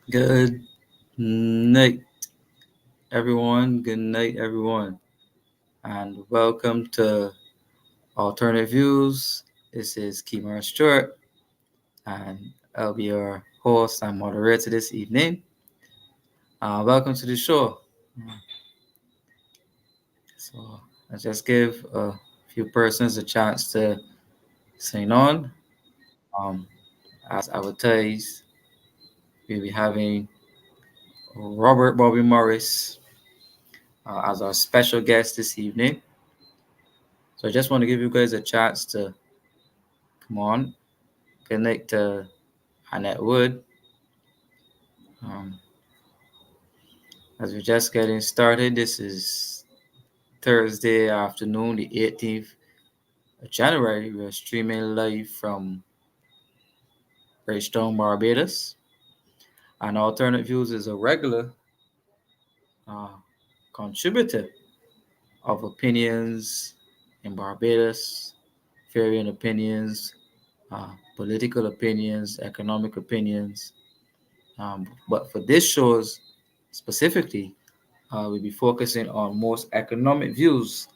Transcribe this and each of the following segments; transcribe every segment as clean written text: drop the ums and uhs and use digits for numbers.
Good night, everyone. Good night, everyone. And welcome to Alternative Views. This is Keemar Stewart, and I'll be your host and moderator this evening. Welcome to the show. So, I just give a few persons a chance to sign on. Um, as advertised, we'll be having Robert Bobby Morris as our special guest this evening. So, I just want to give you guys a chance to come on, connect to Annette Wood. Um, as we're just getting started, this is Thursday afternoon, the 18th of January. We're streaming live from Greystone, Barbados. And Alternate Views is a regular uh, contributor of opinions in Barbados, varying opinions, political opinions, economic opinions. But for this shows specifically, we'll be focusing on most economic views,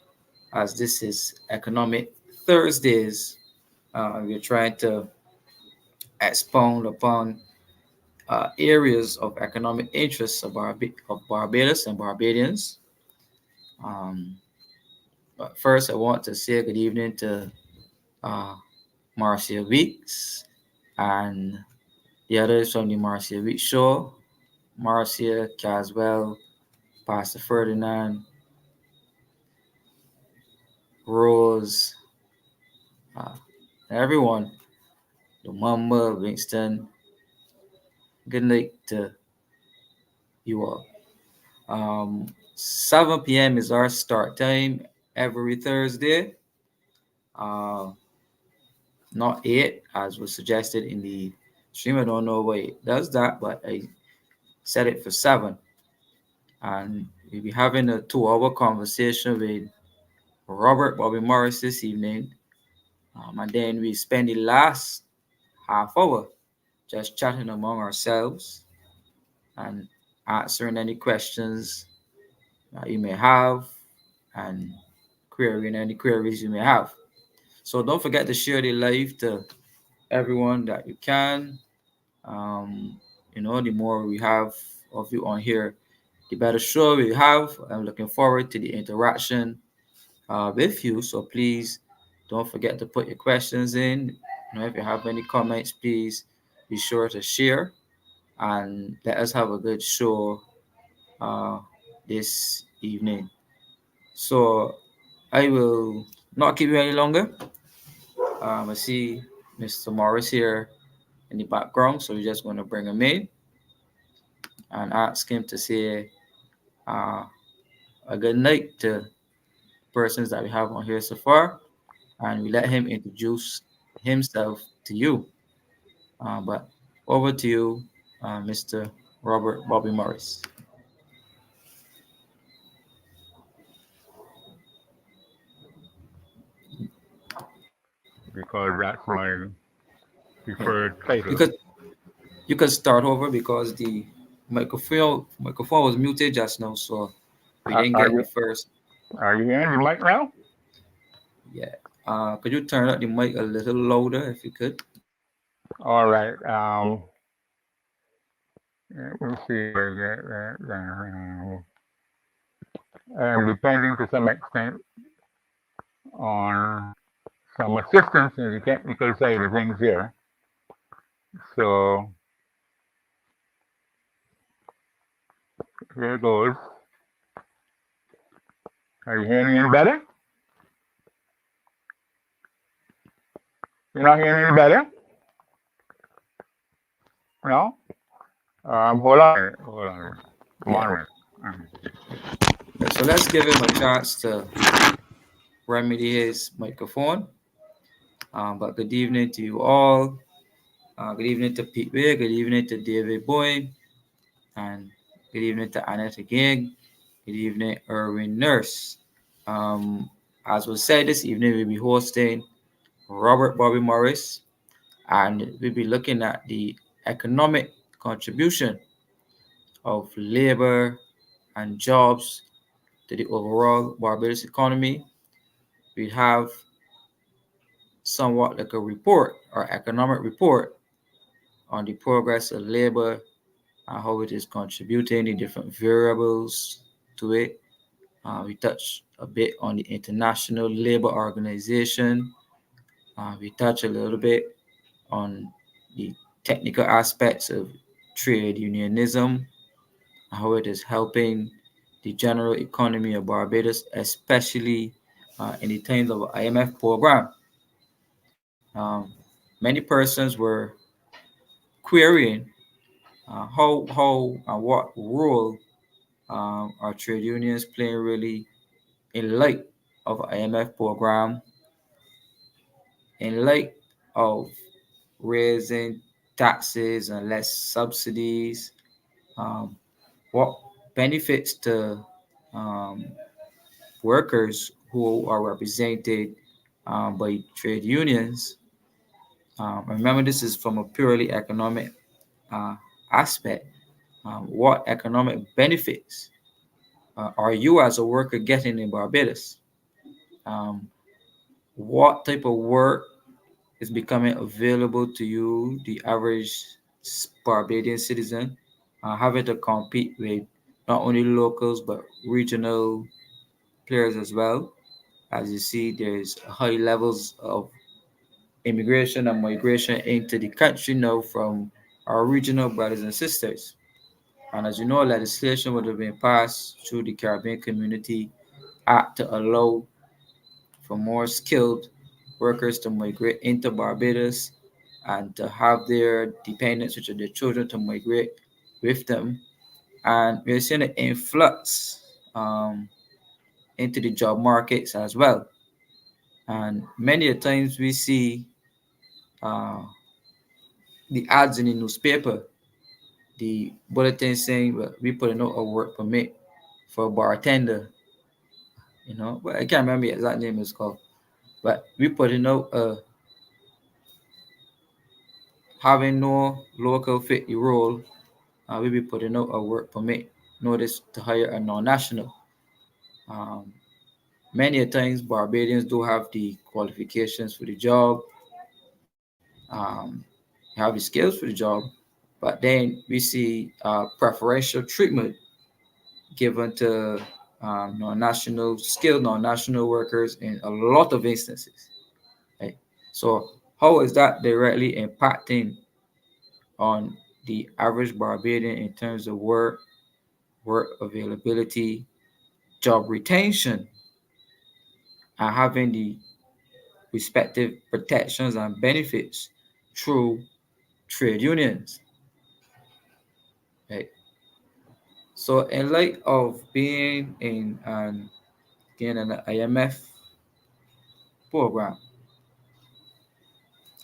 as this is Economic Thursdays. We're trying to expound upon areas of economic interest of Barbados and Barbadians. Um, but first, I want to say good evening to uh, Marcia Weeks and the others from the Marcia Weeks Show, Marcia, Caswell, Pastor Ferdinand, Rose, uh, everyone, Lumumba, Winston. Good night to you all. 7 p.m. is our start time every Thursday. Uh, Not 8, as was suggested in the stream. I don't know why it does that, but I set it for 7. And we'll be having a 2-hour conversation with Robert Bobby Morris this evening. And then we spend the last half hour just chatting among ourselves and answering any questions you may have and querying any queries you may have. So don't forget to share the live to everyone that you can. Um, the more we have of you on here, the better show we have. I'm looking forward to the interaction with you. So please don't forget to put your questions in. If you have any comments, please be sure to share and let us have a good show uh, this evening. So I will not keep you any longer. I see Mr. Morris here in the background, so we're just going to bring him in and ask him to say uh, a good night to persons that we have on here so far, and we let him introduce himself to you. But over to you, Mr. Robert Bobby Morris. because that's my Yeah. preferred You title. could you could start over because the microphone was muted just now, so we Are, didn't are get the you first. are you in the mic now? Yeah. Could you turn up the mic a little louder if you could? All right. Let me see if I get that down. Depending to some extent on some assistance in the technical side of things here. So here goes. Are you hearing any better? You're not hearing any better? No? Hold on. Hold on. Yeah. 1 minute. So let's give him a chance to remedy his microphone. But good evening to you all. Good evening to Pete Way. Good evening to David Boyd. And good evening to Annette again. Good evening, Erwin Nurse. Um, as was said, this evening we'll be hosting Robert Bobby Morris, and we'll be looking at the economic contribution of labor and jobs to the overall Barbados economy. We have somewhat like a report or economic report on the progress of labor and how it is contributing, the different variables to it. We touch a bit on the International Labor Organization. We touch a little bit on the technical aspects of trade unionism, how it is helping the general economy of Barbados, especially in the times of IMF program. Many persons were querying how and what role are trade unions playing really in light of IMF program, in light of raising taxes and less subsidies, um, what benefits to um, workers who are represented by trade unions. Remember, this is from a purely economic uh, aspect. What economic benefits are you as a worker getting in Barbados? Um, what type of work is becoming available to you, the average Barbadian citizen, having to compete with not only locals but regional players as well? As you see, there's high levels of immigration and migration into the country now from our regional brothers and sisters. And as you know, legislation would have been passed through the Caribbean Community Act to allow for more skilled workers to migrate into Barbados and to have their dependents, which are their children, to migrate with them. And we're seeing an influx into the job markets as well. And many a times we see uh, the ads in the newspaper, the bulletin saying, well, we put out a work permit for a bartender, but I can't remember the exact name it's called. But we putting out having no local fit the role, we be putting out a work permit notice to hire a non-national. Um, Many a times Barbadians do have the qualifications for the job, um, have the skills for the job, but then we see preferential treatment given to non-national skilled non-national workers in a lot of instances. Right? So how is that directly impacting on the average Barbadian in terms of work availability, job retention, and having the respective protections and benefits through trade unions? Right? So in light of being in an IMF program,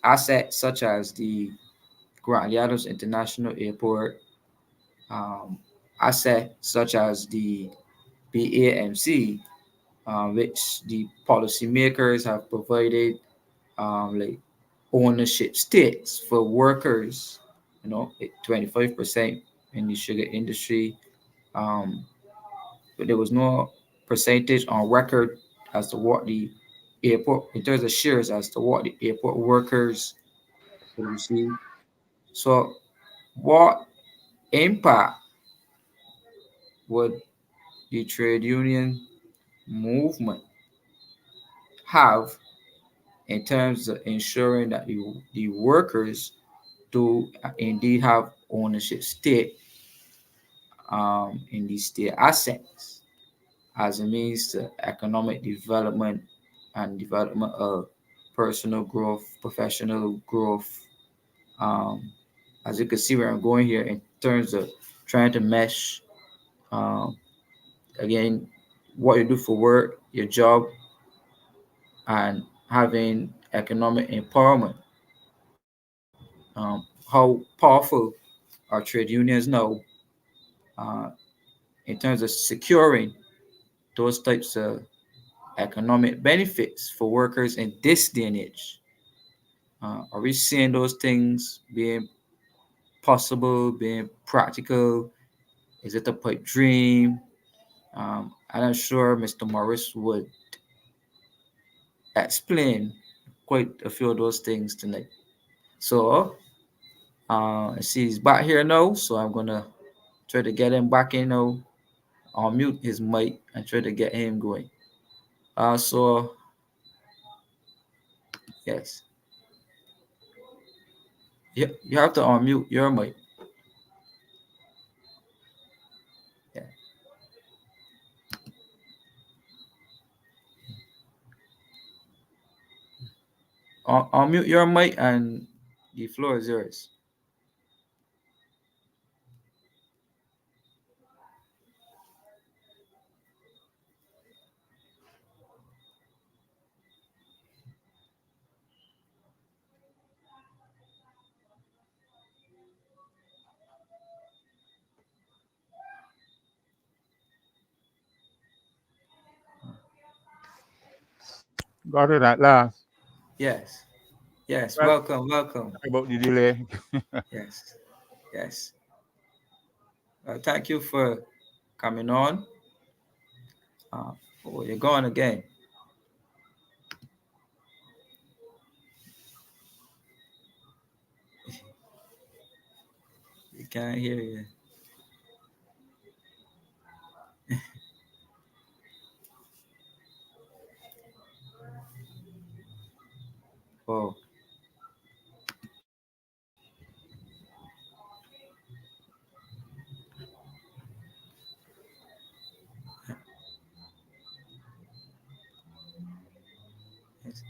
assets such as the Grant International Airport, um, assets such as the BAMC, which the policymakers have provided like ownership stakes for workers, 25% in the sugar industry. Um, but there was no percentage on record as to what the airport, in terms of shares, as to what the airport workers would receive. So, what impact would the trade union movement have in terms of ensuring that the workers do indeed have ownership stake in these state assets as a means to economic development and development of personal growth, professional growth. Um, as you can see where I'm going here in terms of trying to mesh, um, again, what you do for work, your job, and having economic empowerment. How powerful are trade unions now uh, in terms of securing those types of economic benefits for workers in this day and age? Are we seeing those things being possible, being practical Is it a pipe dream? I'm not sure Mr. Morris would explain quite a few of those things tonight. So I see he's back here now, so I'm gonna try to get him back in now. I'll mute his mic and try to get him going. So yes, you have to unmute your mic. Yeah. Unmute your mic and the floor is yours. Got it at last. Yes. Yes. Well, Welcome. Welcome. sorry about the delay. Yes. Yes. Thank you for coming on. Uh, oh, you're gone again. You can't hear you. Oh, yes.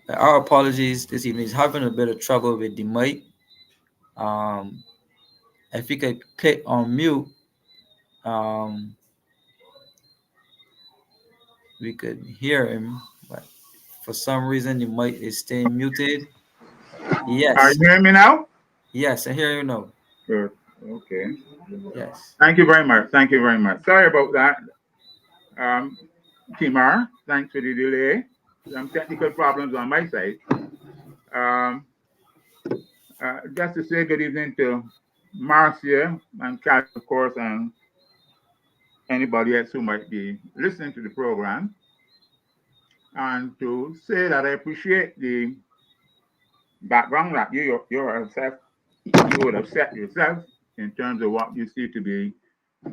Our apologies this evening. He's having a bit of trouble with the mic. Um, if you could click on mute, um, we could hear him, but for some reason the mic is staying muted. Are Yes. you hearing me now? Yes, I hear you now. Good. Okay. Yes. Thank you very much. Thank you very much. Sorry about that. Um, Timar, thanks for the delay. Some technical problems on my side. Um, just to say good evening to Marcia and Kat, of course, and anybody else who might be listening to the program, and to say that I appreciate the background that you would have set yourself in terms of what you see to be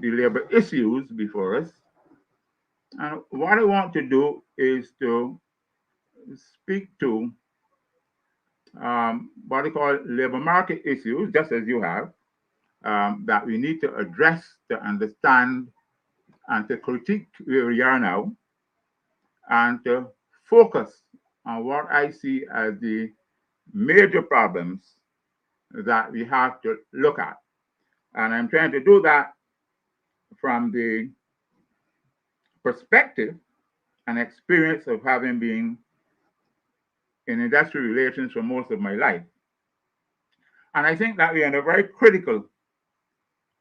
the labor issues before us. And what I want to do is to speak to what we call labor market issues, just as you have, that we need to address to understand and to critique where we are now, and to focus on what I see as the major problems that we have to look at. And I'm trying to do that from the perspective and experience of having been in industrial relations for most of my life. And I think that we are in a very critical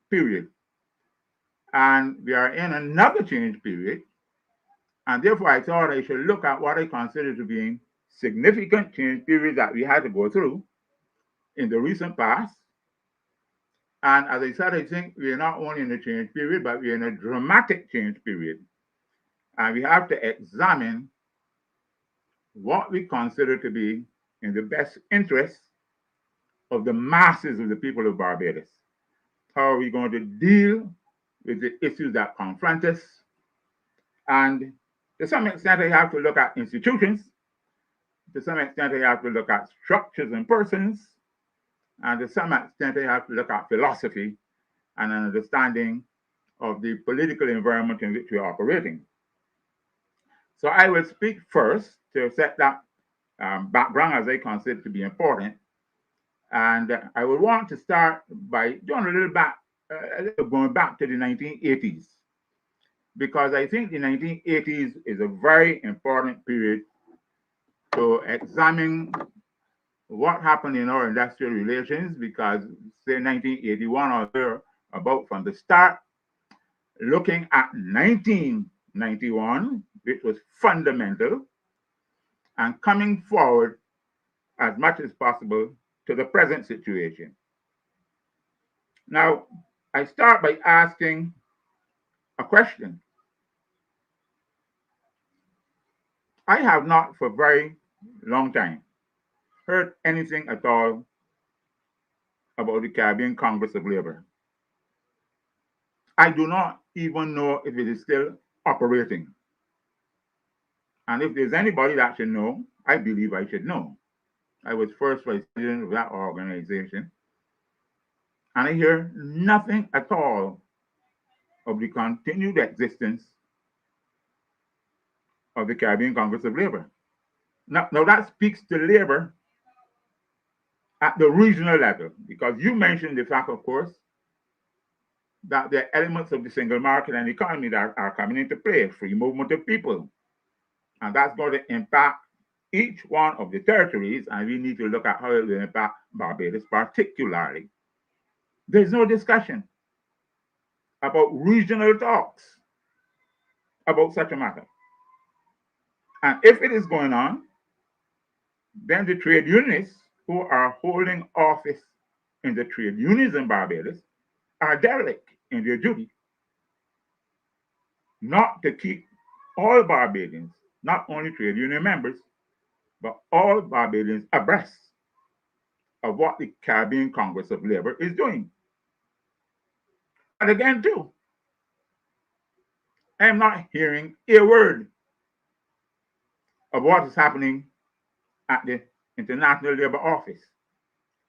period. And we are in another change period. And therefore, I thought I should look at what I consider to be significant change periods that we had to go through in the recent past. And as I said, I think we are not only in a change period, but we are in a dramatic change period. And we have to examine what we consider to be in the best interest of the masses of the people of Barbados. How are we going to deal with the issues that confront us? And to some extent, I have to look at institutions. To some extent, I have to look at structures and persons. And to some extent, I have to look at philosophy and an understanding of the political environment in which we are operating. So I will speak first to set that background as I consider to be important. And I would want to start by doing a little going back to the 1980s, because I think the 1980s is a very important period to examine what happened in our industrial relations, because say 1981 or there, about from the start, looking at 1991, which was fundamental, and coming forward as much as possible to the present situation. Now, I start by asking a question. I have not for a very long time heard anything at all about the Caribbean Congress of Labor. I do not even know if it is still operating. And if there's anybody that should know, I believe I should know. I was first vice president of that organization, and I hear nothing at all of the continued existence of the Caribbean Congress of Labor. Now that speaks to labor at the regional level, because you mentioned the fact, of course, that there are elements of the single market and economy that are coming into play, free movement of people. And that's going to impact each one of the territories, and we need to look at how it will impact Barbados particularly. There's no discussion about regional talks about such a matter. And if it is going on, then the trade unionists who are holding office in the trade unions in Barbados are derelict in their duty not to keep all Barbadians, not only trade union members, but all Barbadians abreast of what the Caribbean Congress of Labor is doing. But again, too, I'm not hearing a word of what is happening at the International Labor Office.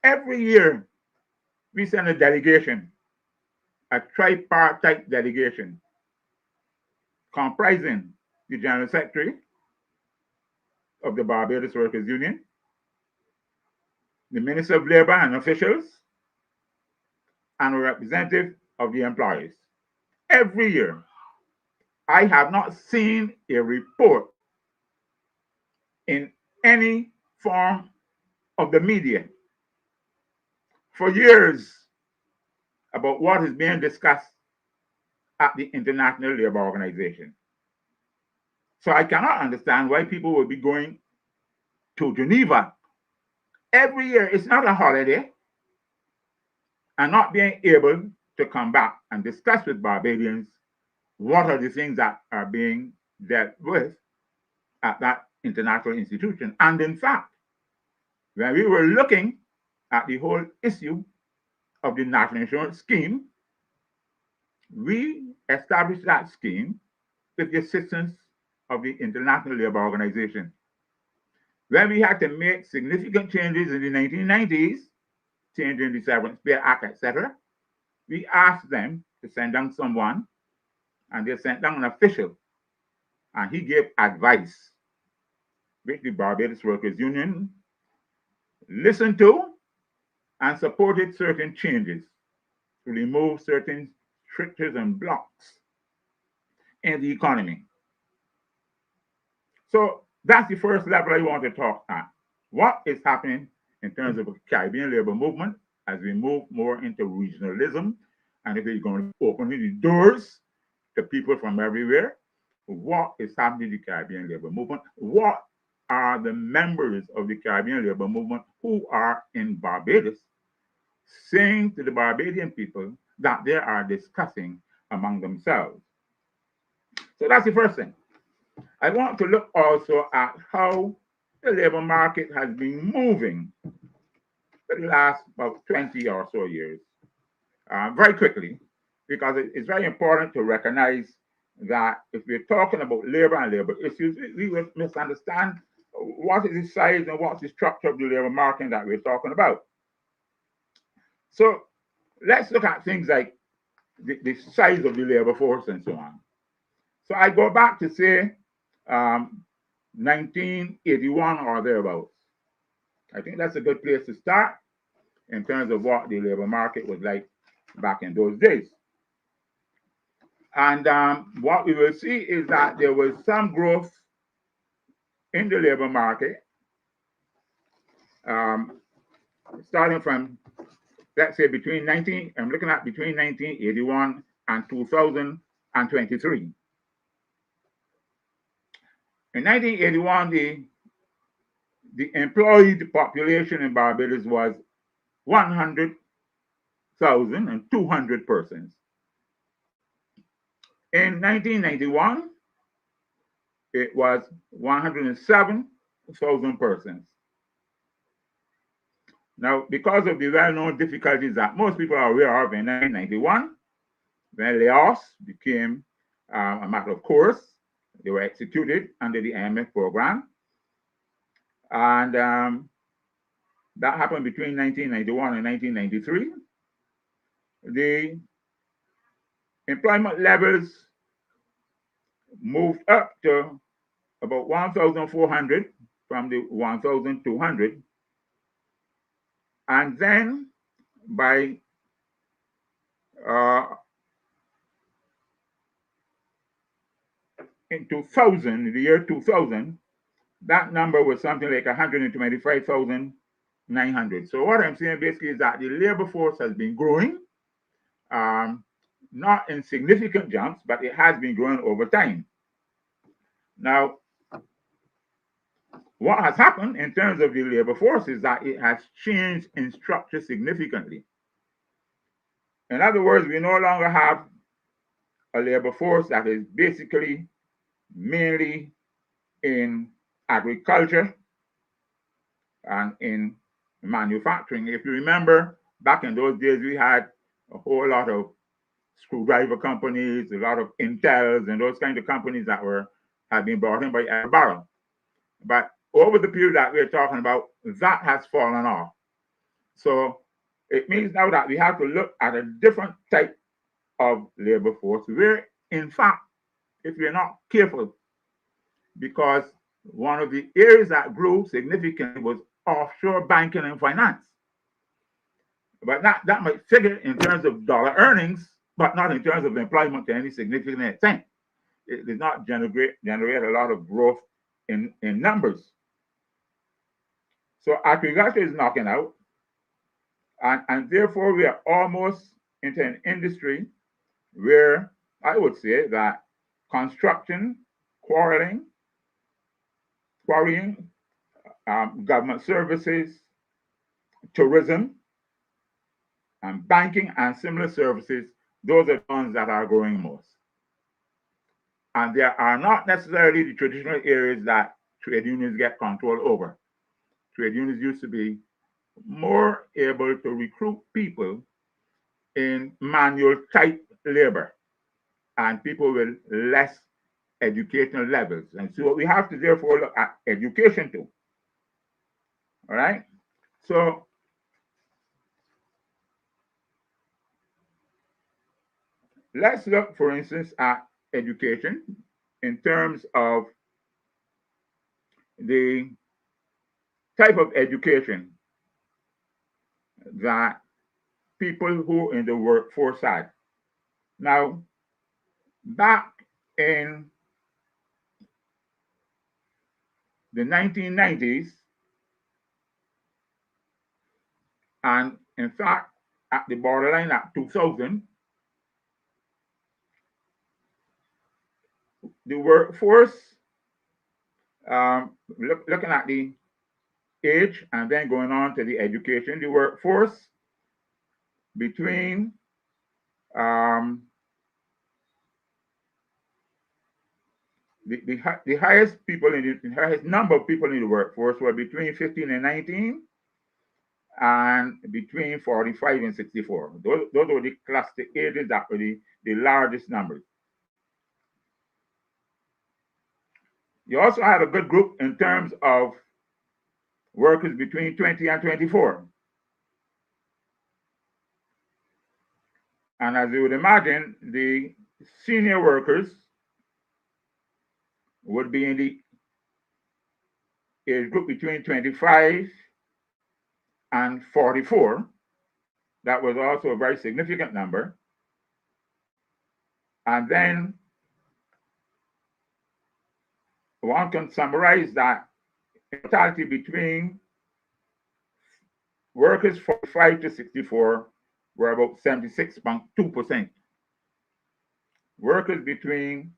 Every year, we send a delegation, a tripartite delegation, comprising the General Secretary of the Barbados Workers Union, the Minister of Labor and officials, and a representative of the employees. Every year, I have not seen a report in any form of the media for years about what is being discussed at the International Labor Organization. So I cannot understand why people will be going to Geneva every year. It's not a holiday, and not being able to come back and discuss with Barbadians what are the things that are being dealt with at that international institution. And in fact, when we were looking at the whole issue of the national insurance scheme, we established that scheme with the assistance of the International Labor Organization. When we had to make significant changes in the 1990s, changing the Severance Pay Act, etc., we asked them to send down someone, and they sent down an official, and he gave advice, which the Barbados Workers Union listened to and supported certain changes to remove certain strictures and blocks in the economy. So that's the first level I want to talk at. What is happening in terms of the Caribbean labor movement as we move more into regionalism, and if it's going to open the doors to people from everywhere? What is happening in the Caribbean labor movement? What are the members of the Caribbean labor movement who are in Barbados saying to the Barbadian people that they are discussing among themselves? So that's the first thing. I want to look also at how the labor market has been moving for the last about 20 or so years, very quickly, because it's very important to recognize that if we're talking about labor and labor issues, we will misunderstand what is the size and what's the structure of the labor market that we're talking about. So let's look at things like the size of the labor force and so on. So I go back to say 1981 or thereabouts. I think that's a good place to start in terms of what the labor market was like back in those days. And what we will see is that there was some growth in the labor market, starting from, let's say, between 1981 and 2023. In 1981, the employed population in Barbados was 1,200 persons. In 1991, it was 107,000 persons. Now, because of the well-known difficulties that most people are aware of in 1991, when layoffs became a matter of course, they were executed under the IMF program. And that happened between 1991 and 1993. The employment levels moved up to about 1,400 from the 1,200. And then by in 2000, the year 2000, that number was something like 125,900. So what I'm saying basically is that the labor force has been growing, not in significant jumps, but it has been growing over time. Now, what has happened in terms of the labor force is that it has changed in structure significantly. In other words, we no longer have a labor force that is basically mainly in agriculture and in manufacturing. If you remember, back in those days, we had a whole lot of screwdriver companies, a lot of Intels, and those kind of companies that had been brought in by every barrel. But over the period that we're talking about, that has fallen off. So it means now that we have to look at a different type of labor force, where in fact, if we're not careful, because one of the areas that grew significantly was offshore banking and finance. But that might figure in terms of dollar earnings, but not in terms of employment to any significant extent. It did not generate a lot of growth in numbers. So agriculture is knocking out, and therefore we are almost into an industry where I would say that construction, quarrying, government services, tourism, and banking and similar services, those are the ones that are growing most. And they are not necessarily the traditional areas that trade unions get control over. Trade unions used to be more able to recruit people in manual type labor and people with less educational levels. And so we have to therefore look at education too. All right? So let's look, for instance, at education in terms of the type of education that people who in the workforce had. Now, back in the 1990s, and in fact, at the borderline at 2000, the workforce, looking at the age and then going on to the education, the workforce between the highest number of people in the workforce were between 15 and 19 and between 45 and 64. Those were the cluster ages that were the largest numbers. You also had a good group in terms of workers between 20 and 24. And as you would imagine, the senior workers would be in the age group between 25 and 44. That was also a very significant number. And then one can summarize that in totality between workers 45 to 64 were about 76.2%. Workers between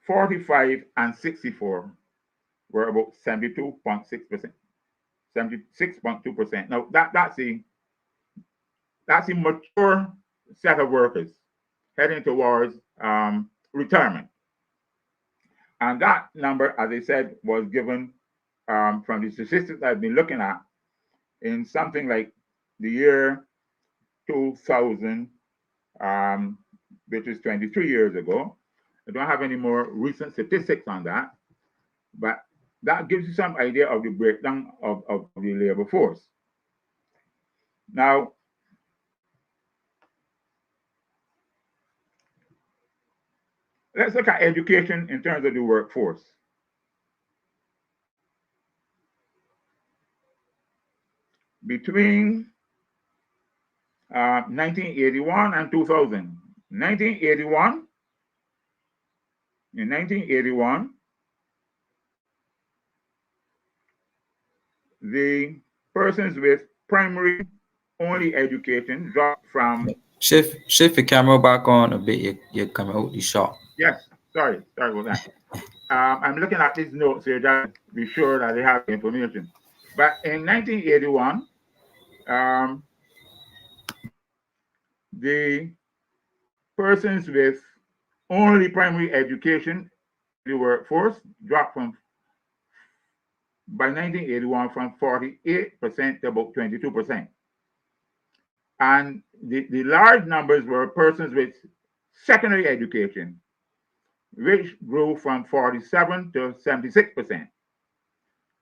45 and 64 were about 72.6%. 76.2%. Now that's a mature set of workers heading towards retirement. And that number, as I said, was given from the statistics I've been looking at in something like the year 2000, which is 23 years ago. I don't have any more recent statistics on that, but that gives you some idea of the breakdown of the labor force. Now, let's look at education in terms of the workforce. Between 1981 and 2000. In 1981, the persons with primary only education dropped from... Shift your camera back on a bit. You're coming out the shot. Yes, sorry about that. I'm looking at these notes here just to be sure that they have the information. But in 1981, the persons with only primary education in the workforce dropped by 1981 from 48% to about 22%. And the large numbers were persons with secondary education, which grew from 47 to 76%.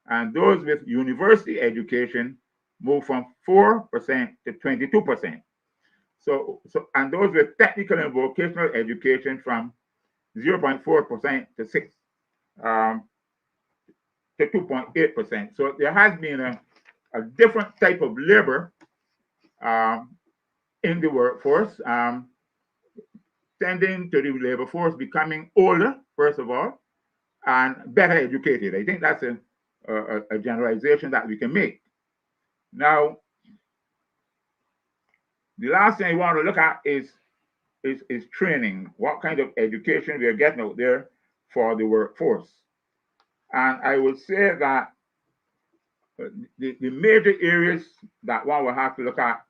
And those with university education moved from 4% to 22%. And those with technical and vocational education from 0.4% to 2.8%. So there has been a different type of labor in the workforce, tending to the labor force becoming older, first of all, and better educated. I think that's a generalization that we can make. Now, the last thing I want to look at is training. What kind of education we are getting out there for the workforce? And I would say that the major areas that one will have to look at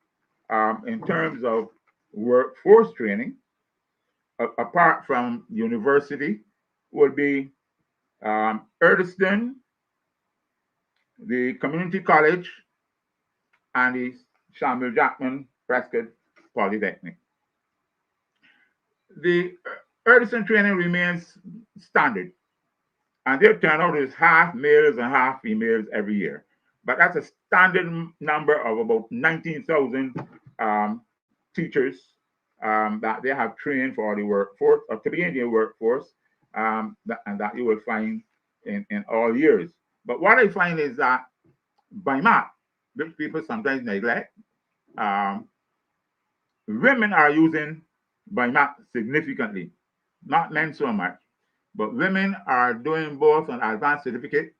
in terms of workforce training, apart from university, would be Eardiston, the community college, and the Samuel Jackman Prescott Polytechnic. The Eardiston training remains standard, and their turnout is half males and half females every year. But that's a standard number of about 19,000 teachers that they have trained for the workforce, or to be in the workforce, and that you will find in all years. But what I find is that by map, which people sometimes neglect, women are using BIMAP significantly, not men so much, but women are doing both an advanced certificate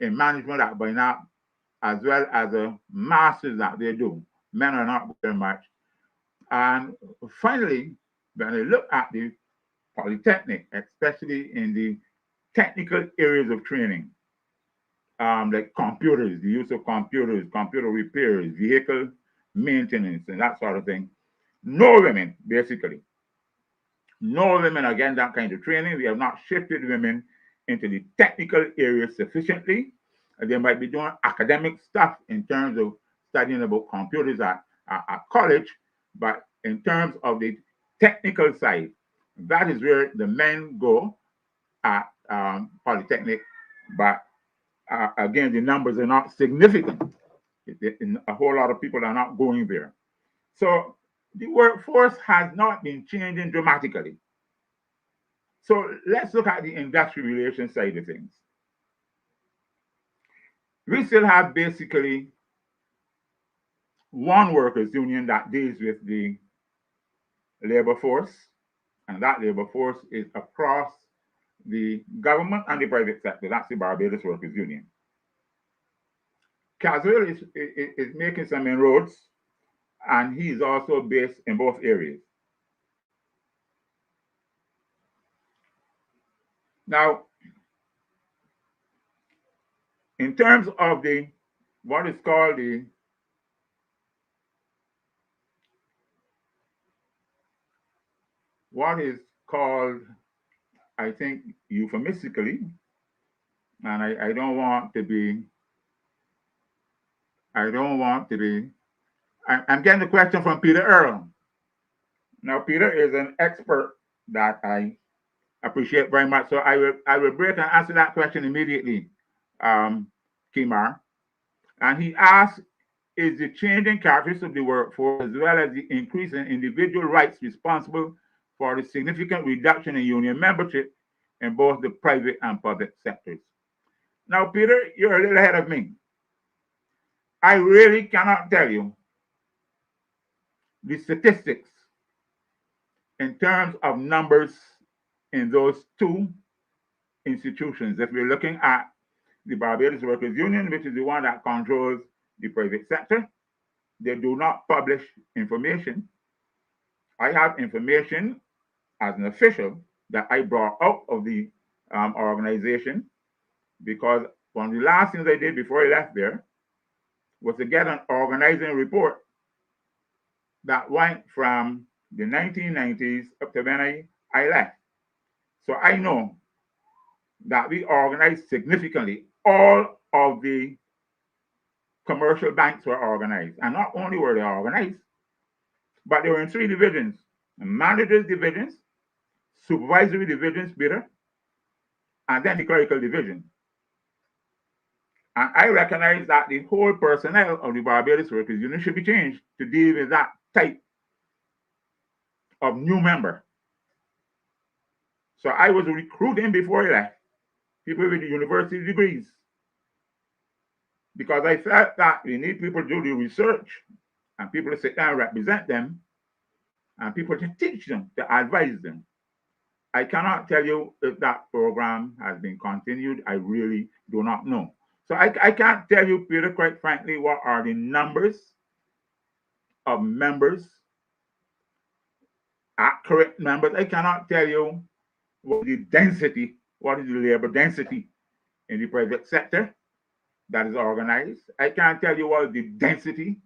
in management at BIMAP as well as a master's that they do. Men are not very much. And finally, when I look at the Polytechnic, especially in the technical areas of training, like computers, the use of computers, computer repairs, vehicle maintenance, and that sort of thing. No women, basically. No women are getting that kind of training. We have not shifted women into the technical areas sufficiently. They might be doing academic stuff in terms of studying about computers at college, but in terms of the technical side, that is where the men go at Polytechnic. But again, the numbers are not significant. A whole lot of people are not going there. So the workforce has not been changing dramatically. So let's look at the industrial relations side of things. We still have basically one workers' union that deals with the labor force, and that labor force is across the government and the private sector. That's the Barbados Workers' Union. Caswell is making some inroads, and he is also based in both areas. Now, in terms of the what is called the what is called, I think, euphemistically, and I don't want to be, I don't want to be, I'm getting a question from Peter Earl. Now, Peter is an expert that I appreciate very much. So I will break and answer that question immediately, Kimar. And he asks, is the changing characteristics of the workforce as well as the increase in individual rights responsible for the significant reduction in union membership in both the private and public sectors? Now, Peter, you're a little ahead of me. I really cannot tell you the statistics in terms of numbers in those two institutions. If we're looking at the Barbados Workers Union, which is the one that controls the private sector, they do not publish information. I have information as an official that I brought out of the organization, because one of the last things I did before I left there was to get an organizing report that went from the 1990s up to when I left. So I know that we organized significantly. All of the commercial banks were organized. And not only were they organized, but they were in three divisions: managers divisions, supervisory divisions, Peter, and then the clerical division. And I recognize that the whole personnel of the Barbados Workers Union should be changed to deal with that type of new member. So I was recruiting before I left people with university degrees, because I felt that we need people to do the research and people to sit down and represent them and people to teach them, to advise them. I cannot tell you if that program has been continued. I really do not know. So I can't tell you, Peter, quite frankly, what are the numbers of members, accurate numbers. I cannot tell you what the density, what is the labor density in the private sector that is organized. I can't tell you what is the density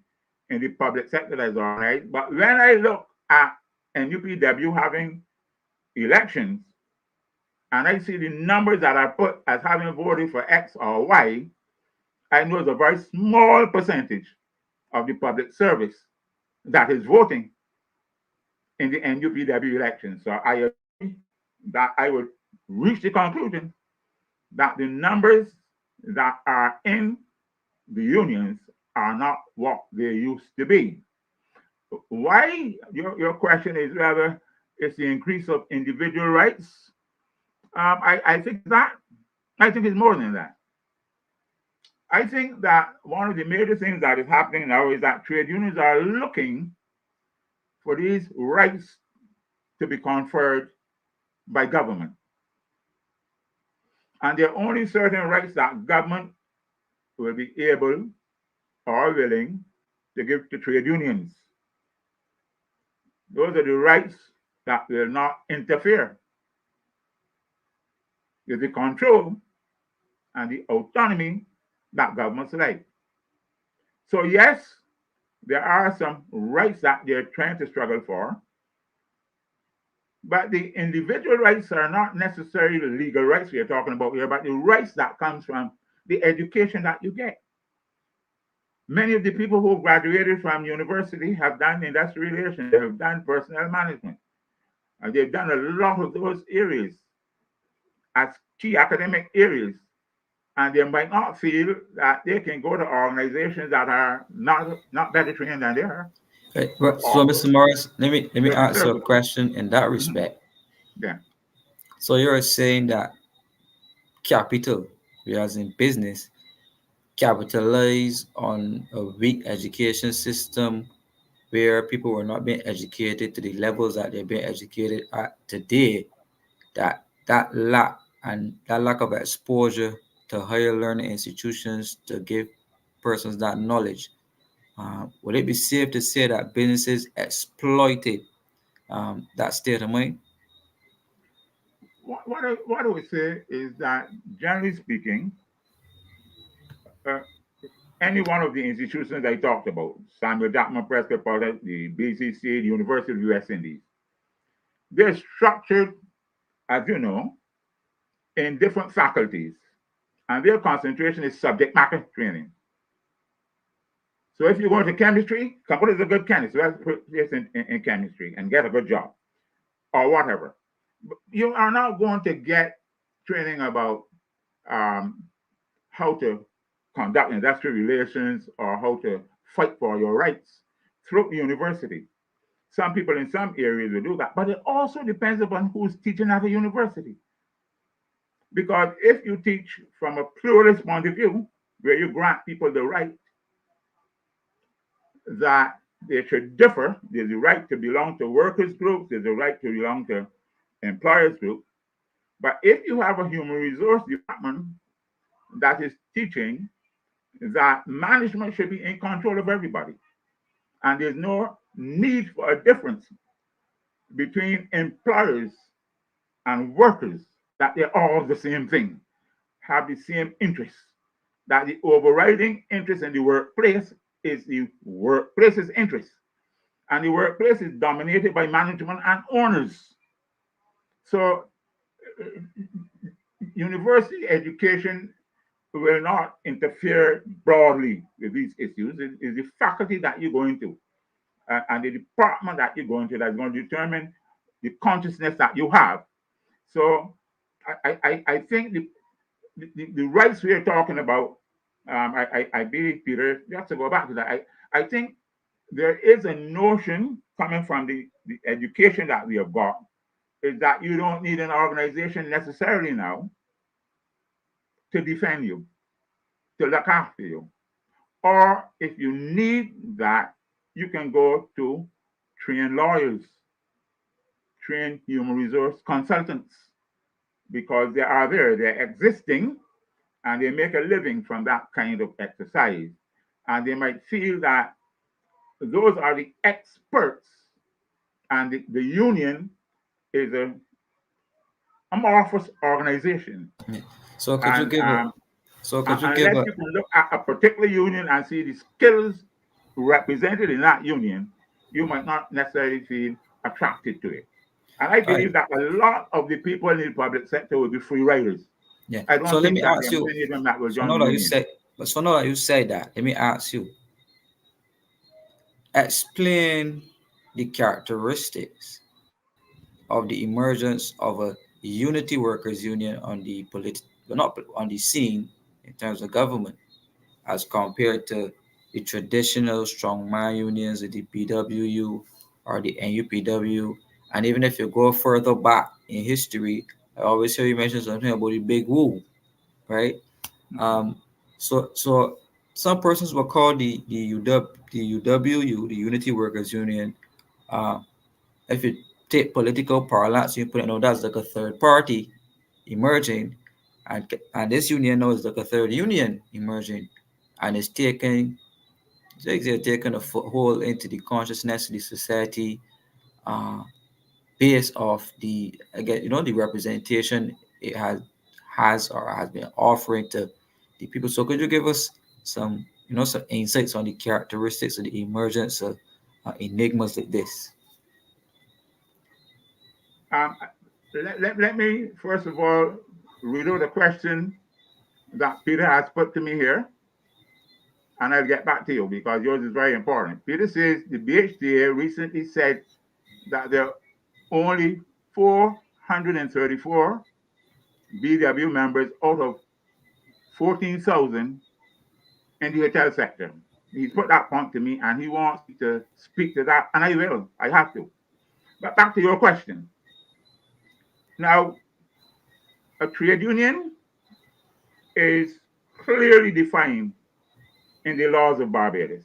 in the public sector that is organized. But when I look at NUPW having elections, and I see the numbers that are put as having voted for X or Y, I know it's a very small percentage of the public service that is voting in the NUPW election. So I agree that I would reach the conclusion that the numbers that are in the unions are not what they used to be. Why? Your question is whether it's the increase of individual rights. I think that. I think it's more than that. I think that one of the major things that is happening now is that trade unions are looking for these rights to be conferred by government. And there are only certain rights that government will be able or willing to give to trade unions. Those are the rights that will not interfere with the control and the autonomy that governments like. So yes, there are some rights that they're trying to struggle for, but the individual rights are not necessarily the legal rights we are talking about here, but the rights that comes from the education that you get. Many of the people who graduated from university have done industrial relations, they have done personnel management, and they've done a lot of those areas as key academic areas. And they might not feel that they can go to organizations that are not better trained than they are. Right. So, Mr. Morris, let me Very answer a service. question in that Mhm. respect. Yeah. So you're saying that capital, whereas in business, capitalize on a weak education system where people were not being educated to the levels that they're being educated at today, that lack of exposure to higher learning institutions to give persons that knowledge. Would it be safe to say that businesses exploited that state of mind? What I would say is that, generally speaking, uh, any one of the institutions I talked about, Samuel Jackson Prescott College, the BCC, the University of the West Indies, they're structured, as you know, in different faculties, and their concentration is subject matter training. So if you go into chemistry, somebody is a good chemist, let's put this in chemistry and get a good job or whatever. But you are not going to get training about um, how to conduct industrial relations or how to fight for your rights through the university. Some people in some areas will do that, but it also depends upon who's teaching at a university. Because if you teach from a pluralist point of view, where you grant people the right that they should differ, there's the right to belong to workers' groups, there's the right to belong to employers' groups. But if you have a human resource department that is teaching that management should be in control of everybody, and there's no need for a difference between employers and workers, that they're all the same thing, have the same interests, that the overriding interest in the workplace is the workplace's interest. And the workplace is dominated by management and owners. So, university education will not interfere broadly with these issues. It is the faculty that you go into and the department that you go into that's going to determine the consciousness that you have. So I think the rights we are talking about, I believe, Peter, just to go back to that, I think there is a notion coming from the education that we have got, is that you don't need an organization necessarily now to defend you, to look after you. Or if you need that, you can go to train lawyers, train human resource consultants, because they are there, they're existing, and they make a living from that kind of exercise. And they might feel that those are the experts, and the union is a amorphous organization. Yeah. So could you And give a so could you give unless a you can look at a particular union and see the skills represented in that union, you might not necessarily feel attracted to it. And I all right? believe that a lot of the people in the public sector will be free riders. Yeah. I So don't let think me that there ask are you. many of them that will So join now the that you union. say, so now that you say that, let me ask you. Explain the characteristics of the emergence of a unity workers union on the not on the scene in terms of government as compared to the traditional strongman unions, the PWU or the NUPW. And even if you go further back in history, I always hear you mention something about the big woo, right? Mhm. Um, so some persons will call the UWU, the Unity Workers Union. Uh, if you take political parlance, you put it, no, that's like a third party emerging, and this union now is like a third union emerging, and it's taking they're taking a foothold into the consciousness of the society, uh, based off the again, the representation it has or has been offering to the people. So could you give us some some insights on the characteristics of the emergence of enigmas like this? Um, let me, first of all, read out the question that Peter has put to me here, and I'll get back to you because yours is very important. Peter says the BHDA recently said that there are only 434 BW members out of 14,000 in the hotel sector. He's put that point to me and he wants me to speak to that, and I will. I have to. But back to your question. Now, a trade union is clearly defined in the laws of Barbados.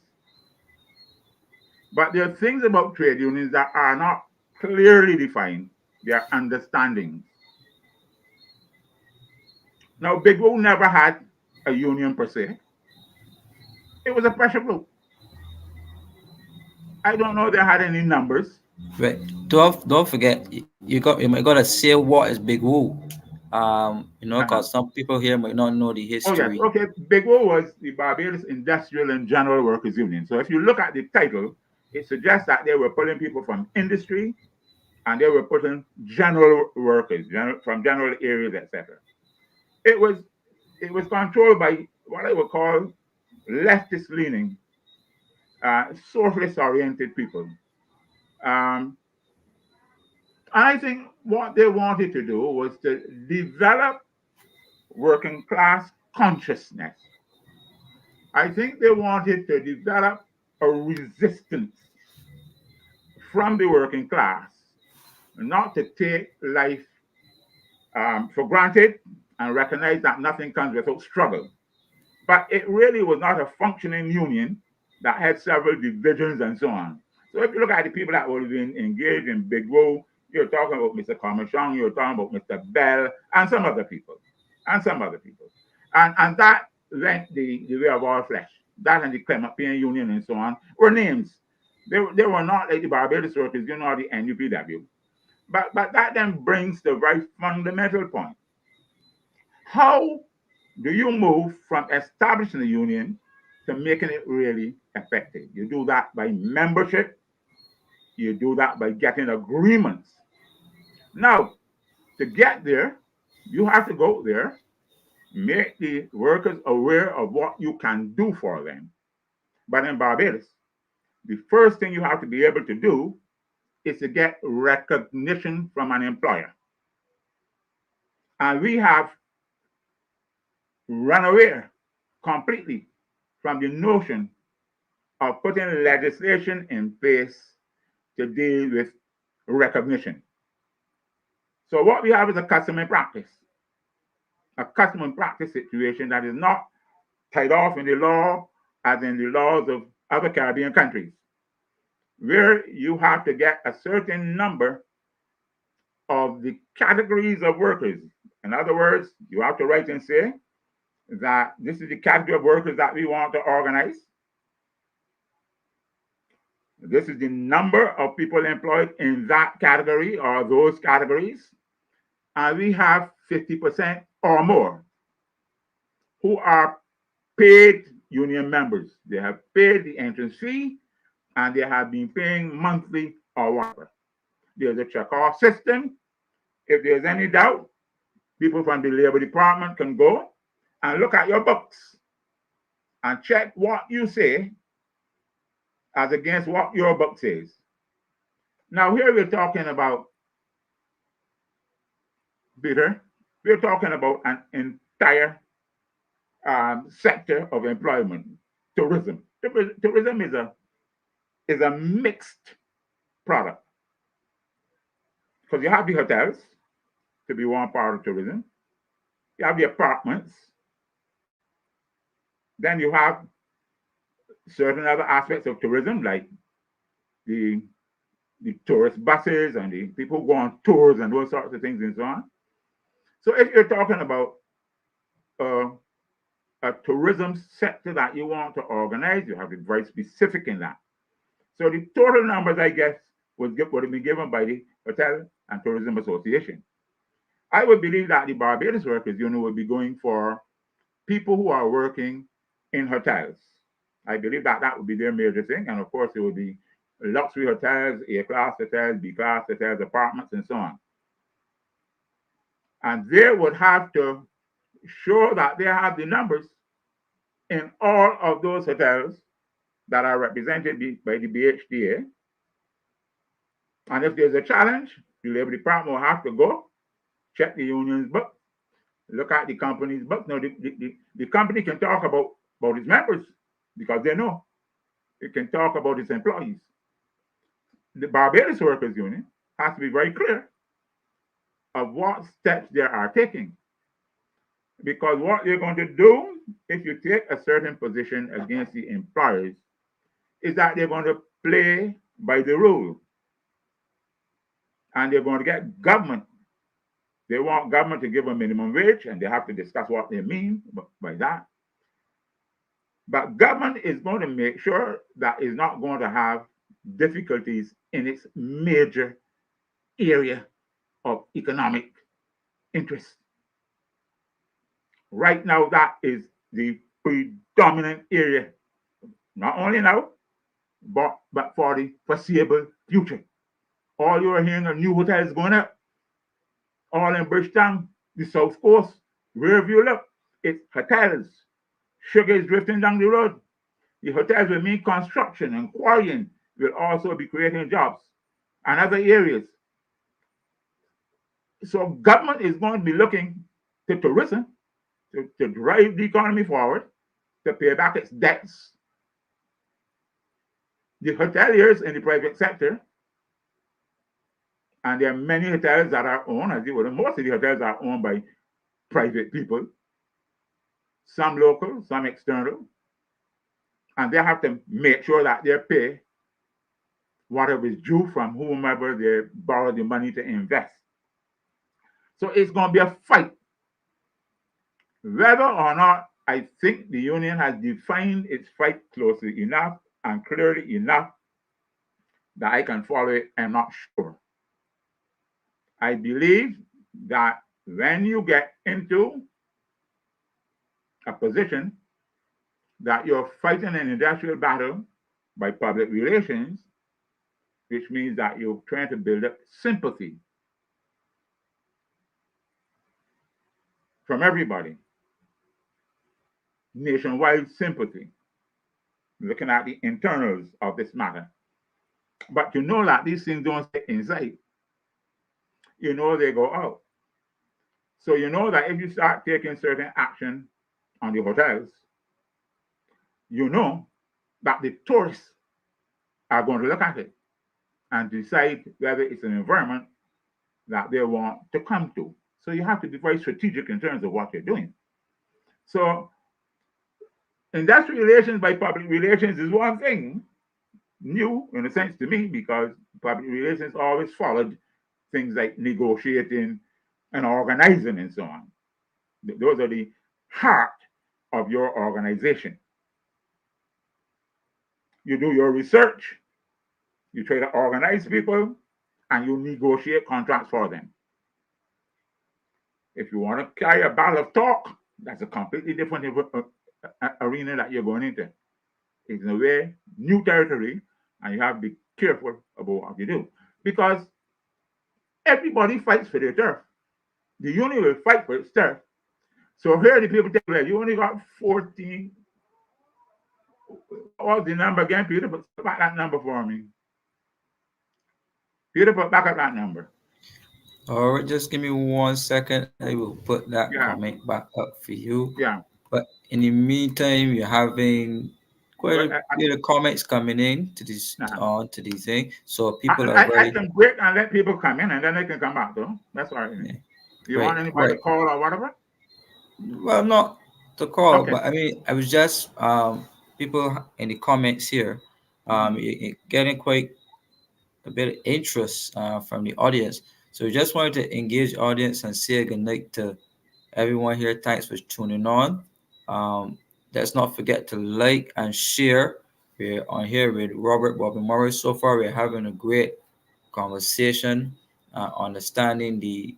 But there are things about trade unions that are not clearly defined. They are understandings. Now, Big O never had a union per se. It was a pressure group. I don't know they had any numbers. Right. Don't forget you might gotta say what is big woo, Uh-huh. Because some people here might not know the Oh, yes. history. Okay. BIGO was the Barbados Industrial and General Workers Union. So if you look at the title, it suggests that they were pulling people from industry and they were putting general workers from general areas, etc. It was it was controlled by what I would call leftist leaning, socialist oriented people. Um, and I think what they wanted to do was to develop working class consciousness. I think they wanted to develop a resistance from the working class, not to take life for granted and recognize that nothing comes without struggle. But it really was not a functioning union that had several divisions and so on. So if you look at the people that were being engaged in Big Row, you're talking about Mr. Comishong, you're talking about Mr. Bell, and some other people, and some other people. And that went the way of all flesh. That and the Clement Union and so on were names. They were not like the Barbados Workers, the NUPW. But that then brings the very fundamental point. How do you move from establishing the union to making it really effective? You do that by membership. You do that by getting agreements. Now, to get there, you have to go there, make the workers aware of what you can do for them. But in Barbados, the first thing you have to be able to do is to get recognition from an employer. And we have run away completely from the notion of putting legislation in place to deal with recognition. So what we have is a custom and practice situation that is not tied off in the law as in the laws of other Caribbean countries, where you have to get a certain number of the categories of workers. In other words, you have to write and say that this is the category of workers that we want to organize. This is the number of people employed in that category or those categories. And we have 50% or more who are paid union members. They have paid the entrance fee and they have been paying monthly or whatever. There's a check-off system. If there's any doubt, people from the Labor Department can go and look at your books and check what you say as against what your book says. Now, here we're talking about, Peter, we're talking about an entire sector of employment, tourism. Tourism is a mixed product because you have the hotels to be one part of tourism. You have the apartments. Then you have certain other aspects of tourism like the tourist buses and the people who go on tours and those sorts of things and so on. So if you're talking about a tourism sector that you want to organize, you have to be very specific in that. So the total numbers, I guess, would have been given by the Hotel and Tourism Association. I would believe that the Barbados Workers Union would be going for people who are working in hotels. I believe that that would be their major thing. And of course, it would be luxury hotels, A-class hotels, B-class hotels, apartments, and so on. And they would have to show that they have the numbers in all of those hotels that are represented by the BHDA. And if there's a challenge, the Labor Department will have to go, check the union's book, look at the company's book. Now, the company can talk about its members because they know. It can talk about its employees. The Barbados Workers Union has to be very clear of what steps they are taking. Because what you're going to do if you take a certain position against the employers is that they're going to play by the rule. And they're going to get government. They want government to give a minimum wage, and they have to discuss what they mean by that. But government is going to make sure that it's not going to have difficulties in its major area of economic interest. Right now, that is the predominant area, not only now, but for the foreseeable future. All you're hearing are new hotels going up, all in Bridgetown, the South Coast, wherever you look, it's hotels. Sugar is drifting down the road. The hotels will mean construction and quarrying will also be creating jobs and other areas. So government is going to be looking to tourism to drive the economy forward, to pay back its debts. The hoteliers in the private sector, and there are many hotels that are owned, as you would, most of the hotels are owned by private people, some local, some external, and they have to make sure that they pay whatever is due from whomever they borrow the money to invest. So it's going to be a fight. Whether or not I think the union has defined its fight closely enough and clearly enough that I can follow it, I'm not sure. I believe that when you get into a position that you're fighting an industrial battle by public relations, which means that you're trying to build up sympathy from everybody, nationwide sympathy, looking at the internals of this matter. But you know that these things don't stay inside. You know they go out. So you know that if you start taking certain action on the hotels, you know that the tourists are going to look at it and decide whether it's an environment that they want to come to. So you have to be very strategic in terms of what you're doing. So industrial relations by public relations is one thing, new in a sense to me, because public relations always followed things like negotiating and organizing and so on. Those are the heart of your organization. You do your research, you try to organize people, and you negotiate contracts for them. If you want to carry a battle of talk, that's a completely different arena that you're going into. It's in a way new territory, and you have to be careful about what you do, because everybody fights for their turf. The union will fight for its turf. So here the people tell you, you only got 14. What was the number again, Peter? Put back that number for me. Peter, put back up that number. All right, just give me 1 second. I will put that Yeah, comment back up for you. yeah. But in the meantime, you're having quite Well, a bit of comments coming in to this uh-huh. to these things. So people are I very can break and let people come in, and then they can come back, though. That's all right. yeah, You want anybody right. to call or whatever? Well, not the call, Okay. but I mean, I was just people in the comments here, Mm-hmm. getting quite a bit of interest from the audience. So we just wanted to engage the audience and say good night to everyone here. Thanks for tuning on. Um, let's not forget to like and share. We're on here with Robert Bobby Morris. So far, we're having a great conversation, understanding the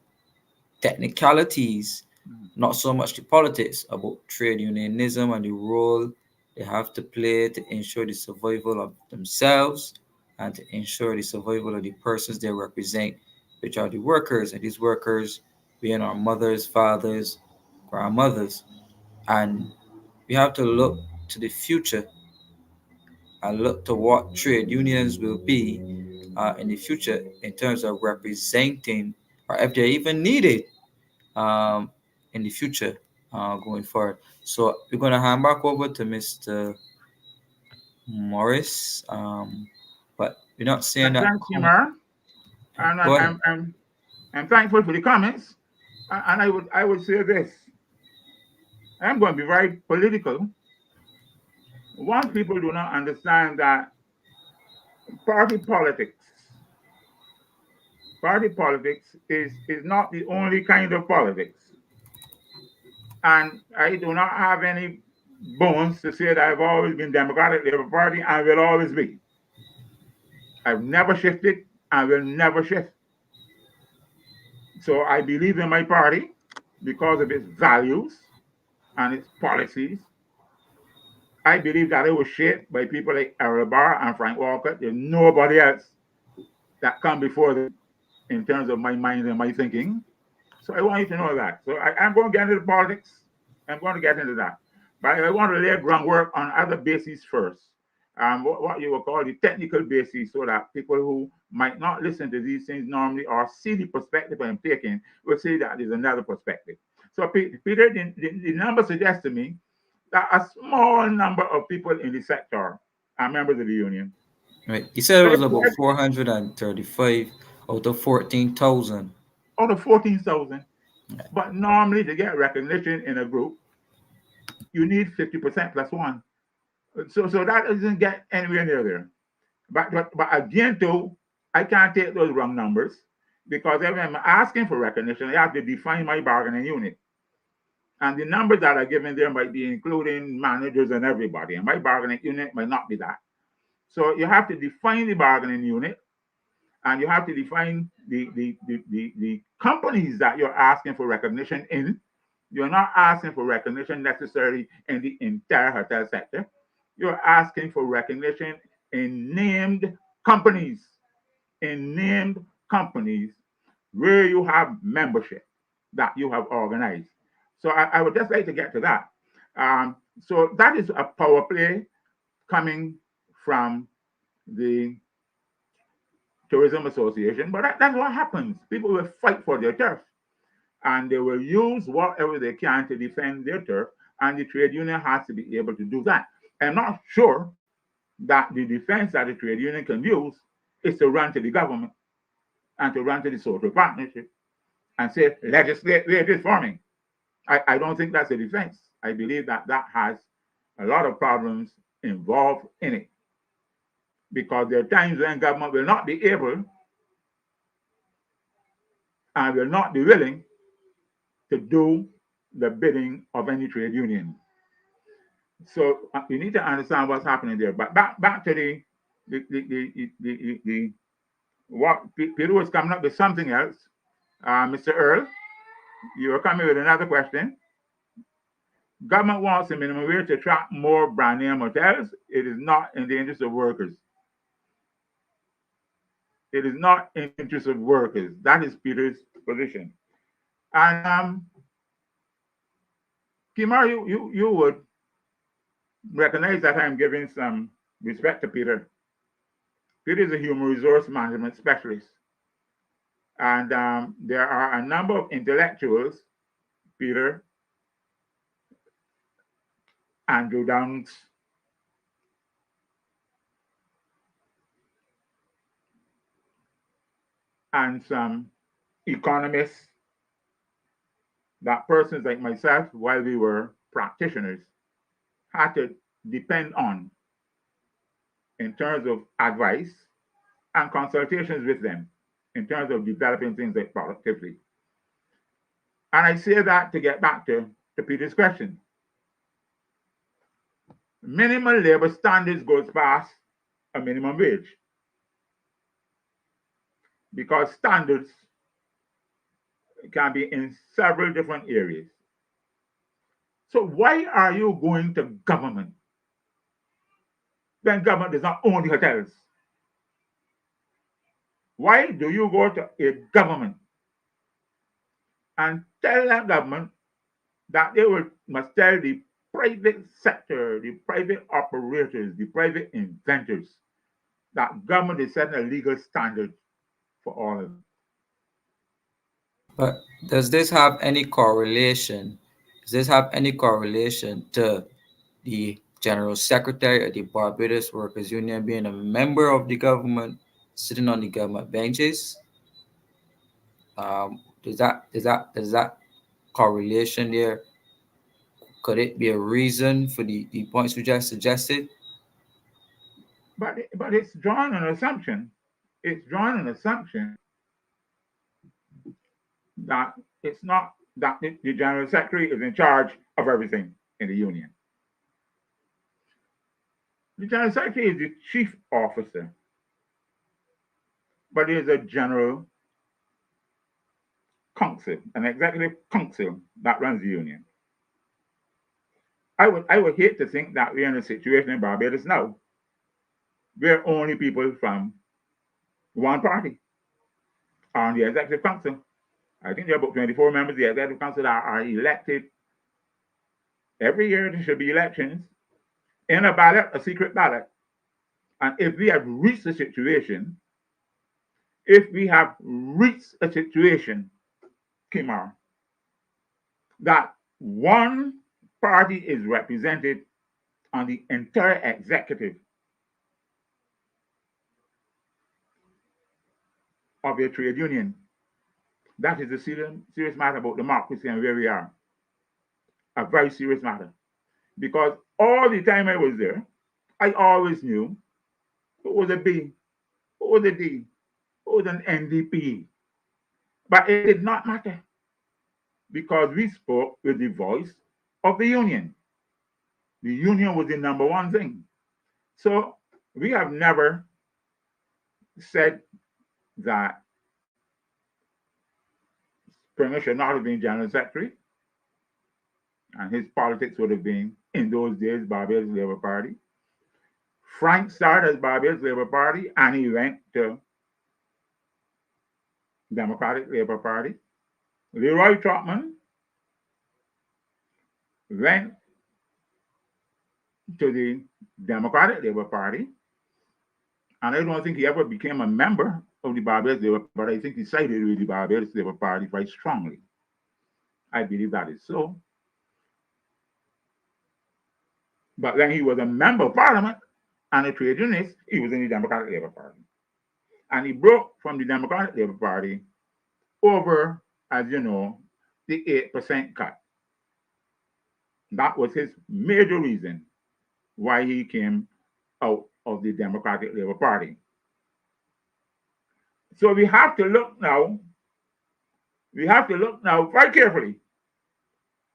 technicalities, Mm-hmm. not so much the politics about trade unionism and the role they have to play to ensure the survival of themselves and to ensure the survival of the persons they represent, which are the workers, and these workers being our mothers, fathers, grandmothers. And we have to look to the future and look to what trade unions will be in the future in terms of representing, or if they're even needed um, in the future going forward. So we're going to hand back over to Mr. Morris, but we're not saying that. Thanks, Timur. And Go ahead. I'm thankful for the comments. And I would say this. I'm going to be very political. Once people do not understand that party politics, party politics is not the only kind of politics. And I do not have any bones to say that I've always been Democratic Labour Party and will always be. I've never shifted and will never shift. So I believe in my party because of its values. and its policies. I believe that it was shaped by people like Errol Barr and Frank Walker. There's nobody else that come before them in terms of my mind and my thinking. So I want you to know that. So I'm going to get into politics. I'm going to get into that. But I want to lay groundwork on other bases first. What you would call the technical basis, so that people who might not listen to these things normally or see the perspective I'm taking will see that there's another perspective. So, Peter, the number suggests to me that a small number of people in the sector are members of the union. Right. You said it was about 435 out of 14,000. Out of 14,000. But normally, to get recognition in a group, you need 50% plus one. So that doesn't get anywhere near there. But again, too, I can't take those wrong numbers, because if I'm asking for recognition, I have to define my bargaining unit. And the numbers that are given there might be including managers and everybody, and my bargaining unit might not be that. So you have to define the bargaining unit, and you have to define the companies that you're asking for recognition in. You're not asking for recognition necessarily in the entire hotel sector. You're asking for recognition in named companies, in named companies where you have membership that you have organized. So I would just like to get to that. So that is a power play coming from the Tourism Association, but that's what happens. People will fight for their turf, and they will use whatever they can to defend their turf, and the trade union has to be able to do that. I'm not sure that the defense that the trade union can use is to run to the government and to run to the social partnership and say, legislate this for me. I don't think that's a defense. I believe that that has a lot of problems involved in it, because there are times when government will not be able and will not be willing to do the bidding of any trade union. So you need to understand what's happening there. But back to the what Peter was coming up with something else. Mr. Earl, you were coming with another question. Government wants a minimum wage to attract more brand name hotels. It is not in the interest of workers. It is not in the interest of workers. That is Peter's position. And Kimar, you would recognize that I'm giving some respect to Peter. Peter is a human resource management specialist. And there are a number of intellectuals, Peter, Andrew Downs, and some economists, that persons like myself, while we were practitioners, had to depend on in terms of advice and consultations with them in terms of developing things like productivity. And I say that to get back to Peter's question. Minimum labor standards goes past a minimum wage, because standards can be in several different areas. So why are you going to government when government does not own the hotels? Why do you go to a government and tell that government that they must tell the private sector, the private operators, the private inventors, that government is setting a legal standard for all of them? But does this have any correlation? Does this have any correlation to the General Secretary of the Barbados Workers Union being a member of the government, sitting on the government benches? Does that correlation there? Could it be a reason for the points we just suggested? But it's drawn an assumption. It's drawn an assumption that it's not that the general secretary is in charge of everything in the union. The general secretary is the chief officer, but there's a general council, an executive council that runs the union. I would hate to think that we're in a situation in Barbados now where only people from one party are on the executive council. I think there are about 24 members of the executive council that are elected every year. There should be elections in a ballot, a secret ballot. And if we have reached a situation, Kimar, that one party is represented on the entire executive of a trade union, that is a serious matter about democracy and where we are. A very serious matter. Because all the time I was there, I always knew who was a B, who was a D, who was an NDP. But it did not matter because we spoke with the voice of the union. The union was the number one thing. So we have never said that Springer should not have been General Secretary, and his politics would have been, in those days, Barbados Labour Party. Frank started as Barbados Labour Party, and he went to Democratic Labour Party. Leroy Trotman went to the Democratic Labour Party, and I don't think he ever became a member of the Barbados Labour Party. I think he sided with the Barbados Labour Party very strongly. I believe that is so. But when he was a member of Parliament and a trade unionist, he was in the Democratic Labour Party. And he broke from the Democratic Labour Party over, as you know, the 8% cut. That was his major reason why he came out of the Democratic Labour Party. So we have to look now very carefully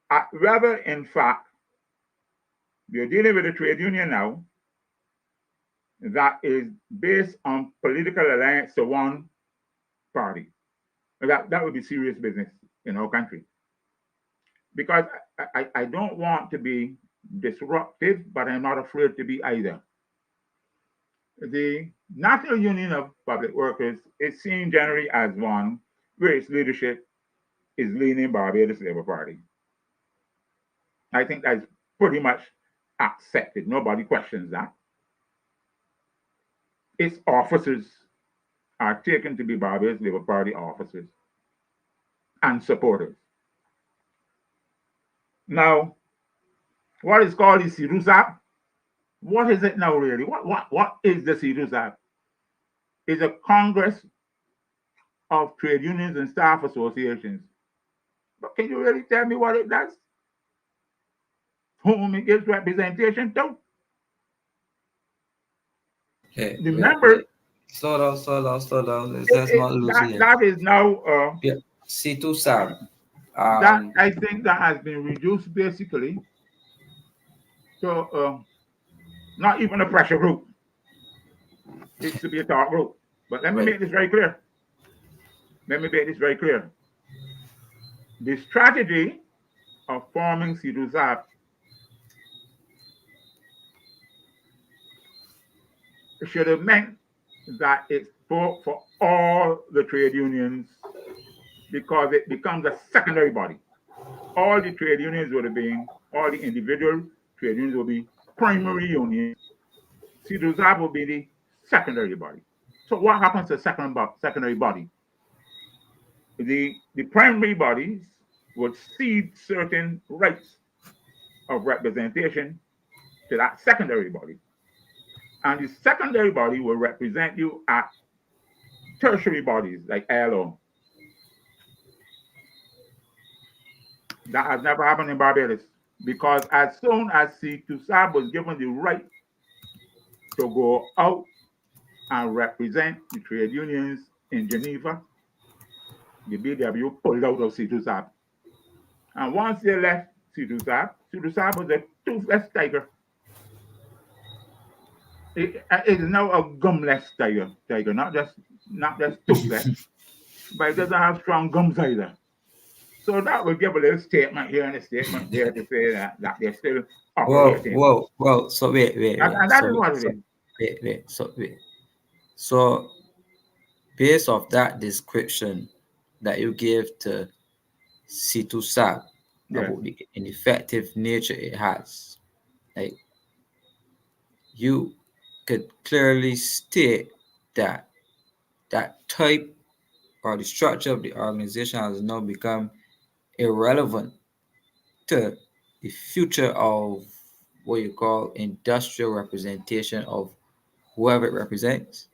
at whether, in fact, we are dealing with a trade union now that is based on political alliance to one party. That would be serious business in our country. Because I don't want to be disruptive, but I'm not afraid to be either. The National Union of Public Workers is seen generally as one where its leadership is leaning Barbados Labour Party. I think that's pretty much accepted. Nobody questions that. Its officers are taken to be Barbados Labour Party officers and supporters. Now, what is called the CTUSAB? What is it now, really? What is the CTUSAB? It's a Congress of Trade Unions and Staff Associations. But can you really tell me what it does? Whom it gives representation to? Okay, The member. Slow down. Let's not lose it. That is now. CTUSAB. That I think that has been reduced basically to not even a pressure group. It's to be a talk group. But let me make this very clear. The strategy of forming CTUSAB should have meant that it spoke for all the trade unions because it becomes a secondary body. All the trade unions would have been, all the individual trade unions will be primary unions. CTUSAB will be the secondary body. So what happens to secondary body? The primary bodies would cede certain rights of representation to that secondary body. And the secondary body will represent you at tertiary bodies like ILO. That has never happened in Barbados because as soon as CTUSAB was given the right to go out and represent the trade unions in Geneva, the BW pulled out of CTUSAB. And once they left CTUSAB was a toothless tiger. It is now a gumless tiger, not just toothless, but it doesn't have strong gums either. So that will give a little statement here and a statement there to say that they're still Whoa, operating. whoa, whoa. So wait. And that is what it is. Wait. So based off that description that you gave to CTUSAB Yes. about the ineffective nature it has, like you could clearly state that that type or the structure of the organization has now become irrelevant to the future of what you call industrial representation of whoever it represents.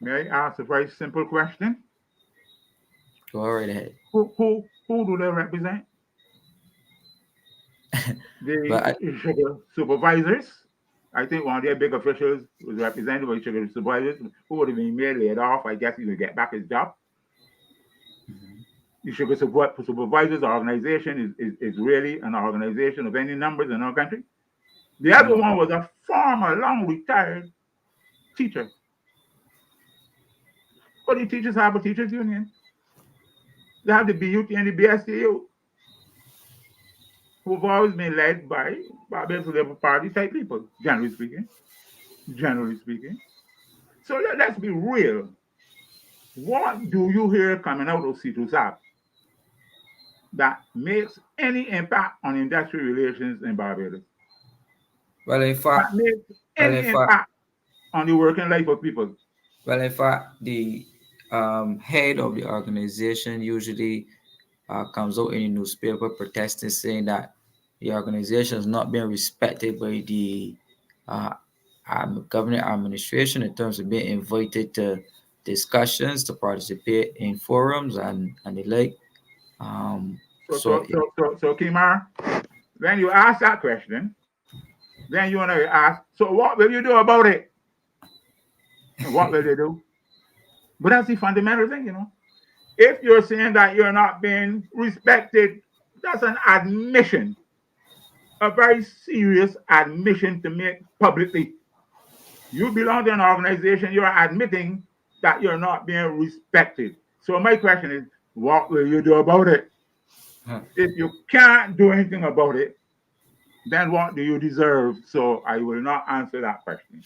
May I ask a very simple question? Go right ahead. Who do they represent? But The sugar supervisors. I think one of their big officials was represented by sugar supervisors who would have been made laid off. I guess he would get back his job. The sugar supervisors organization is really an organization of any numbers in our country. The other no, one was a former, long retired teacher. But the teachers have a teachers union. They have the BUT and the BSTU, who've always been led by Barbados Labour Party type people, generally speaking. Generally speaking. So let's be real. What do you hear coming out of CTUSAB that makes any impact on industrial relations in Barbados? well, in That fact, makes well, any in fact, impact on the working life of people? the head of the organization usually comes out in the newspaper protesting, saying that the organization is not being respected by the uh, government administration in terms of being invited to discussions, to participate in forums, and the like. So, So so, so, so, so, Kimar, when you ask that question, then you want to ask, so what will you do about it? And what will they do? But that's the fundamental thing, you know. If you're saying that you're not being respected, that's an admission, a very serious admission to make publicly. You belong to an organization, you're admitting that you're not being respected. So my question is, what will you do about it? huh. If you can't do anything about it, then what do you deserve? So I will not answer that question.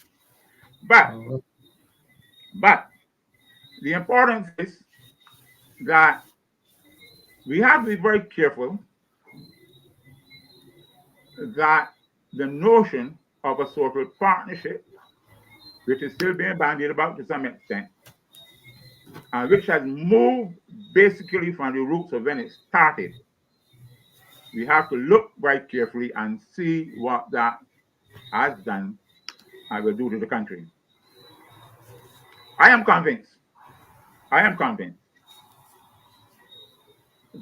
But Uh, but the importance is that we have to be very careful that the notion of a social partnership, which is still being bandied about to some extent, and which has moved basically from the roots of when it started, we have to look very carefully and see what that has done and will do to the country. I am convinced, I am convinced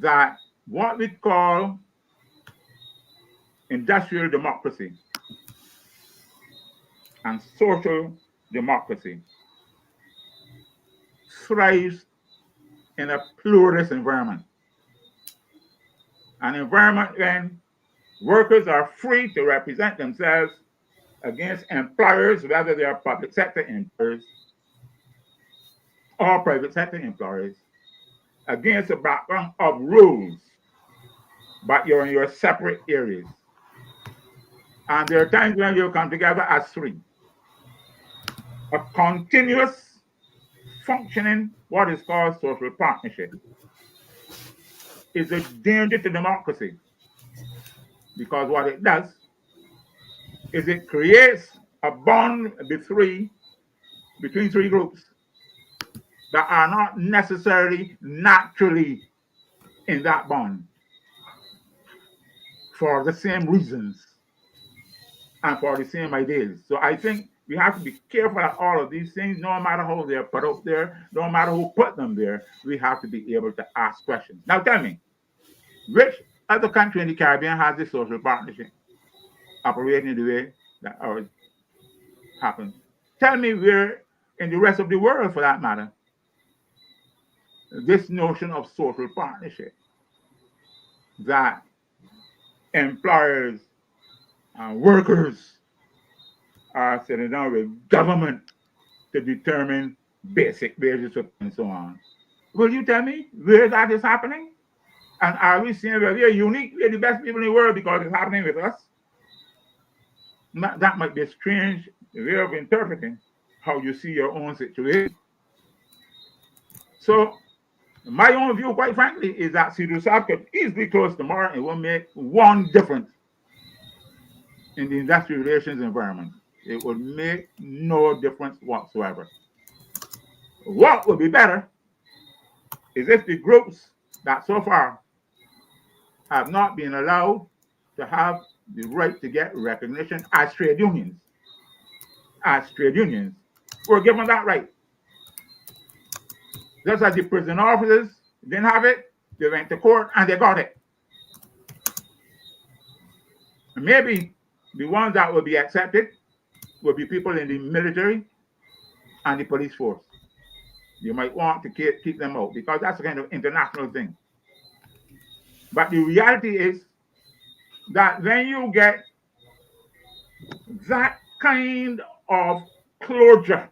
that what we call industrial democracy and social democracy thrives in a pluralist environment. An environment when workers are free to represent themselves against employers, whether they are public sector employers or private sector employers, against a background of rules, but you're in your separate areas. And there are times when you come together as three. A continuous functioning, what is called social partnership, is a danger to democracy because what it does is it creates a bond between three groups that are not necessarily naturally in that bond for the same reasons and for the same ideas. So I think we have to be careful at all of these things, no matter how they're put out there, no matter who put them there, we have to be able to ask questions. Now tell me, which other country in the Caribbean has this social partnership operating the way that ours happens? Tell me where in the rest of the world, for that matter, this notion of social partnership that employers and workers are sitting down with government to determine basic wages and so on. Will you tell me where that is happening? And are we saying that we are unique, we are the best people in the world because it's happening with us? That might be a strange way of interpreting how you see your own situation. So my own view, quite frankly, is that CTUSAB could easily close tomorrow and will make one difference in the industrial relations environment. It would make no difference whatsoever. What would be better is if the groups that so far have not been allowed to have the right to get recognition as trade unions, were given that right. Just as the prison officers didn't have it, they went to court and they got it. And maybe the ones that will be accepted will be people in the military and the police force. You might want to keep them out because that's a kind of international thing. But the reality is that when you get that kind of closure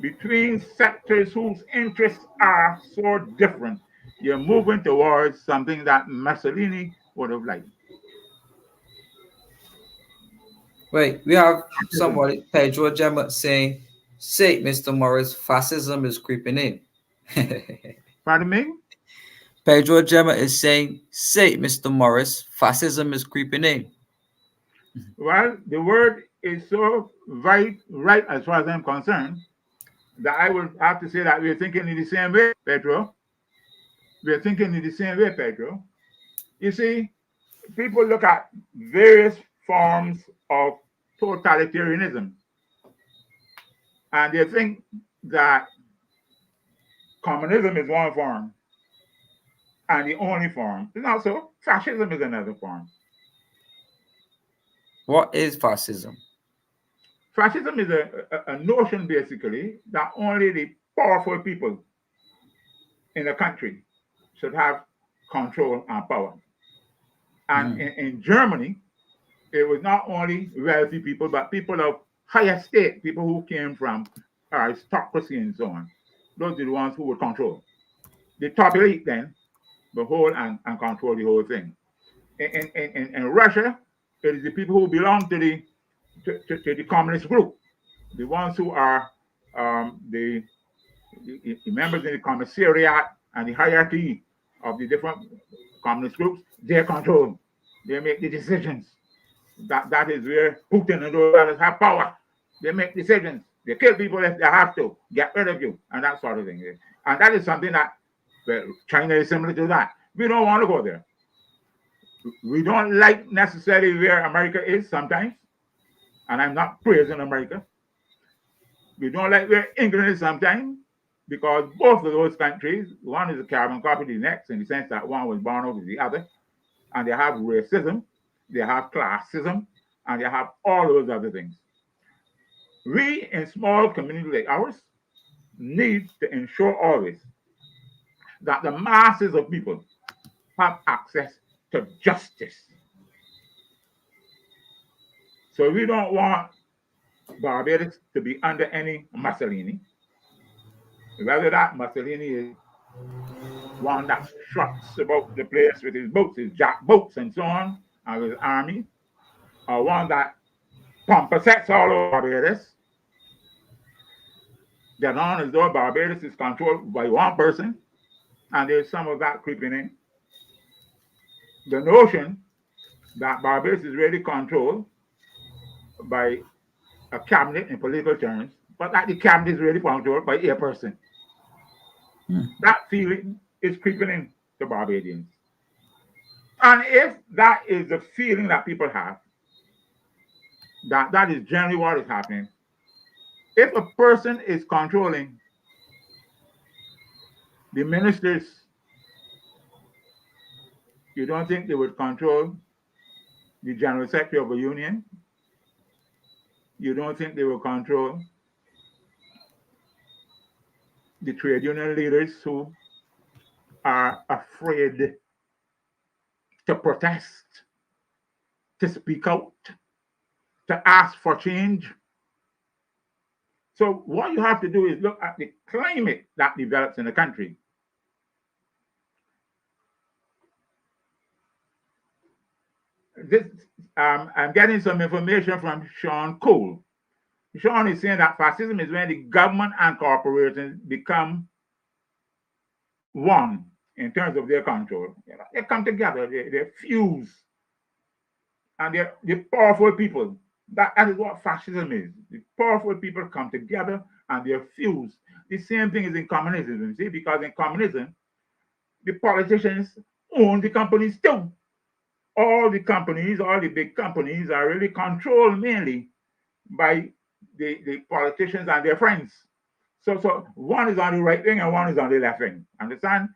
between sectors whose interests are so different, you're moving towards something that Mussolini would have liked. Wait, we have somebody, Pedro Gemma, saying, "Say, Mr. Morris, fascism is creeping in." Pardon me? Pedro Gemma is saying, "Say, Mr. Morris, fascism is creeping in." Well, the word is so right as far as I'm concerned that I would have to say that we're thinking in the same way, Pedro. We're thinking in the same way, Pedro. You see, people look at various forms of totalitarianism and they think that communism is one form and the only form. It's not so. Fascism is another form. What is fascism? Fascism is a notion, basically, that only the powerful people in a country should have control and power. And in Germany, it was not only wealthy people, but people of higher state, people who came from aristocracy and so on. Those are the ones who would control. The top elite then the whole and control the whole thing. In Russia, it is the people who belong to the communist group, the ones who are the members in the commissariat and the hierarchy of the different communist groups. They control. They make the decisions. That is where Putin and those others have power. They make decisions. They kill people if they have to, get rid of you, and that sort of thing. And that is something that, well, China is similar to that. We don't want to go there. We don't like necessarily where America is sometimes, and I'm not praising America. We don't like where England is sometimes, because both of those countries, one is a carbon copy of the next, in the sense that one was born over the other, and they have racism, they have classism, and they have all those other things. We, in small communities like ours, need to ensure always that the masses of people have access to justice. So we don't want Barbados to be under any Mussolini. Whether that Mussolini is one that struts about the place with his boats, his jack boats and so on, and his army, or one that pomposets all over Barbados, get on as though Barbados is controlled by one person, and there's some of that creeping in. The notion that Barbados is really controlled by a cabinet in political terms, but that the cabinet is really controlled by a person. That feeling is creeping in to Barbadians. And if that is the feeling that people have, that is generally what is happening. If a person is controlling the ministers, you don't think they would control the general secretary of a union? You don't think they will control the trade union leaders who are afraid to protest, to speak out, to ask for change? So what you have to do is look at the climate that develops in the country. this I'm getting some information from Sean Cole. Sean is saying that fascism is when the government and corporations become one in terms of their control. You know, they come together, they fuse, and they're powerful people. That is what fascism is. The powerful people come together and they're fused. The same thing is in communism, you see, because in communism, the politicians own the companies too. All the companies, all the big companies are really controlled mainly by the politicians and their friends. So one is on the right wing and one is on the left wing. Understand,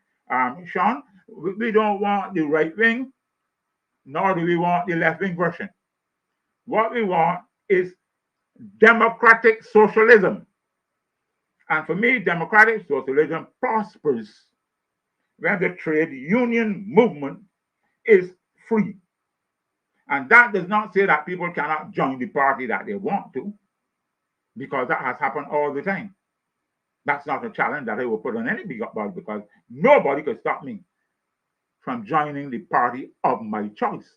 Sean? We don't want the right wing, nor do we want the left wing version. What we want is democratic socialism. And for me, democratic socialism prospers when the trade union movement is free. And that does not say that people cannot join the party that they want to, because that has happened all the time. That's not a challenge that I will put on anybody, because nobody could stop me from joining the party of my choice.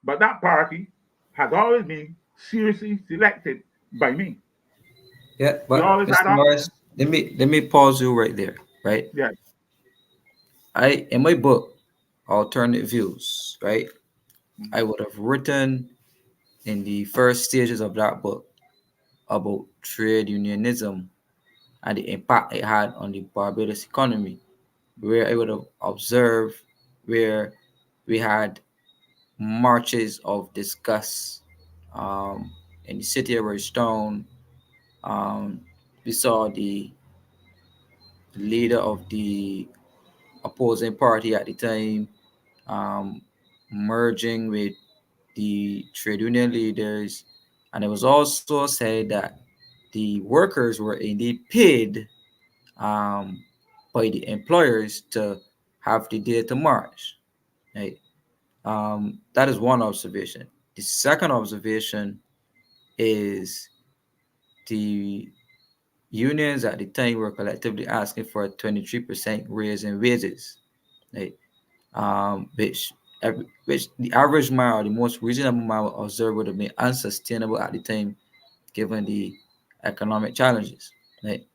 But that party has always been seriously selected by me. Yeah, We but always had Mr. Morris, options. let me pause you right there, right? Yes. I in my book, Alternative Views, right? I Mhm. would have written in the first stages of that book about trade unionism and the impact it had on the Barbados economy, where I would have observed where we had marches of disgust um, in the city of Stone. Um, we saw the leader of the opposing party at the time um, merging with the trade union leaders. And it was also said that the workers were indeed paid by the employers to have the day to march. Right? That is one observation. The second observation is the unions at the time were collectively asking for a 23% raise in wages. Right? Which the average man or the most reasonable man would observe would have been unsustainable at the time given the economic challenges. Right?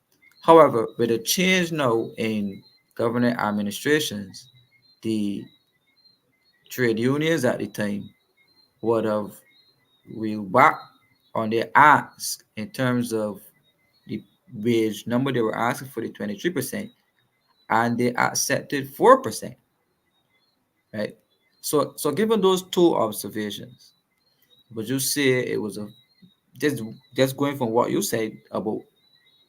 However, with a change now in government administrations, the trade unions at the time would have reeled back on their ask in terms of the wage number they were asking for the 23%, and they accepted 4%. Right? So given those two observations, would you say it was a just just going from what you said about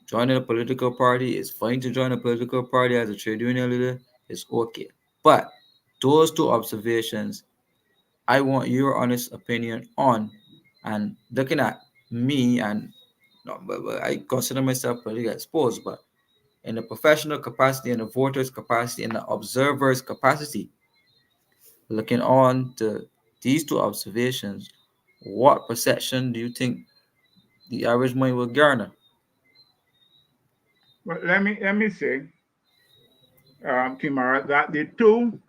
joining a political party, it's fine to join a political party as a trade union leader, it's okay. But those two observations, I want your honest opinion on. And looking at me, and no, but I consider myself politically exposed, but in the professional capacity, in the voters' capacity, in the observers' capacity, looking on to these two observations, what perception do you think the average mind will garner? But let me say, Kimara, that the two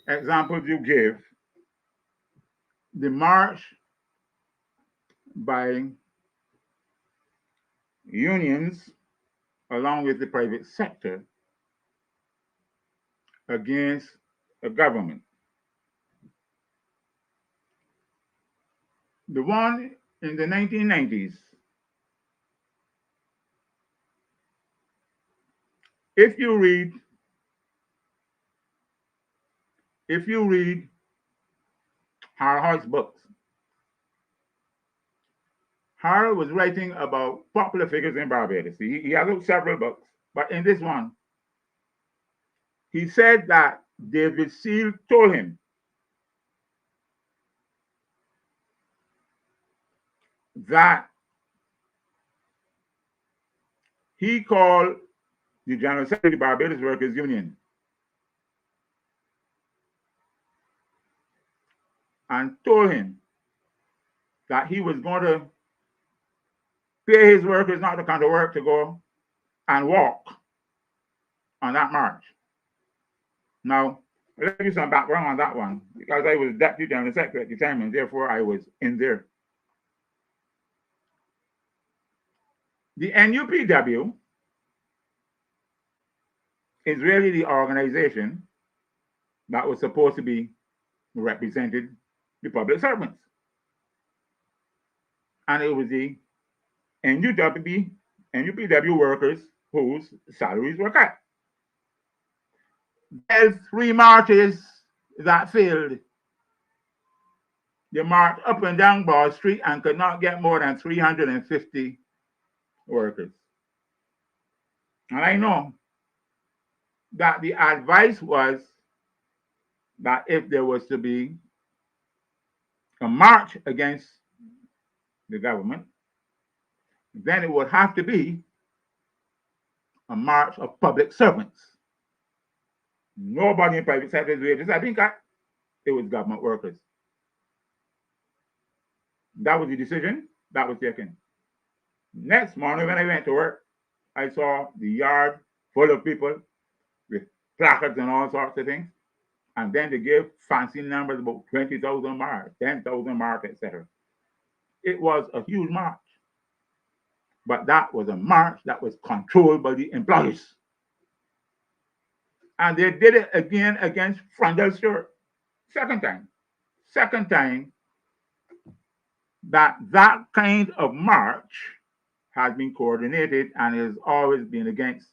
examples you gave, the march by unions along with the private sector against the government. The one in the 1990s, if you read, if you read Harhart's books, Harhart was writing about popular figures in Barbados. He has wrote several books, but in this one, he said that David Seal told him that he called the General Secretary of the Barbados Workers Union and told him that he was going to pay his workers not to come to work, to go and walk on that march. Now, Let me give you some background on that one, because I was deputy general secretary at the time, and therefore I was in there. The NUPW is really the organization that was supposed to be represented the public servants. And it was the NUPW workers whose salaries were cut. There's 3 marches that failed. They marched up and down Broad Street and could not get more than 350 workers. And I know that the advice was that if there was to be a march against the government, then it would have to be a march of public servants. Nobody in private sector is wages. I think it was government workers. That was the decision that was taken. Next morning when I went to work, I saw the yard full of people with placards and all sorts of things. And then they gave fancy numbers about 20,000 march, 10,000 march, etc. It was a huge march. But that was a march that was controlled by the employees. And they did it again against Frondell Stewart. Second time that kind of march has been coordinated and has always been against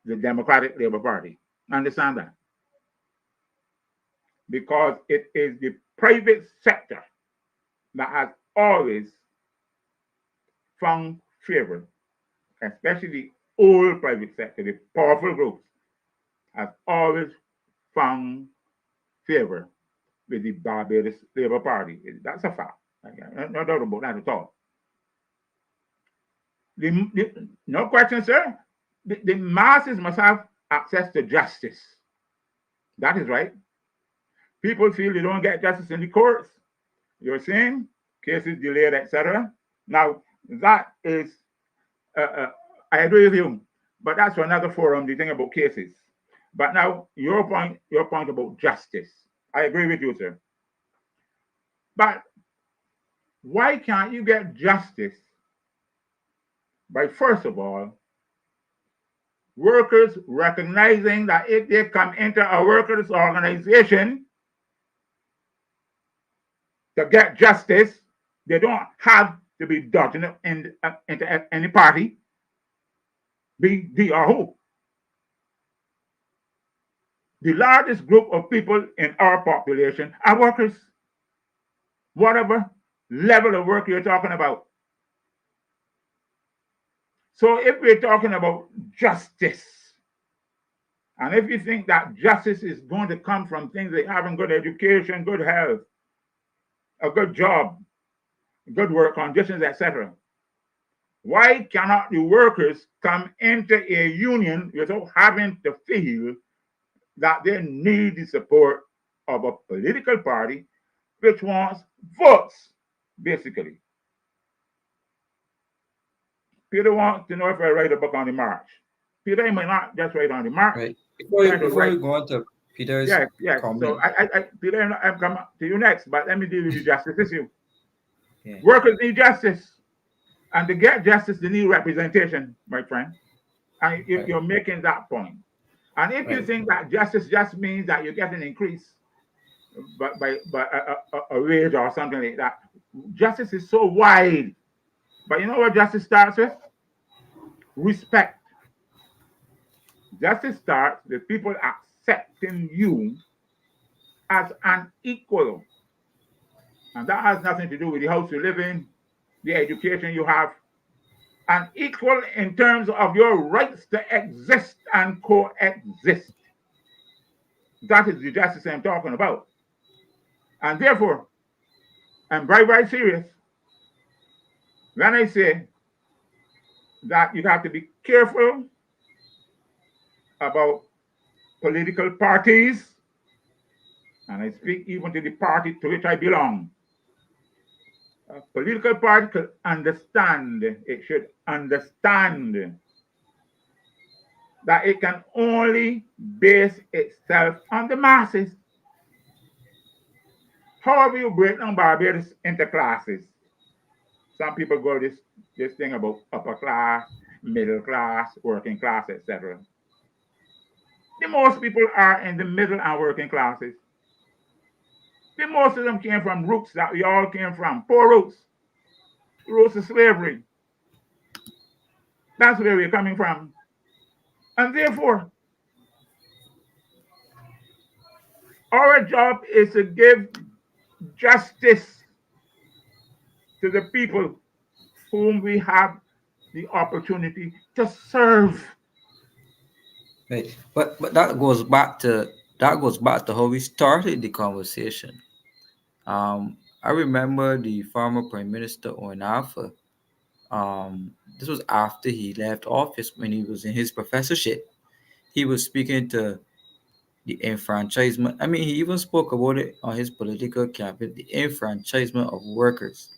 the Democratic Labour Party. Understand that? Because it is the private sector that has always found favor, especially the old private sector, the powerful groups, has always found favor with the Barbados Labour Party. That's a fact. No doubt about that at all. No question, sir. The masses must have access to justice. That is right. People feel they don't get justice in the courts. You're saying cases delayed, etc. Now, that is, I agree with you, but that's for another forum, the thing about cases. But now, your point about justice, I agree with you, sir. But why can't you get justice by, first of all, workers recognizing that if they come into a workers' organization to get justice, they don't have to be dodging into any party, be the or who. The largest group of people in our population are workers, whatever level of work you're talking about. So if we're talking about justice, and if you think that justice is going to come from things like having good education, good health, a good job, good work conditions, etc., why cannot the workers come into a union without having to feel that they need the support of a political party which wants votes, basically? Peter wants to know if I write a book on the march. Peter, he might not just write on the march. Right. Before we go on to Peter's comment. So Peter, I'm coming to you next, but let me deal with the justice issue. Yeah. Workers need justice. And to get justice, they need representation, my friend. And you're making that point. And if you think that justice just means that you get an increase by a wage or something like that, justice is so wide. But you know what justice starts with? Respect. Justice starts with people accepting you as an equal. And that has nothing to do with the house you live in, the education you have. An equal in terms of your rights to exist and coexist. That is the justice I'm talking about. And therefore, I'm very, very serious when I say that you have to be careful about political parties, and I speak even to the party to which I belong. A political party could understand, it should understand that it can only base itself on the masses. However, you break down Barbados into classes. Some people go this thing about upper class, middle class, working class, etc. The most people are in the middle and working classes. The most of them came from roots that we all came from, poor roots of slavery. That's where we're coming from. And therefore, our job is to give justice to the people whom we have the opportunity to serve. Right. But that goes back to how we started the conversation. I remember the former Prime Minister Onafa. This was after he left office when he was in his professorship. He was speaking to the enfranchisement. I mean, he even spoke about it on his political campaign, the enfranchisement of workers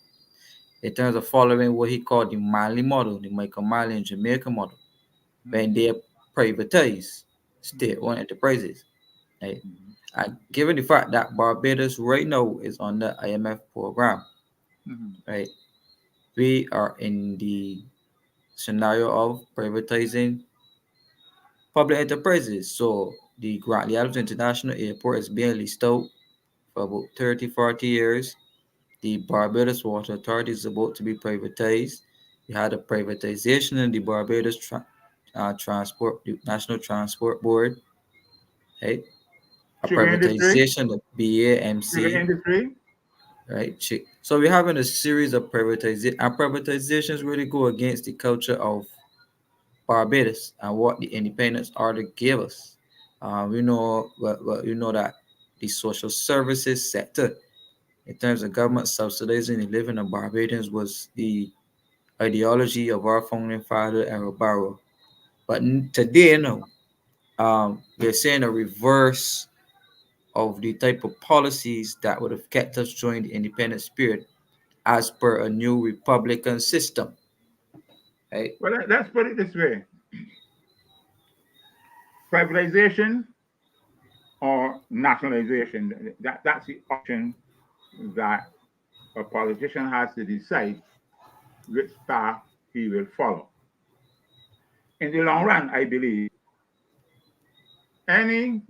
in terms of following what he called the Mali model, the Michael Mali and Jamaica model, when Mhm, they privatize mhm, state-owned enterprises. Right? mhm, And given the fact that Barbados right now is on the IMF program, mhm, right, we are in the scenario of privatizing public enterprises. So the Grand Leals International Airport is being leased out for about 30, 40 years. The Barbados Water Authority is about to be privatized. We had a privatization in the Barbados Transport, the National Transport Board, right? A Sugar industry, privatization of sugar BAMC, industry. right? So we're having a series of privatization, and privatizations really go against the culture of Barbados and what the independence order gave us. We know that the social services sector, in terms of government subsidizing the living of Barbadians, was the ideology of our founding father, Errol Barrow. But today, no, we're seeing a reverse of the type of policies that would have kept us during the independent spirit as per a new republican system, right? Well, let's put it this way: privatization or nationalization. That's the option that a politician has to decide which path he will follow. In the long run, I believe any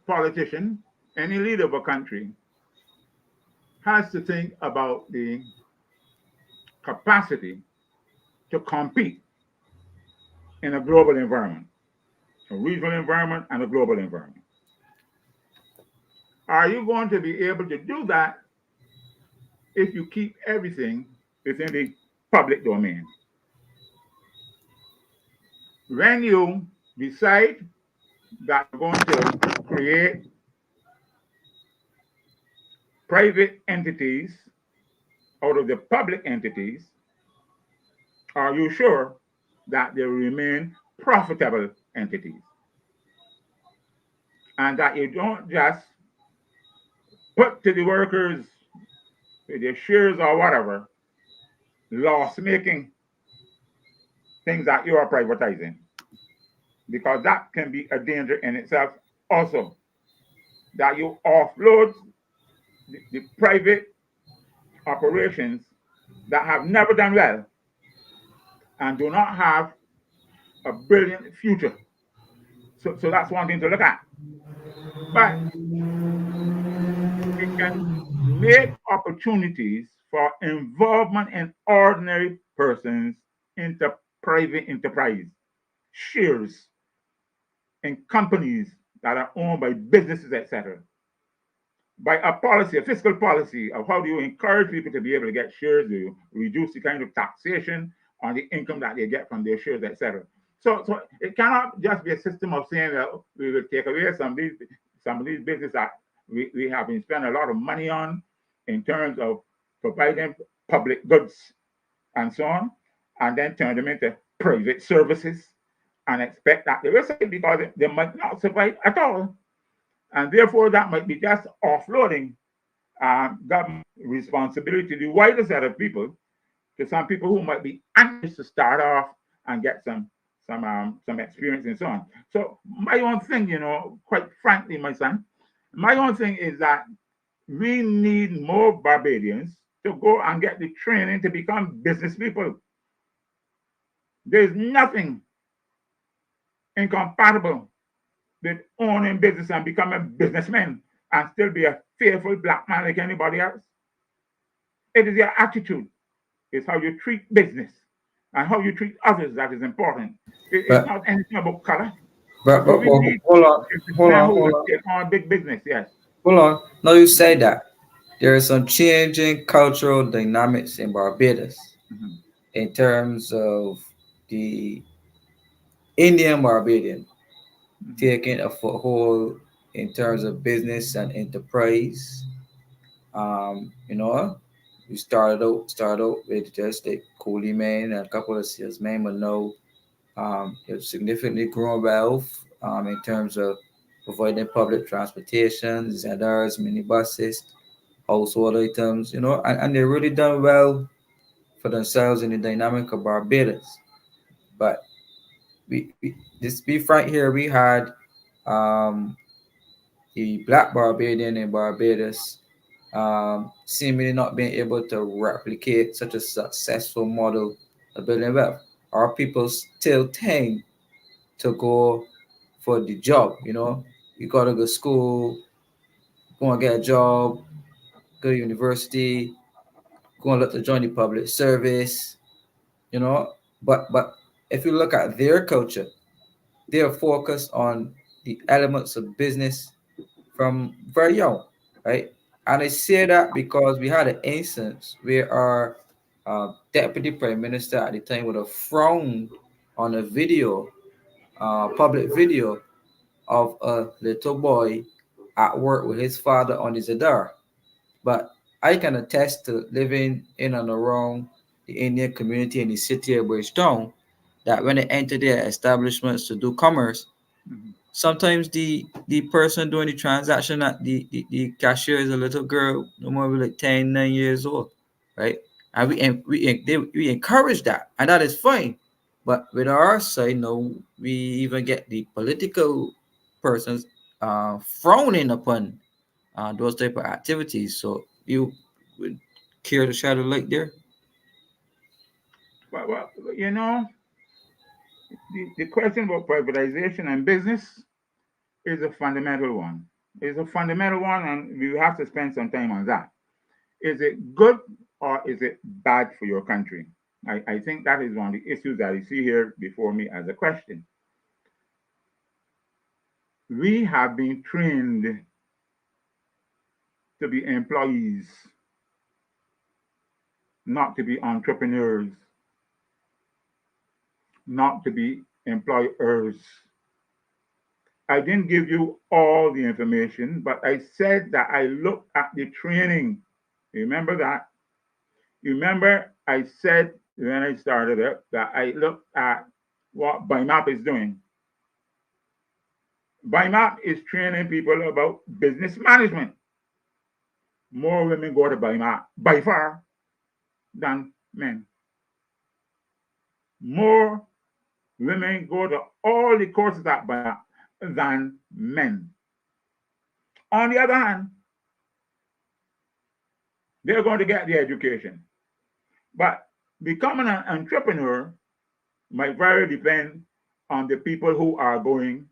politician, any leader of a country has to think about the capacity to compete in a global environment, a regional environment, and a global environment. Are you going to be able to do that if you keep everything within the public domain? When you decide that you're going to create private entities out of the public entities, are you sure that they remain profitable entities and that you don't just put to the workers with their shares or whatever loss making things that you are privatizing? Because that can be a danger in itself also, that you offload the private operations that have never done well and do not have a brilliant future. So that's one thing to look at. But it can make opportunities for involvement in ordinary persons into private enterprise, shares in companies that are owned by businesses, etc. By a policy, a fiscal policy of how do you encourage people to be able to get shares, do you reduce the kind of taxation on the income that they get from their shares, etc. So it cannot just be a system of saying that we will take away some of these businesses that we have been spending a lot of money on in terms of providing public goods and so on, and then turn them into private services and expect that they will survive because they might not survive at all. And therefore, that might be just offloading government responsibility to the wider set of people, to some people who might be anxious to start off and get some experience and so on. So my own thing, quite frankly, my son, my own thing is that we need more Barbadians to go and get the training to become business people. There's nothing incompatible with owning business and becoming a businessman and still be a faithful black man like anybody else. It is your attitude. It's how you treat business and how you treat others that is important. It's But not anything about color. but So but, we but need hold on, hold businessmen on, who hold will on, take on big business. Yes. hold on. Now you say that there are some changing cultural dynamics in Barbados Mhm. in terms of the Indian Barbadian Mhm. taking a foothold in terms of business and enterprise. You know, we started out with just a coolie man and a couple of salesmen, but now it's significantly grown wealth in terms of providing public transportation, ZRs, minibuses, household items, and they've really done well for themselves in the dynamic of Barbados. But we just be frank here, we had um, the black Barbadian in Barbados seemingly not being able to replicate such a successful model of building wealth. Our people still tend to go for the job, You gotta go to school, go and get a job, go to university, go and look to join the public service, you know. But if you look at their culture, they are focused on the elements of business from very young, right? And I say that because we had an instance where our deputy prime minister at the time would have frowned on a video, public video of a little boy at work with his father on his Adar. But I can attest to living in and around the Indian community in the city of Bridgetown that when they enter their establishments to do commerce, Mhm. sometimes the person doing the transaction at the cashier is a little girl, no more than like 10, 9 years old, right? And we encourage that, and that is fine. But with our side, no, we even get the political persons frowning upon those type of activities. So you would care to shed a light there? Well, the question about privatization and business is a fundamental one. It's a fundamental one, and we have to spend some time on that. Is it good or is it bad for your country? I think that is one of the issues that I see here before me as a question. We have been trained to be employees, not to be entrepreneurs, not to be employers. I didn't give you all the information, but I said that I looked at the training. Remember that? Remember, I said when I started it that I looked at what BIMAP is doing. BIMAP is training people about business management. More women go to BIMAP by far than men. More women go to all the courses at BIMAP than men. On the other hand, they're going to get the education. But becoming an entrepreneur might very depend on the people who are going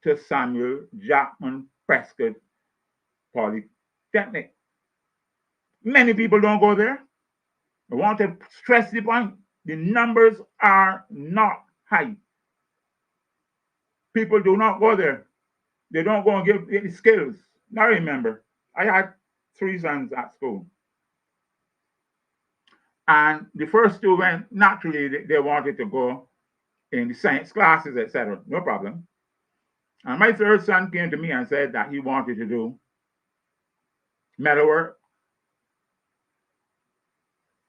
to Samuel Jackman Prescott Polytechnic. Many people don't go there. I want to stress the point. The numbers are not high. People do not go there. They don't go and get the skills. Now remember, I had three sons at school. And the first two went naturally, they wanted to go in the science classes, etc. No problem. And my third son came to me and said that he wanted to do metalwork,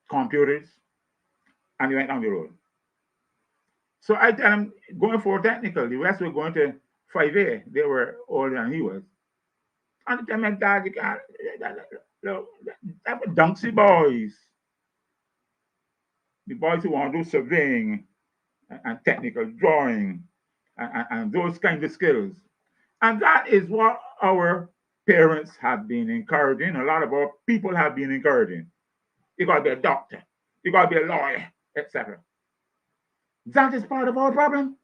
computers, and he went down the road. So I tell him, going for technical, the rest were going to 5A. They were older than he was. And I tell him, Dad, you can't, that were dunksy boys. The boys who want to do surveying and technical drawing and those kinds of skills. And that is what our parents have been encouraging. A lot of our people have been encouraging. You got to be a doctor. You got to be a lawyer, etc. That is part of our problem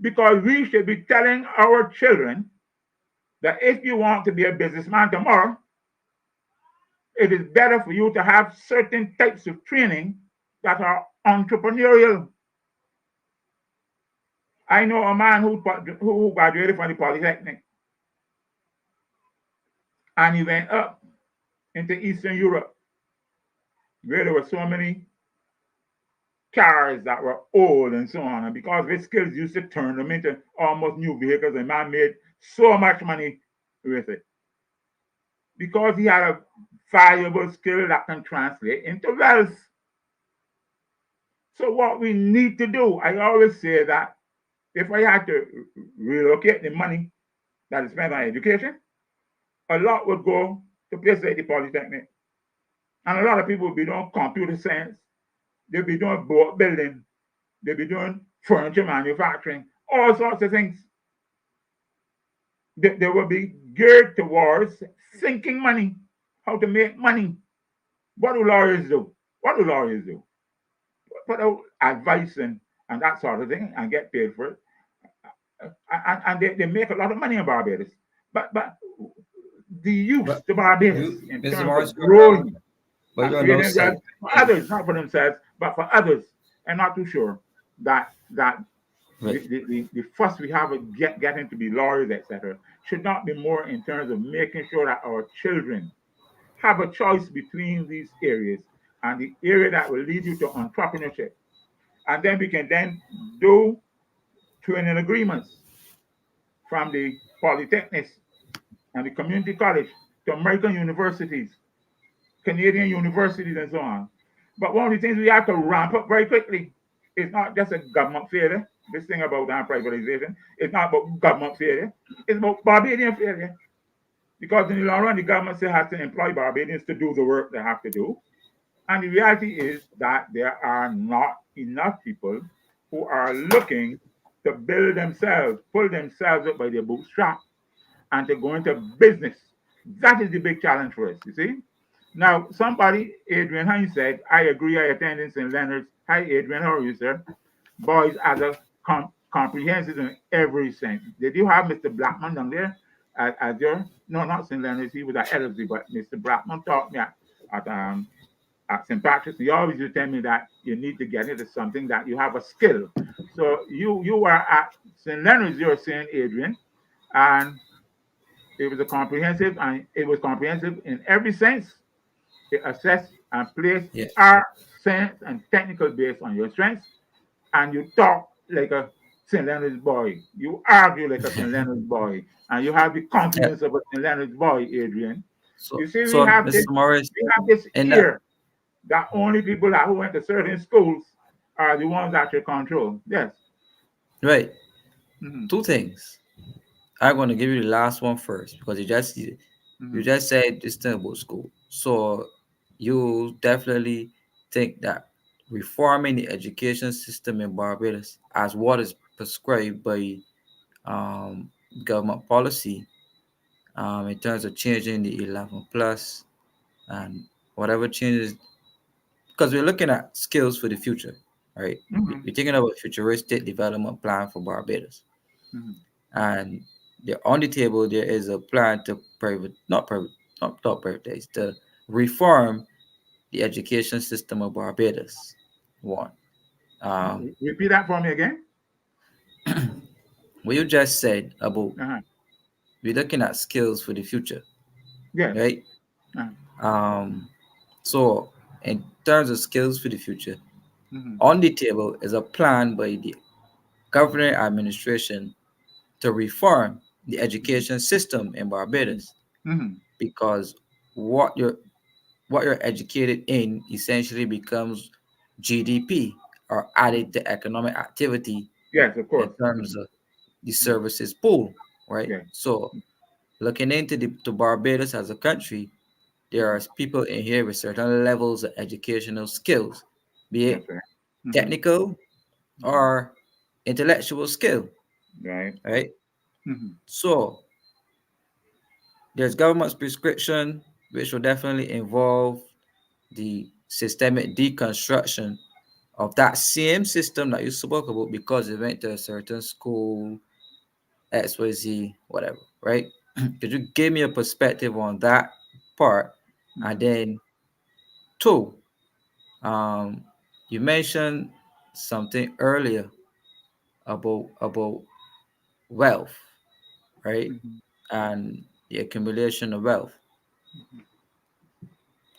because we should be telling our children that if you want to be a businessman tomorrow, it is better for you to have certain types of training that are entrepreneurial. I know a man who graduated from the Polytechnic and he went up into Eastern Europe where there were so many cars that were old and so on. And because of his skills, used to turn them into almost new vehicles, and man made so much money with it because he had a valuable skill that can translate into wealth. So what we need to do, I always say that if I had to relocate the money that is spent on education, a lot would go to places like the Polytechnic. And a lot of people would be doing computer science, they'll be doing boat building, they'll be doing furniture manufacturing, all sorts of things. They will be geared towards thinking money, how to make money. What do lawyers do? What do lawyers do? Put out advice and that sort of thing and get paid for it. And they make a lot of money in Barbados. But the use But to Barbados you, in Mr. terms Morris, of growing but and you are no creating wealth said for others, not for themselves, but for others. I'm not too sure that right. the fuss we have of getting to be lawyers, etc., should not be more in terms of making sure that our children have a choice between these areas and the area that will lead you to entrepreneurship. And then we can then do training agreements from the polytechnics and the community college to American universities, Canadian universities, and so on. But one of the things we have to ramp up very quickly is not just a government failure. This thing about privatization, it's not about government failure. It's about Barbadian failure. Because in the long run, the government still has to employ Barbadians to do the work they have to do. And the reality is that there are not enough people who are looking to build themselves, pull themselves up by their bootstrap, and to go into business. That is the big challenge for us, you see. Now, somebody, Adrian Hines said, I agree, I attended St. Leonard's. Hi, Adrian, how are you, sir? Boys as a comprehensive in every sense. Did you have Mr. Blackman down there as your, no, not St. Leonard's, he was at Ellerslie, but Mr. Blackman taught me at St. Patrick's. He always used to tell me that you need to get into something that you have a skill. So you were at St. Leonard's, you're saying, Adrian, and it was comprehensive in every sense. It assessed and placed Yeah. art, science, and technical based on your strengths, and you talk like a St. Leonard's boy. You argue like a St. Leonard's boy, and you have the Yeah. confidence of a St. Leonard's boy, Adrian. So, You see, so Mr. Morris, we have this and that, ear that only people who went to certain schools are the ones that you control. Yes. right, Mm-hmm. two things. I'm going to give you the last one first because you Mm-hmm. just said this thing about school. So you definitely think that reforming the education system in Barbados as what is prescribed by um, government policy in terms of changing the 11 plus and whatever changes, because we're looking at skills for the future, right? Mm-hmm. We're thinking about futuristic development plan for Barbados. Mm-hmm. And on the table there is a plan to not privatize, to reform the education system of Barbados. One, um, Repeat that for me again. what you just said about Uh-huh. we're looking at skills for the future, Yes. right? Uh-huh. Um, so in terms of skills for the future, Mm-hmm. on the table is a plan by the government administration to reform the education system in Barbados Mm-hmm. because what you're what you're educated in essentially becomes GDP or Mm-hmm. added to economic activity Yes, of in course. terms Mm-hmm. of the services pool, right? Yes. So looking into to Barbados as a country, there Mm-hmm. are people in here with certain levels of educational skills, be That's it right. Mm-hmm. technical, or intellectual skill, Right. right? Mm-hmm. So there's government's prescription, which will definitely involve the systemic deconstruction of that same system that you spoke about because it went to a certain school, XYZ, whatever, right? Could you give me a perspective on that part? And Mm-hmm. then two, um, you mentioned something earlier about wealth, right? Mm-hmm. And the accumulation of wealth.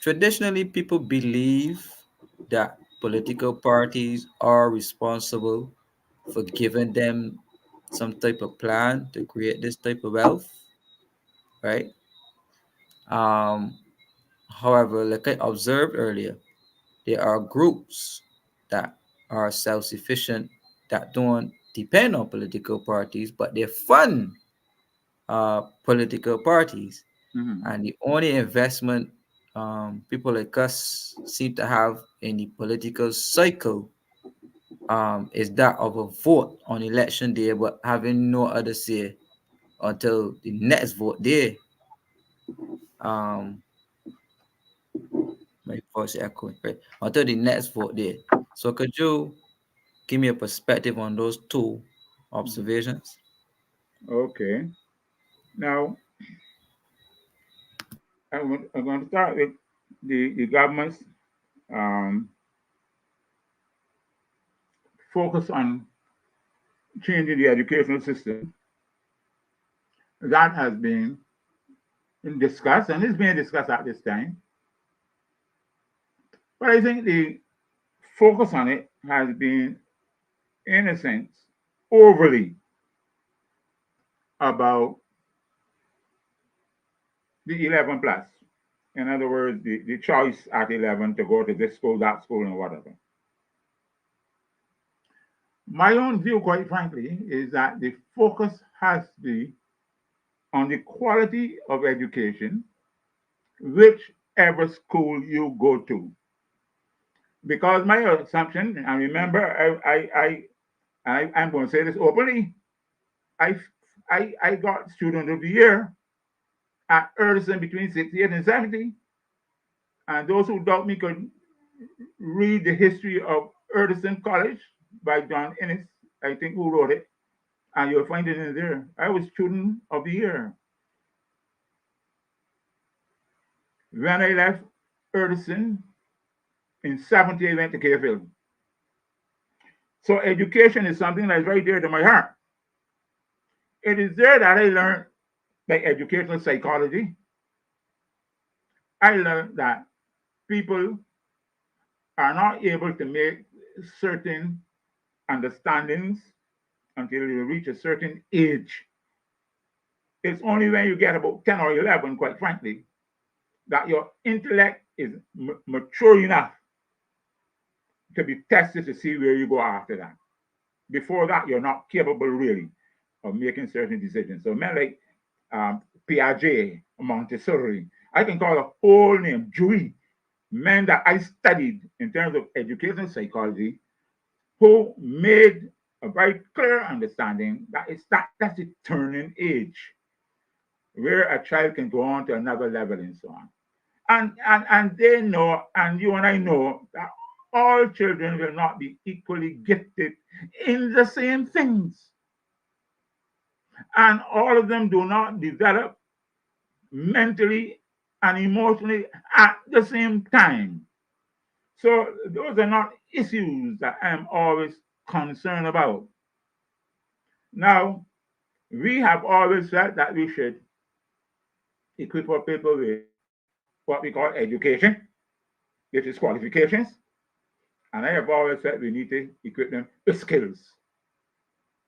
Traditionally, people believe that political parties are responsible for giving them some type of plan to create this type of wealth, right? Um, However, like I observed earlier, there are groups that are self-sufficient that don't depend on political parties, but they fund political parties. Mm-hmm. And the only investment people like us seem to have in the political cycle is that of a vote on election day, but having no other say until the next vote day. Um, my voice echoing, right? Until the next vote day. So could you give me a perspective on those two Mm-hmm. observations? Okay. Now, I'm going to start with the government's um, focus on changing the educational system. That has been discussed and is being discussed at this time. But I think the focus on it has been, in a sense, overly about the 11 plus. In other words, the choice at 11 to go to this school, that school, and whatever. My own view, quite frankly, is that the focus has to be on the quality of education, whichever school you go to. Because my assumption, and remember, I'm going to say this openly, I, I got student of the year at Edison between 68 and 70. And those who doubt me could read the history of Edison College by John Ennis, I think who wrote it, and you'll find it in there. I was student of the year. When I left Edison in 70, I went to Clearfield. So education is something that's right there to my heart. It is there that I learned like educational psychology. I learned that people are not able to make certain understandings until you reach a certain age. It's only when you get about 10 or 11, quite frankly, that your intellect is mature enough to be tested to see where you go after that. Before that, you're not capable really of making certain decisions. So men like Piaget, Montessori, I can call a whole name, Dewey, men that I studied in terms of educational psychology, who made a very clear understanding that that's the turning age where a child can go on to another level and so on. And they know, and you and I know that all children will not be equally gifted in the same things. And all of them do not develop mentally and emotionally at the same time. So those are not issues that I'm always concerned about. Now, we have always said that we should equip our people with what we call education, which is qualifications. And I have always said we need to equip them with skills.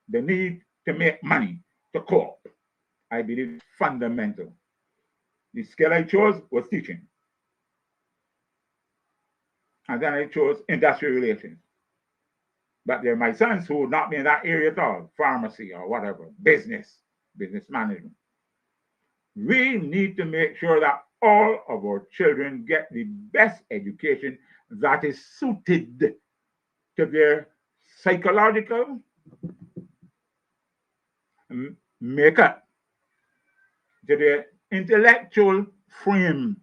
The need to make money, to cope, I believe is fundamental. The skill I chose was teaching. And then I chose industrial relations. But there are my sons who would not be in that area at all, pharmacy or whatever, business management. We need to make sure that all of our children get the best education that is suited to their psychological makeup, to their intellectual frame.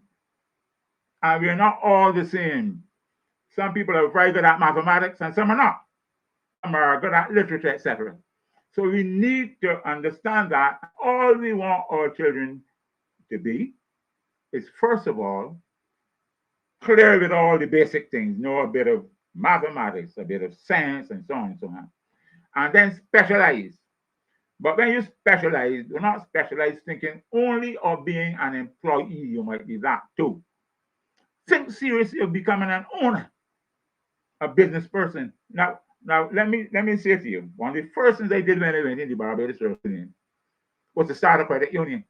And we're not all the same. Some people are very good at mathematics and some are not. Some are good at literature, etc. So we need to understand that all we want our children to be is, first of all, clear with all the basic things, know a bit of mathematics, a bit of science, and so on and so on. And then specialize. But when you specialize, do not specialize thinking only of being an employee. You might be that too. Think seriously of becoming an owner, a business person. Now, let me say to you, one of the first things I did when I went in the Barbados Union was to start a credit union.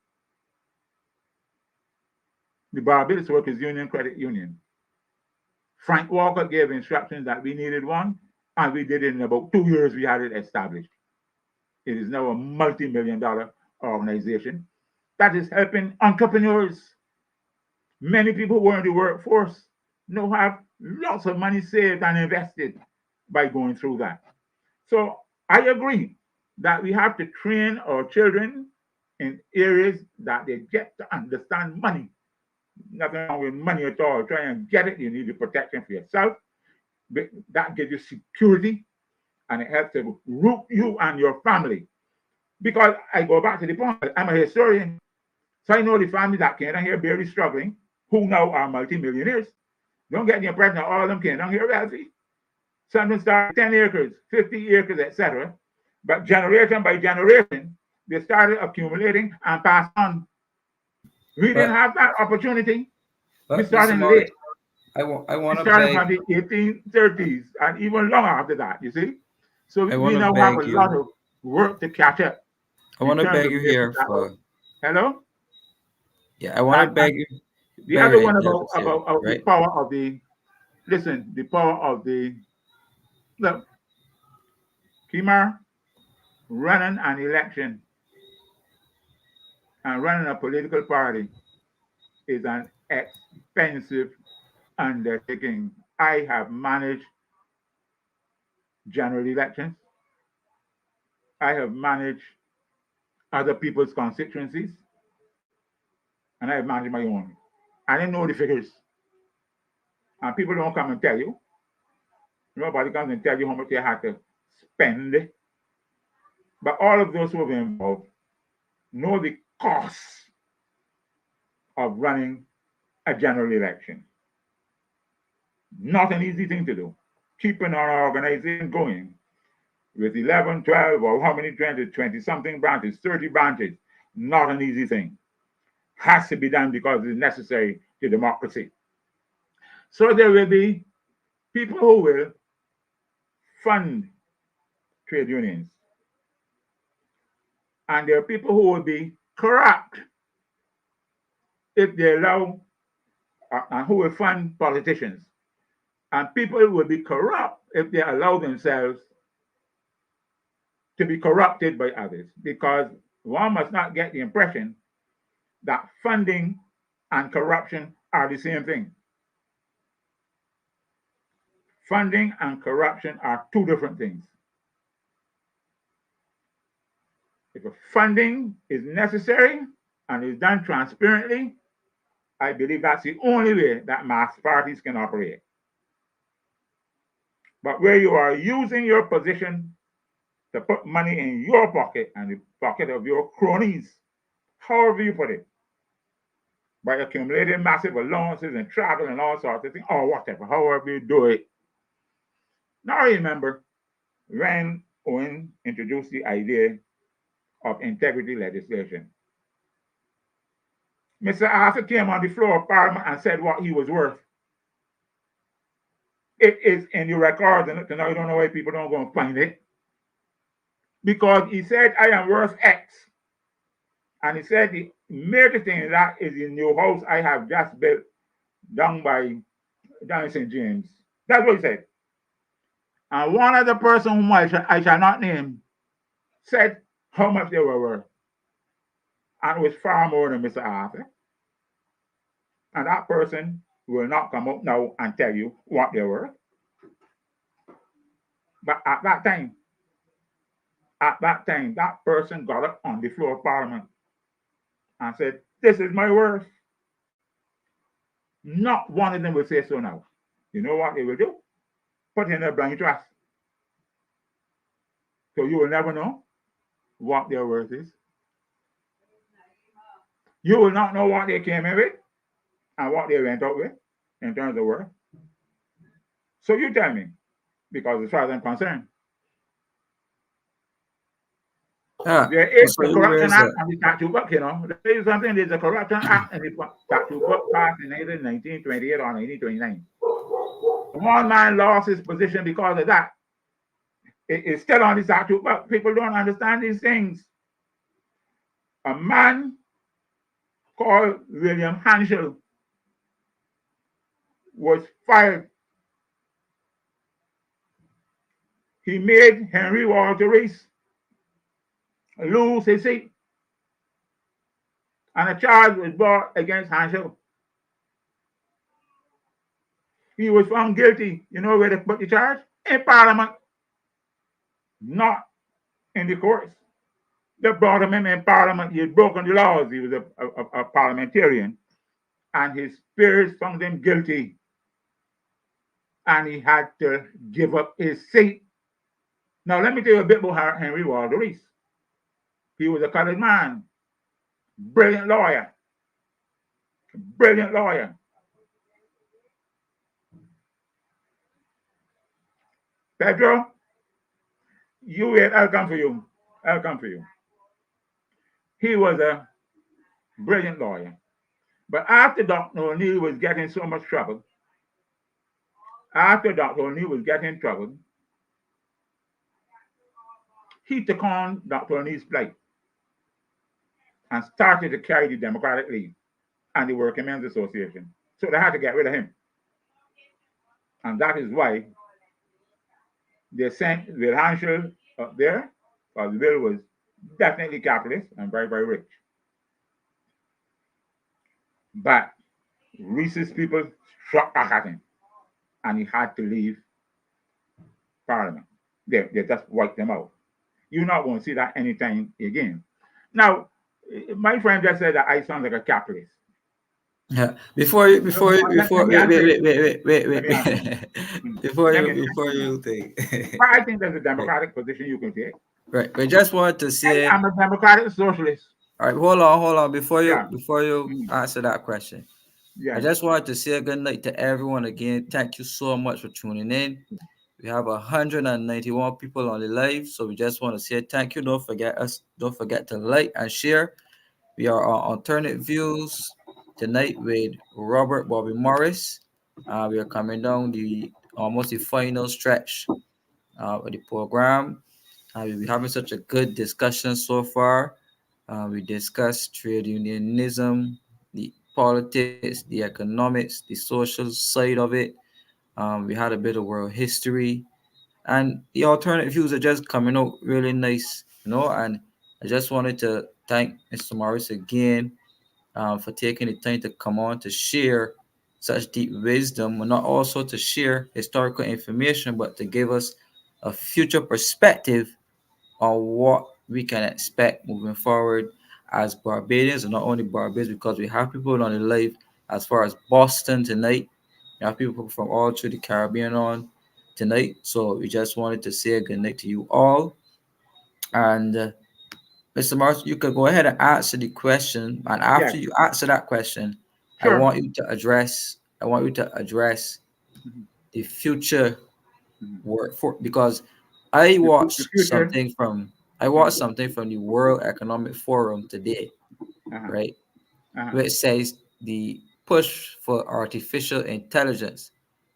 The Barbados Workers Union Credit Union. Frank Walker gave instructions that we needed one, and we did it in about 2 years. We had it established. It is now a multi-million-dollar organization that is helping entrepreneurs. Many people who are in the workforce now have lots of money saved and invested by going through that. So I agree that we have to train our children in areas that they get to understand money. Nothing wrong with money at all. Try and get it. You need the protection for yourself. That gives you security, and it helps to root you and your family. Because I go back to the point, I'm a historian, so I know the families that came down here barely struggling, who now are multimillionaires. Don't get the impression that all of them came down here wealthy. Some of them started 10 acres, 50 acres, etc. But generation by generation, they started accumulating and passed on. We didn't have that opportunity. We But Mr. started Morris, late. I We want to started beg, from the 1830s and even long after that, you see. So I we want to now have a beg lot you, of work to catch up I in want to terms beg of you making here that work. for, Hello? yeah, I want to And beg you, the other one very about necessary, the right? power of the, listen, the power of the, look, Kimar, running an election and running a political party is an expensive undertaking. I have managed general elections. I have managed other people's constituencies, and I have managed my own. I didn't know the figures. And people don't come and tell you. Nobody comes and tell you how much you have to spend. But all of those who have been involved know the cost of running a general election. Not an easy thing to do. Keeping our organization going with 11, 12, or how many branches, 20 something branches, 30 branches, not an easy thing. Has to be done because it's necessary to democracy. So there will be people who will fund trade unions. And there are people who will be corrupt if they allow, and who will fund politicians. And people will be corrupt if they allow themselves to be corrupted by others, because one must not get the impression that funding and corruption are the same thing. Funding and corruption are two different things. If funding is necessary and is done transparently, I believe that's the only way that mass parties can operate. But where you are using your position to put money in your pocket and the pocket of your cronies, however you put it, by accumulating massive allowances and travel and all sorts of things, or whatever, however you do it. Now remember, when Owen introduced the idea of integrity legislation, Mr. Arthur came on the floor of Parliament and said what he was worth. It is in the records, and now you don't know why people don't go and find it. Because he said, I am worth X. And he said the major thing in that is the new house I have just built down in St. James. That's what he said. And one other person whom I shall not name said how much they were worth. And it was far more than Mr. Arthur. And that person will not come up now and tell you what they were. But at that time, that person got up on the floor of Parliament and said, "This is my worst." Not one of them will say so now. You know what they will do? Put in a blind trust. So you will never know what their worth is. You will not know what they came in with and what they went out with in terms of worth. So you tell me, because as far as I'm concerned, there is So the you Corruption raise Act that. and the Statute Book, Let me tell you something. There's a Corruption Act and the Statute Book passed in either 1928 or 1929. One man lost his position because of that. It's still on the statute, but people don't understand these things. A man called William Hanschel was fired. He made Henry Walter Rees lose his seat, and a charge was brought against Hanschel. He was found guilty. You know where they put the charge? In Parliament, not in the courts. They brought him in Parliament. He had broken the laws. He was a parliamentarian, and his peers found him guilty, and he had to give up his seat. Now, let me tell you a bit about Henry Walter Rees. He was a colored man, brilliant lawyer, brilliant lawyer. Pedro, you wait, I'll come for you. I'll come for you. He was a brilliant lawyer. But after Dr. O'Neill was getting so much trouble, he took on Dr. O'Neill's plight and started to carry the Democratic League and the Working Men's Association. So they had to get rid of him. And that is why they sent Will Hanschel up there, because Will was definitely capitalist and very, very rich. But Reese's people struck back at him, and he had to leave Parliament. They just wiped them out. You're not going to see that anytime again. Now, my friend just said that I sound like a capitalist. Yeah. Let me answer you. Let me answer you. Before Let you me before answer you. you think. But I think there's a Right. democratic position you can take. Right. We just want to say, I'm a democratic socialist. all right, hold on. Yeah. Before you Mhm. answer that question, I Yeah. just wanted to say good night to everyone again. Thank you so much for tuning in. We have 191 people on the live, so we just want to say thank you. Don't forget us. Don't forget to like and share. We are on Alternate Views tonight with Robert Bobby Morris. We are coming down the almost the final stretch of the program. We've been having such a good discussion so far. We discussed trade unionism, the politics, the economics, the social side of it. We had a bit of world history, and the alternate views are just coming out really nice, And I just wanted to thank Mr. Morris again for taking the time to come on to share such deep wisdom, and not also to share historical information, but to give us a future perspective on what we can expect moving forward as Barbadians, and not only Barbadians, because we have people on the live as far as Boston tonight. We have people from all through the Caribbean on tonight. So we just wanted to say a good night to you all. And Mr. Martin, you could go ahead and answer the question. And Yes. after you answer that question, Sure. I want you to address Mhm. the future Mhm. work for, because I The watched future. something from Uh-huh. the World Economic Forum today, Uh-huh. right? Uh-huh. Where it says the push for artificial intelligence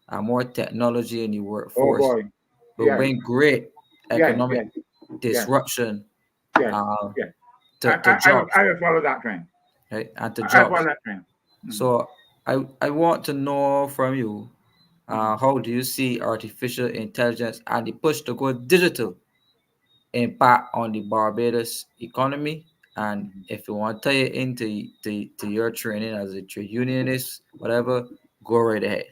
and more technology in the Oh workforce boy. will Yes. bring great Yes. economic Yes. Yes. disruption Yes. uh, Yes. to jobs, I will follow that trend. right? And to I follow jobs. that trend. Mhm. So I want to know from you, Mhm. how do you see artificial intelligence and the push to go digital impact on the Barbados economy? And Mhm. if you want to tie it into to your training as a trade unionist, whatever, go right ahead.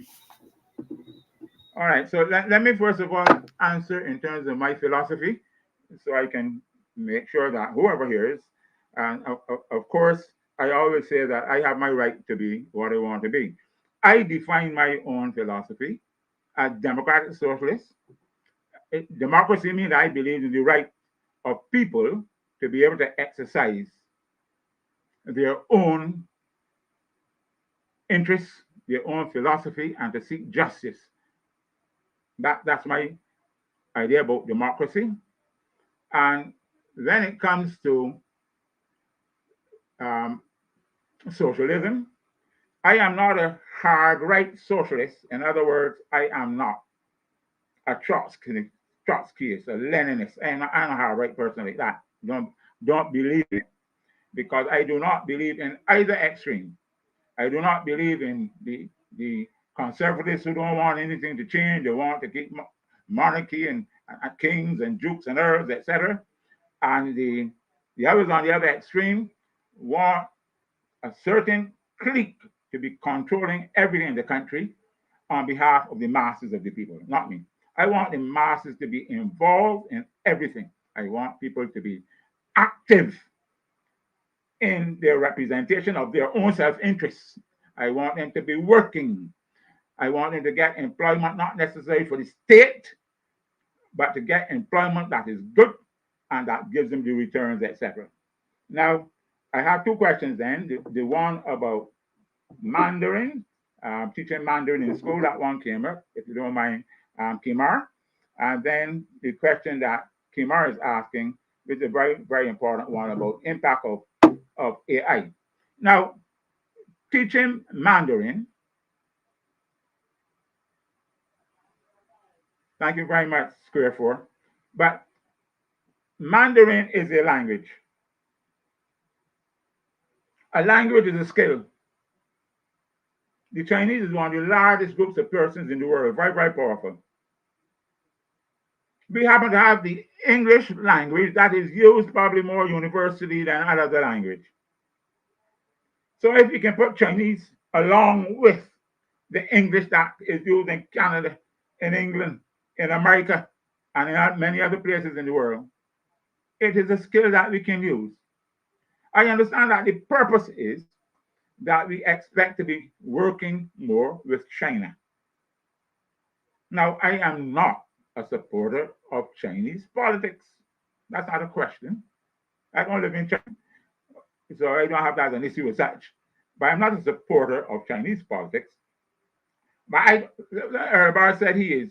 All right, so let me first of all answer in terms of my philosophy so I can make sure that whoever hears, and of course, I always say that I have my right to be what I want to be. I define my own philosophy as democratic socialist. Democracy means I believe in the right of people to be able to exercise their own interests, their own philosophy, and to seek justice. That's my idea about democracy. And then it comes to um, socialism. I am not a hard right socialist. In other words, I am not a Trotskyist, a Leninist. I'm a hard right person like that. Don't believe it because I do not believe in either extreme. I do not believe in the conservatives who don't want anything to change. They want to keep monarchy and kings and dukes and earls, etc. And the others on the other extreme want a certain clique to be controlling everything in the country on behalf of the masses of the people, not me. I want the masses to be involved in everything. I want people to be active in their representation of their own self-interests. I want them to be working. I want them to get employment, not necessarily for the state, but to get employment that is good and that gives them the returns, etc. Now, I have two questions then. The one about Mandarin, teaching Mandarin in school, that one came up, if you don't mind, Kimar. And then the question that Kimar is asking, which is a very, very important one about impact of AI. Now, teaching Mandarin, thank you very much, Square 4, but Mandarin is a language. A language is a skill. The Chinese is one of the largest groups of persons in the world, very, very powerful. We happen to have the English language that is used probably more universally than other language. So if you can put Chinese along with the English that is used in Canada, in England, in America, and in many other places in the world, it is a skill that we can use. I understand that the purpose is that we expect to be working more with China. Now, I am not a supporter of Chinese politics. That's not a question. I don't live in China, so I don't have that as an issue as such. But I'm not a supporter of Chinese politics. But Erbar said he is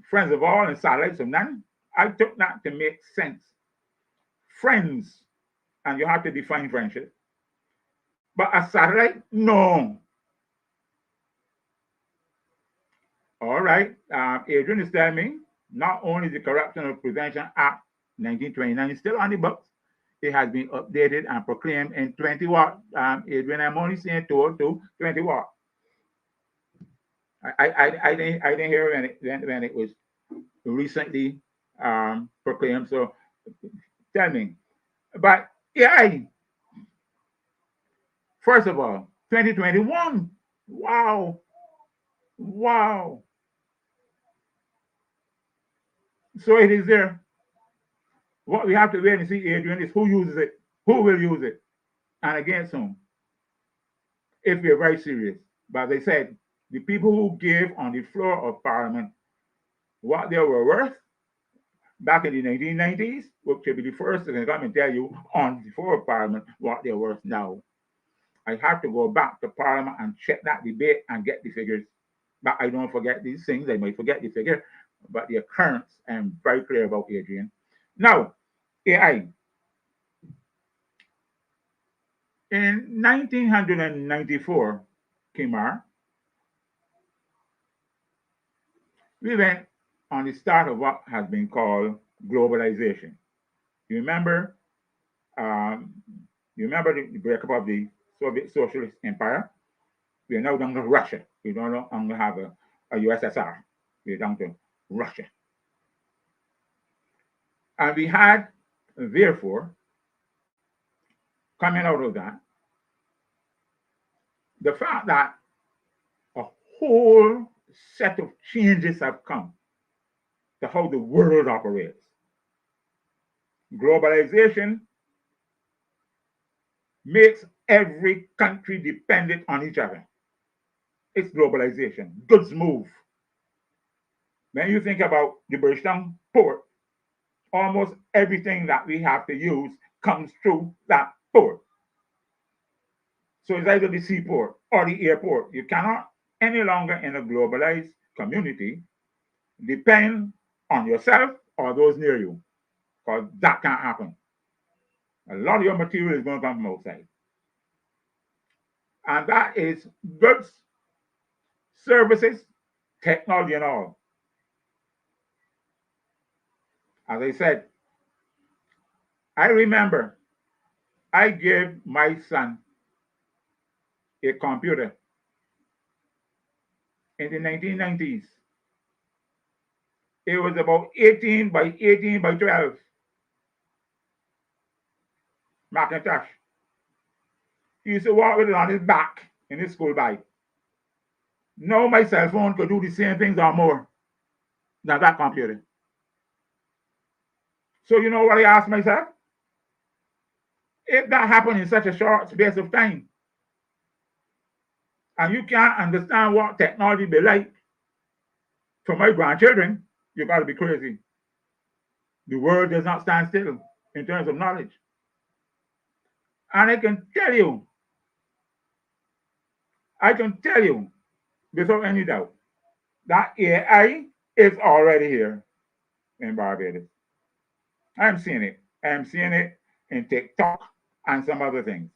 friends of all and satellites of none. I took that to make sense. Friends, and you have to define friendship. But a satellite, no. All right. Adrian is telling me not only the Corruption of Prevention Act 1929 is still on the books, it has been updated and proclaimed in 20 what? Adrian, I'm only saying 20 what? I didn't hear when it was recently proclaimed. So tell me. But yeah, first of all, 2021. Wow. Wow. So it is there. What we have to wait and see, Adrian, is who uses it, who will use it, and against whom, if we're very serious. But they said the people who gave on the floor of Parliament what they were worth back in the 1990s, which will be the first to come and tell you on the floor of Parliament what they're worth now. I have to go back to Parliament and check that debate and get the figures. But I don't forget these things. I might forget the figure, but the occurrence I'm very clear about, Adrian. Now, AI. In 1994, Kimar, we went on the start of what has been called globalization. You remember, um, you remember the breakup of the Soviet Socialist Empire? We are now down to Russia. We no longer have a USSR. We're down to Russia. And we had, therefore, coming out of that, the fact that a whole set of changes have come to how the world operates. Globalization makes every country dependent on each other. It's globalization. Goods move. When you think about the Bridgetown port, almost everything that we have to use comes through that port. So it's either the seaport or the airport. You cannot any longer in a globalized community depend on yourself or those near you, because that can't happen. A lot of your material is going to come from outside. And that is goods, services, technology, and all. As I said, I remember I gave my son a computer in the 1990s. It was about 18 by 18 by 12 Macintosh. He used to walk with it on his back in his school bag. Now my cell phone could do the same things or more than that computer. So you know what I asked myself? If that happened in such a short space of time, and you can't understand what technology be like for my grandchildren, you got to be crazy. The world does not stand still in terms of knowledge. And I can tell you without any doubt that AI is already here in Barbados. I'm seeing it. I'm seeing it in TikTok and some other things.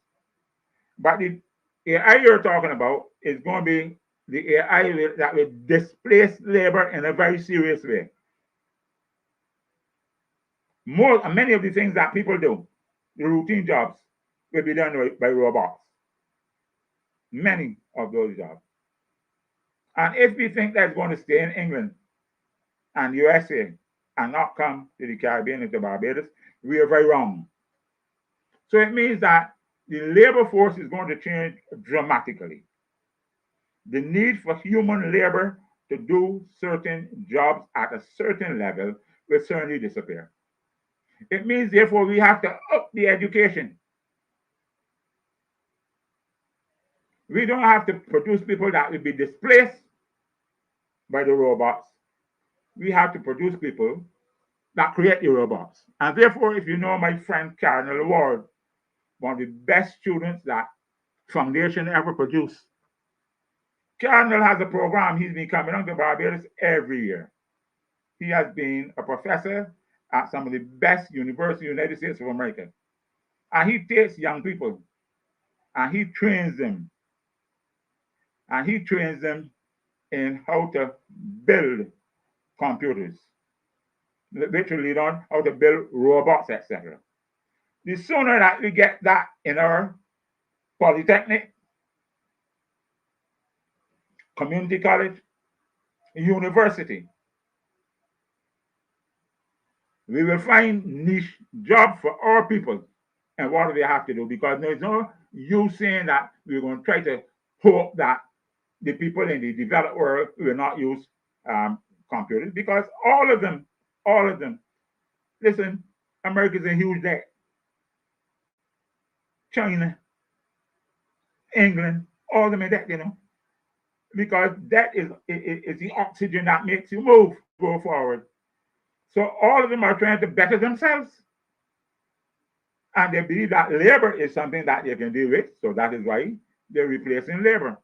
But the AI you're talking about is going to be the AI that will displace labor in a very serious way. Many of the things that people do, the routine jobs, will be done by robots. Many of those jobs. And if we think that's going to stay in England and USA and not come to the Caribbean and to Barbados, we are very wrong. So it means that the labor force is going to change dramatically. The need for human labor to do certain jobs at a certain level will certainly disappear. It means, therefore, we have to up the education. We don't have to produce people that will be displaced by the robots. We have to produce people that create the robots. And therefore, if you know my friend Karen Ward, one of the best students that Foundation ever produced, Karen has a program. He's been coming on to Barbados every year. He has been a professor at some of the best universities in the United States of America. And he takes young people and he trains them. And he trains them in how to build computers, literally on how to build robots, etc. The sooner that we get that in our polytechnic, community college, university, we will find niche jobs for our people. And what do we have to do? Because there's no use saying that we're going to try to hope that the people in the developed world will not use computers, because all of them, listen, America's in huge debt. China, England, all of them in debt, because that is the oxygen that makes you move to go forward. So all of them are trying to better themselves. And they believe that labor is something that they can deal with. So that is why they're replacing labor.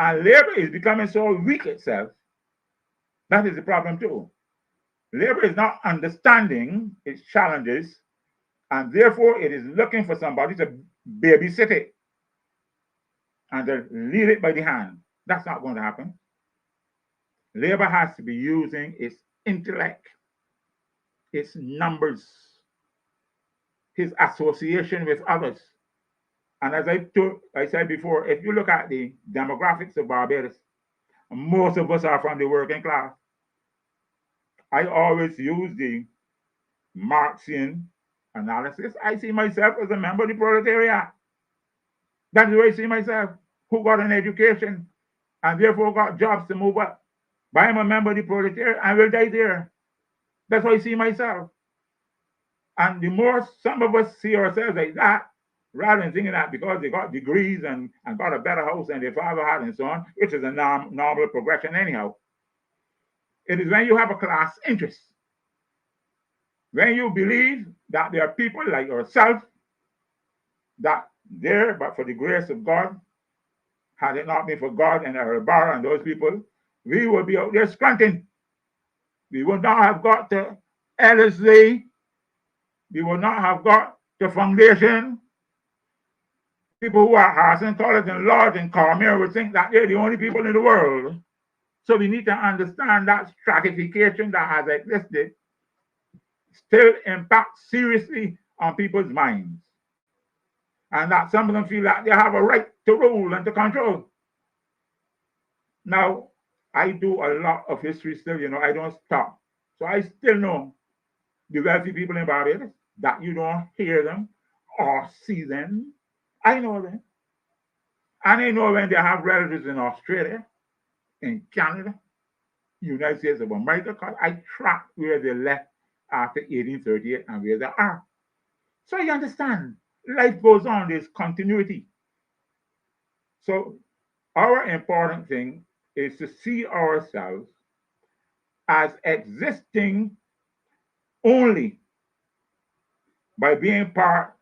And labor is becoming so weak itself. That is the problem too. Labor is not understanding its challenges, and therefore it is looking for somebody to babysit it and to lead it by the hand. That's not going to happen. Labor has to be using its intellect, its numbers, his association with others. And as I said before, if you look at the demographics of Barbados, most of us are from the working class. I always use the Marxian analysis. I see myself as a member of the proletariat. That is where I see myself, who got an education and therefore got jobs to move up. But I'm a member of the proletariat and will die there. That's how I see myself. And the more some of us see ourselves like that, rather than thinking that because they got degrees and got a better house than their father had and so on, which is a normal progression anyhow, it is when you have a class interest, when you believe that there are people like yourself that there, but for the grace of God, had it not been for God and Arabara and those people, we would be out there squanting. We would not have got to LSD. We would not have got the foundation. People who are Harrison College and Lodge and Carmel would think that they're the only people in the world. So we need to understand that stratification that has existed still impacts seriously on people's minds. And that some of them feel that they have a right to rule and to control. Now, I do a lot of history still, I don't stop. So I still know the wealthy people in Barbados that you don't hear them or see them. I know them. And I know when they have relatives in Australia, in Canada, United States of America, because I track where they left after 1838 and where they are. So you understand, life goes on, there's continuity. So our important thing is to see ourselves as existing only by being part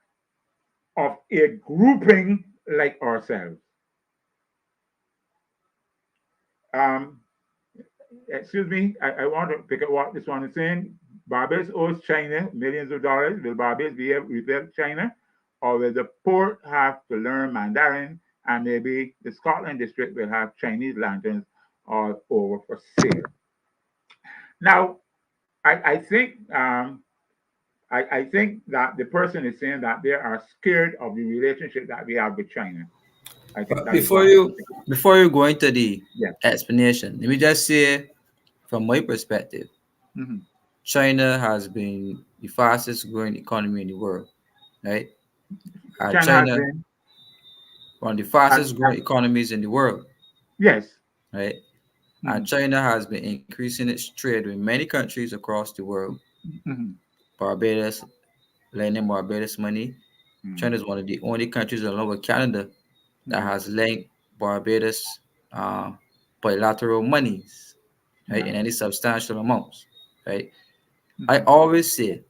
of a grouping like ourselves. Um, Excuse me, I want to pick up what this one is saying. Barbados owes China millions of dollars. Will Barbados be able to repay China? Or will the port have to learn Mandarin and maybe the Scotland district will have Chinese lanterns all over for sale? Now, I think I think that the person is saying that they are scared of the relationship that we have with China. I think But that is what. before you go into the Yeah. explanation, let me just say, from my perspective, Mm-hmm. China has been the fastest growing economy in the world, right? China has China, been. one of the Has, fastest growing economies in the world, yes. right? Mm-hmm. China has been increasing its trade with many countries across the world. Mm-hmm. Barbados, lending Barbados money. Mm-hmm. China is one of the only countries along with Canada that Mm-hmm. has lent Barbados bilateral monies, right, in Right. any substantial amounts, right? I Mm-hmm. always say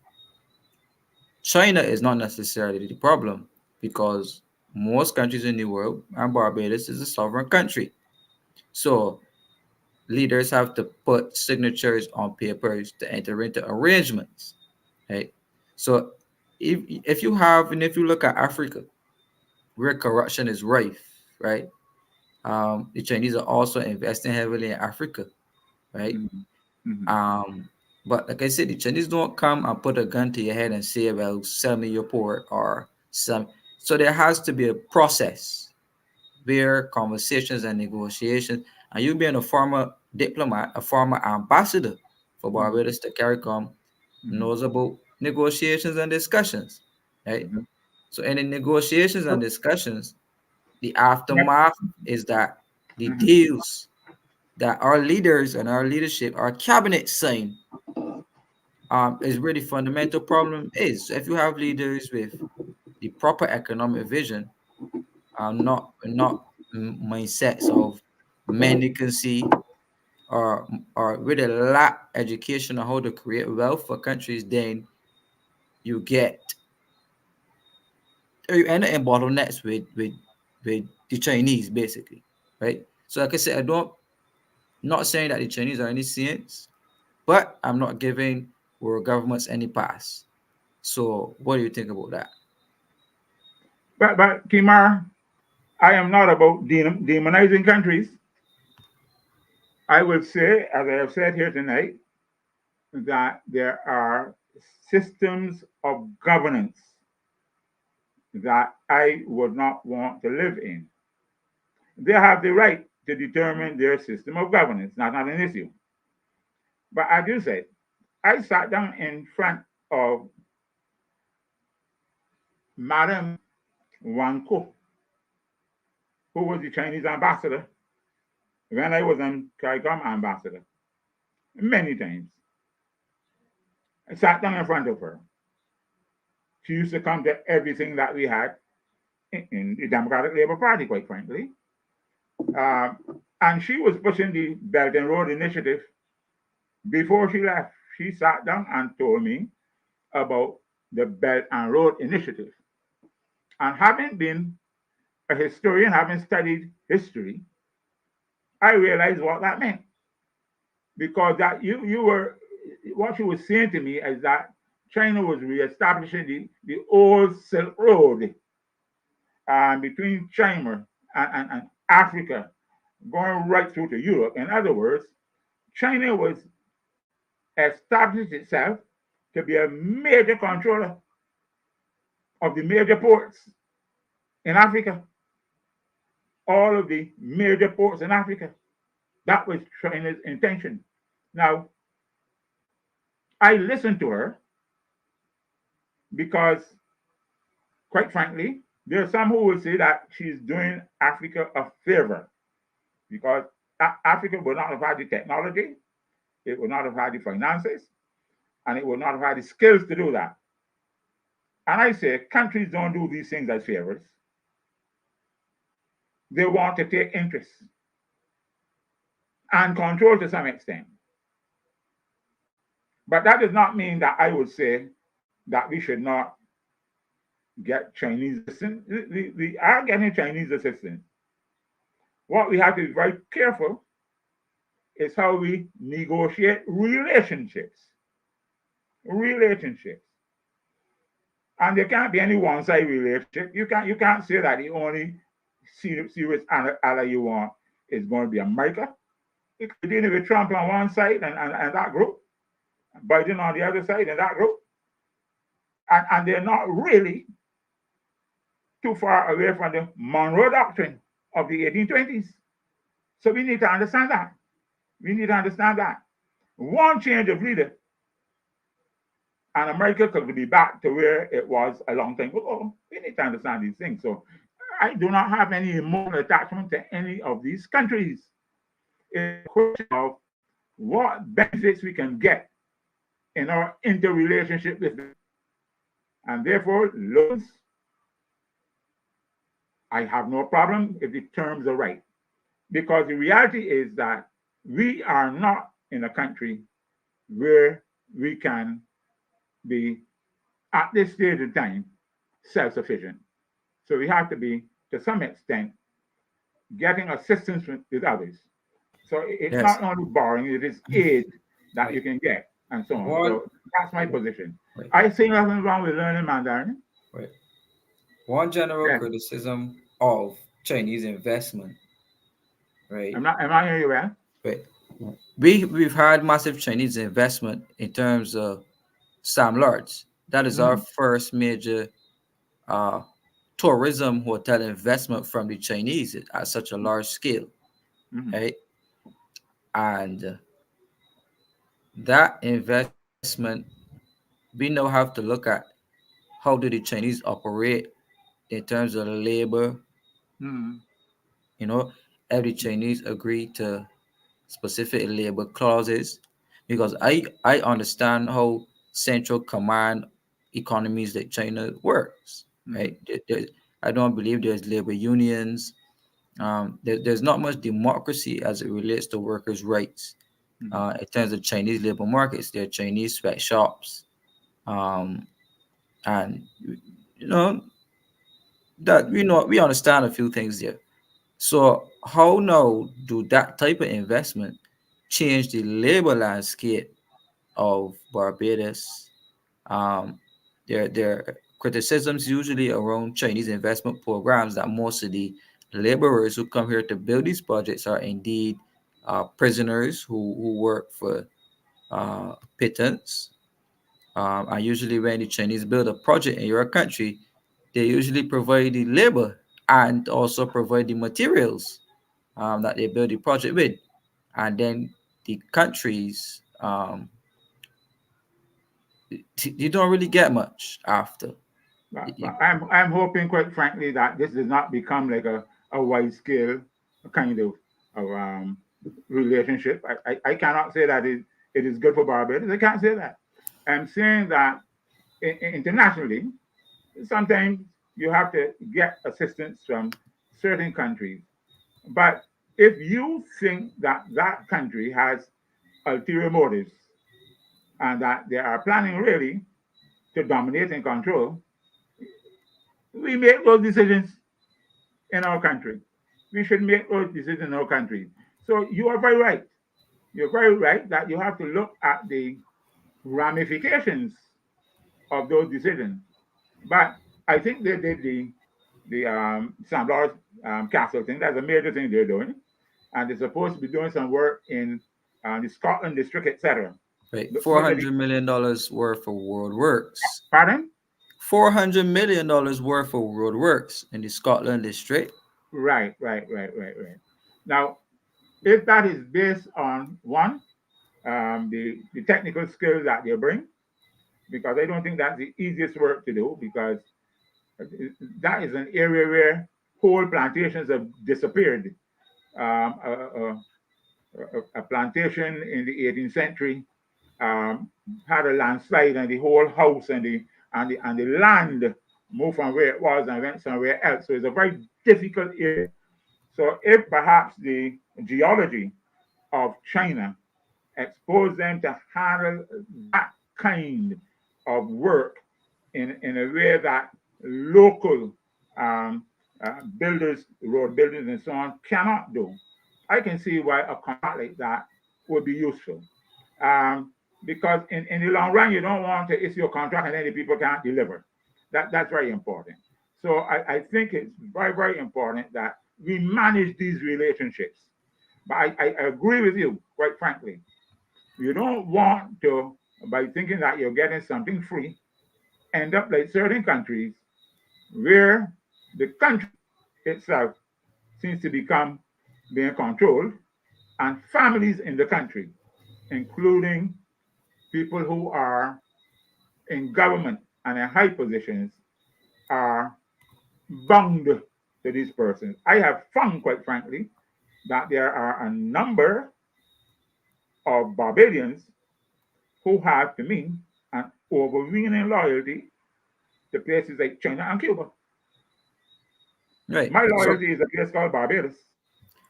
China is not necessarily the problem because most countries in the world, and Barbados is a sovereign country. So leaders have to put signatures on papers to enter into arrangements, right? So if you have, and if you look at Africa, where corruption is rife, right? The Chinese are also investing heavily in Africa, right? Mm-hmm. Mm-hmm. Um, but like I said, the Chinese don't come and put a gun to your head and say, "Well, sell me your port," or some. So there has to be a process where conversations and negotiations, and you being a former diplomat, a former ambassador for Mm-hmm. Barbados to CARICOM, Mm-hmm. knows about negotiations and discussions, right? Mm-hmm. So in the negotiations and So, discussions, the yep. aftermath is that the Mm-hmm. deals that our leaders and our leadership, our cabinet sign, is where the fundamental problem is. If you have leaders with the proper economic vision, not mindsets of mendicancy or really lack education on how to create wealth for countries, then you get you end up in bottlenecks with the Chinese basically, right? So like I said, I don't not saying that the Chinese are any saints, but I'm not giving our governments any pass. So what do you think about that? But Kimar, I am not about demonizing countries. I will say, as I have said here tonight, that there are systems of governance that I would not want to live in. They have the right to determine their system of governance. That's not an issue. But as you said, I sat down in front of Madame Wang Ko, who was the Chinese ambassador when I was on CARICOM ambassador, many times, I sat down in front of her. She used to come to everything that we had in the Democratic Labour Party, quite frankly. Um, and she was pushing the Belt and Road Initiative. Before she left, she sat down and told me about the Belt and Road Initiative. And having been a historian, having studied history, I realized what that meant. Because that you were what you were saying to me is that China was reestablishing the old Silk Road between China and Africa, going right through to Europe. In other words, China was established itself to be a major controller of the major ports in Africa, all of the major ports in Africa. That was China's intention. Now, I listened to her because, quite frankly, there are some who will say that she's doing Africa a favor because Africa would not have had the technology, it would not have had the finances, and it would not have had the skills to do that. And I say, countries don't do these things as favors. They want to take interest and control to some extent. But that does not mean that I would say that we should not get Chinese assistance. We are getting Chinese assistance. What we have to be very careful is how we negotiate relationships. Relationships. And there can't be any one-side relationship. You can't say that the only serious ally you want is going to be America. You could deal with Trump on one side and that group, Biden on the other side and that group. And they're not really too far away from the Monroe Doctrine of the 1820s. So we need to understand that. We need to understand that. One change of leader, and America could be back to where it was a long time ago. We need to understand these things. So I do not have any emotional attachment to any of these countries. It's a question of what benefits we can get in our interrelationship with them. And therefore, loans, I have no problem if the terms are right. Because the reality is that we are not in a country where we can be, at this stage of time, self-sufficient. So we have to be, to some extent, getting assistance with others. So it's Yes. not only borrowing, it is aid that you can get, and so on. One, So that's my position. wait, I see nothing wrong with learning Mandarin. wait. One general Yes. criticism of Chinese investment, right? Am I hearing you well? Right. We've had massive Chinese investment in terms of Sam Lords. That is our Mhm. first major uh, tourism hotel investment from the Chinese at such a large scale, Mhm. right? And that investment, we now have to look at how do the Chinese operate in terms of labor, Mhm. you know, if the Chinese agree to specific labor clauses, because I understand how central command economies like China works, Mhm. right? I don't believe there's labor unions. There's not much democracy as it relates to workers' rights. Mhm. In terms of Chinese labor markets, there are Chinese sweatshops, um, and you know that we understand a few things there. So how now do that type of investment change the labor landscape of Barbados? Um, there are criticisms usually around Chinese investment programs that most of the laborers who come here to build these projects are indeed prisoners who work for pittance. And usually, when the Chinese build a project in your country, they usually provide the labor and also provide the materials that they build the project with. And then the countries, you don't really get much after. But I'm hoping, quite frankly, that this does not become like a wide scale kind of of relationship. I cannot say that it is good for Barbados. I can't say that. I'm saying that internationally, sometimes you have to get assistance from certain countries. But if you think that that country has ulterior motives and that they are planning really to dominate and control, we make those decisions in our country. We should make those decisions in our country. So you are very right. You're very right that you have to look at the ramifications of those decisions. But I think they did the St. Lawrence Castle thing. That's a major thing they're doing, and they're supposed to be doing some work in the Scotland district, etc. Right. Those are the $400 million worth of road works. pardon. $400 million worth of road works in the Scotland district. Right. Now, if that is based on one, the technical skills that they bring, because I don't think that's the easiest work to do, because that is an area where whole plantations have disappeared. Um, a, a, a plantation in the 18th century um, had a landslide, and the whole house and the land moved from where it was and went somewhere else. So it's a very difficult area. So if perhaps the geology of China expose them to handle that kind of work in a way that local builders, road builders, and so on cannot do, I can see why a contract like that would be useful. Um, because in the long run, you don't want to issue a contract and then the people can't deliver. That's very important. So I think it's very, very important that we manage these relationships. But I agree with you, quite frankly. You don't want to, by thinking that you're getting something free, end up like certain countries where the country itself seems to become being controlled, and families in the country, including people who are in government and in high positions, are bound to these persons. I have found, quite frankly, that there are a number of Barbadians who have, to me, an overweening loyalty to places like China and Cuba. Right. My So, loyalty is a place called Barbados.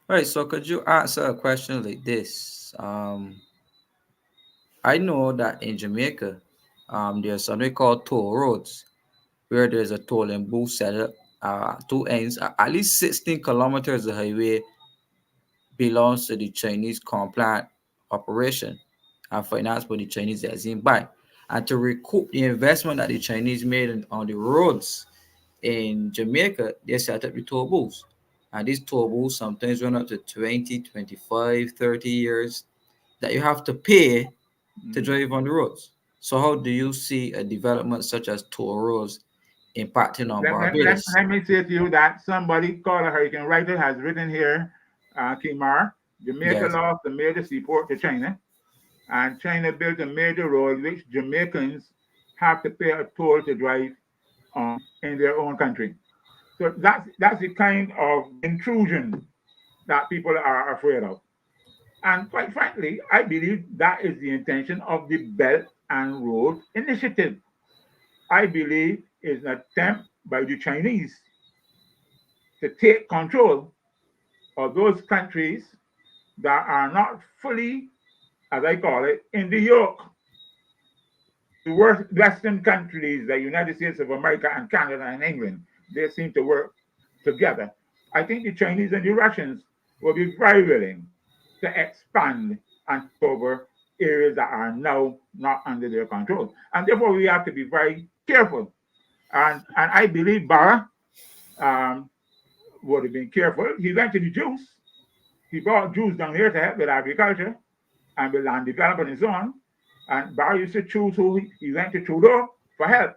right. So, could you answer a question like this? I know that in Jamaica, there's something called toll roads, where there's a tolling booth set up. Two ends, at least 16 kilometers of highway belongs to the Chinese compliant operation and financed by the Chinese Exim Bank. And to recoup the investment that the Chinese made on the roads in Jamaica, they set up the toll booths. And these toll booths sometimes run up to 20, 25, 30 years that you have to pay to Mm. drive on the roads. So how do you see a development such as toll roads impacting on Barbados? Let me say to you that somebody called a hurricane writer has written here, Kimar, Jamaica Yes. lost a major seaport to China, and China built a major road which Jamaicans have to pay a toll to drive on in their own country. So that's the kind of intrusion that people are afraid of. And quite frankly, I believe that is the intention of the Belt and Road Initiative. I believe is an attempt by the Chinese to take control of those countries that are not fully, as I call it, in the yoke. The Western countries, the United States of America and Canada and England, they seem to work together. I think the Chinese and the Russians will be very willing to expand and take over areas that are now not under their control. And therefore, we have to be very careful. And I believe Barra um, would have been careful. He went to the Jews. He brought Jews down here to help with agriculture and with land development and so on. And Barra used to choose who he went to Trudeau for help.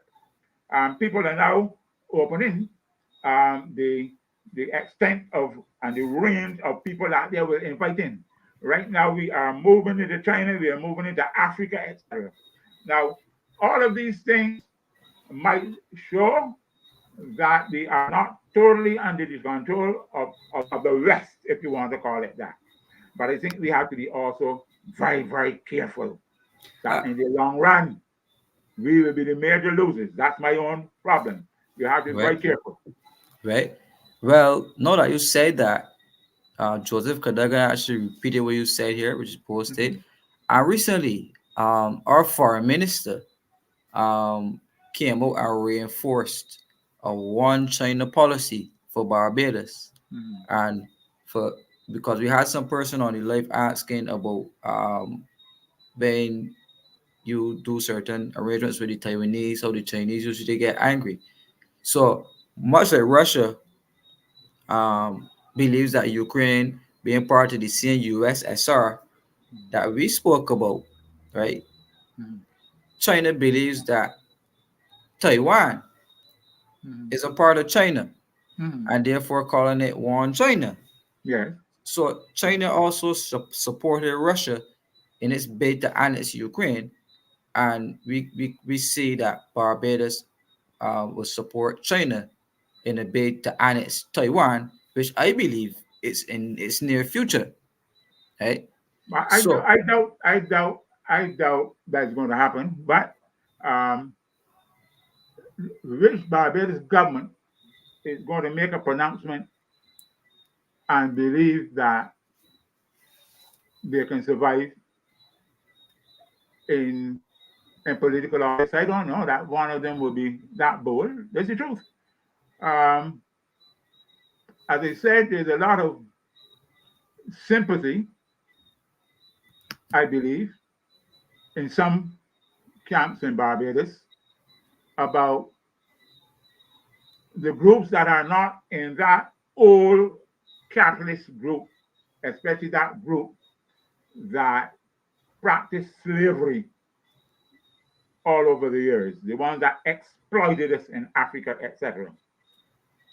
People are now opening the extent of and the range of people that they will invite in. Right now, we are moving into China, we are moving into Africa, etc. Now, all of these things might show that they are not totally under the control of the West, if you want to call it that. But I think we have to be also very, very careful that Uh, in the long run, we will be the major losers. That's my own problem. You have to be very right, careful. right. Well, now that you said that, Joseph Kadaga actually repeated what you said here, which is Mhm, posted. And recently, our foreign minister came out and reinforced a one China policy for Barbados. mhm, And for because we had some person on the live asking about when you do certain arrangements with the Taiwanese, how the Chinese usually get angry. So much like Russia believes that Ukraine being part of the same USSR mhm, that we spoke about, right? mhm, China believes that Taiwan mhm, is a part of China mhm. and therefore calling it one China. Yes. So China also supported Russia in its bid to annex Ukraine, and we see that Barbados will support China in a bid to annex Taiwan, which I believe is in its near future, right? But So I doubt that's going to happen. But um, which Barbados government is going to make a pronouncement and believe that they can survive in political office? I don't know that one of them will be that bold. That's the truth. Um, as I said, there's a lot of sympathy, I believe, in some camps in Barbados about the groups that are not in that old capitalist group, especially that group that practiced slavery all over the years, the ones that exploited us in Africa, etc.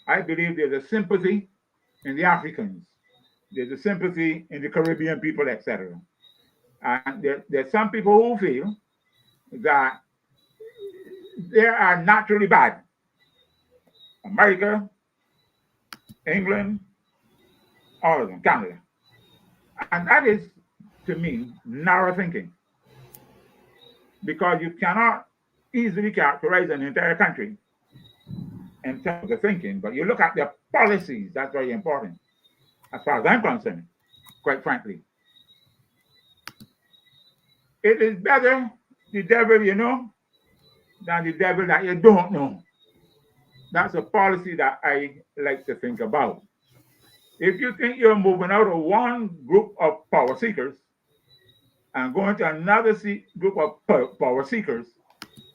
I believe there's a sympathy in the Africans, there's a sympathy in the Caribbean people, etc. And there's some people who feel that they are naturally bad. America, England, all of them, Canada. And that is, to me, narrow thinking because you cannot easily characterize an entire country in terms of the thinking, but you look at their policies, that's very important, as far as I'm concerned, quite frankly. It is better the devil you know than the devil that you don't know. That's a policy that I like to think about. If you think you're moving out of one group of power seekers and going to another group of power seekers,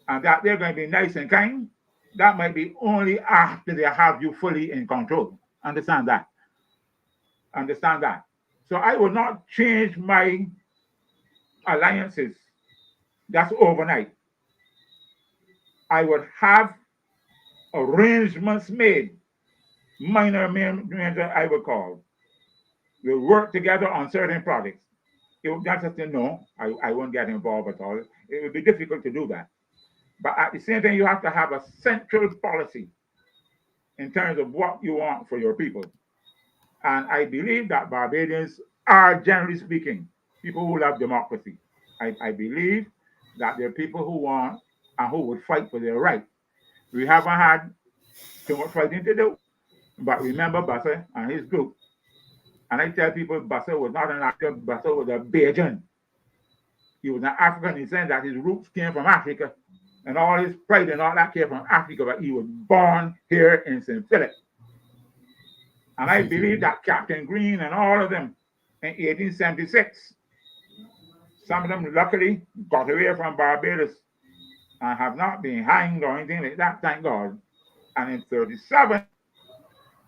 and that they're going to be nice and kind, that might be only after they have you fully in control. Understand that. Understand that. So I will not change my alliances just overnight. I would have arrangements made, minor arrangements I would call. We'll work together on certain projects. It would not just say no, I won't get involved at all. It would be difficult to do that. But at the same time, you have to have a central policy in terms of what you want for your people. And I believe that Barbadians are, generally speaking, people who love democracy. I believe that there are people who want and who would fight for their right. We haven't had too much fighting to do, but remember Bassa and his group. And I tell people Bassa was not an African, Bassa was a Bajan. He was an African in the sense that his roots came from Africa, and all his pride and all that came from Africa, but he was born here in St. Philip. And I believe that Captain Green and all of them in 1876, some of them luckily got away from Barbados and have not been hanged or anything like that, thank God. And in 37,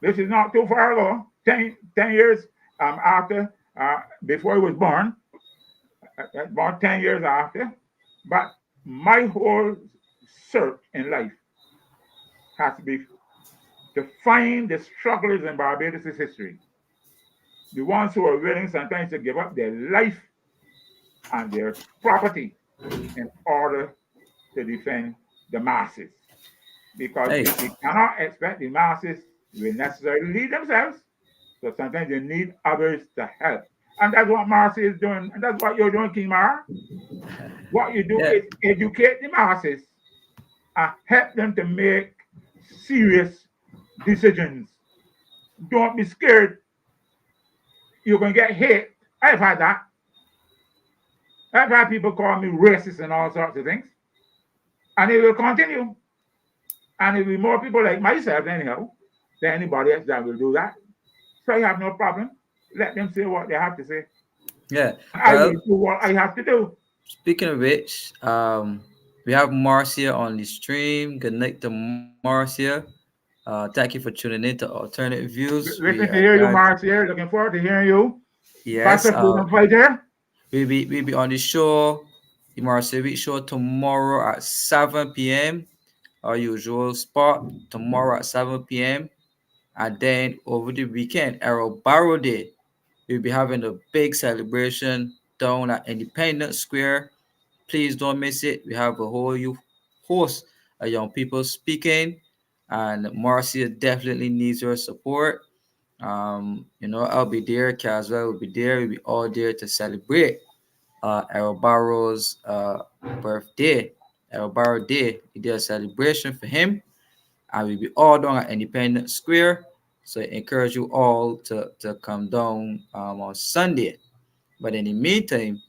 this is not too far ago, 10 years after, before he was born, about 10 years after. But my whole search in life has to be to find the strugglers in Barbados' history, the ones who are willing sometimes to give up their life and their property in order to defend the masses. because Hey, we cannot expect the masses will necessarily lead themselves. So sometimes they need others to help. And that's what Marcy is doing. And that's what you're doing, Kimar. What you do yeah, is educate the masses and help them to make serious decisions. Don't be scared. You're going to get hit. I've had that. I've had people call me racist and all sorts of things. And it will continue. And it will be more people like myself, anyhow, than anybody else that will do that. So I have no problem. Let them say what they have to say. yeah. I will Well, do what I have to do. speaking of which, we have Marcia on the stream. Good night to Marcia. Thank you for tuning in to Alternative Views. We Listen are to hear you, glad. Marcia. Looking forward to hearing you. Yes, Pastor Freedom Fighter. we'll be on the show, the Marcia Week show tomorrow at 7 p.m. Our usual spot tomorrow at 7 p.m. And then over the weekend, Arrow Barrow Day, we'll be having a big celebration down at Independence Square. Please don't miss it. We have a whole youth host of young people speaking, and Marcia definitely needs your support. I'll be there. Caswell will be there. We'll be all there to celebrate Errol Barrow's birthday. Errol Barrow Day. We did a celebration for him, and we'll be all down at Independence Square. So I encourage you all to come down on Sunday. But in the meantime,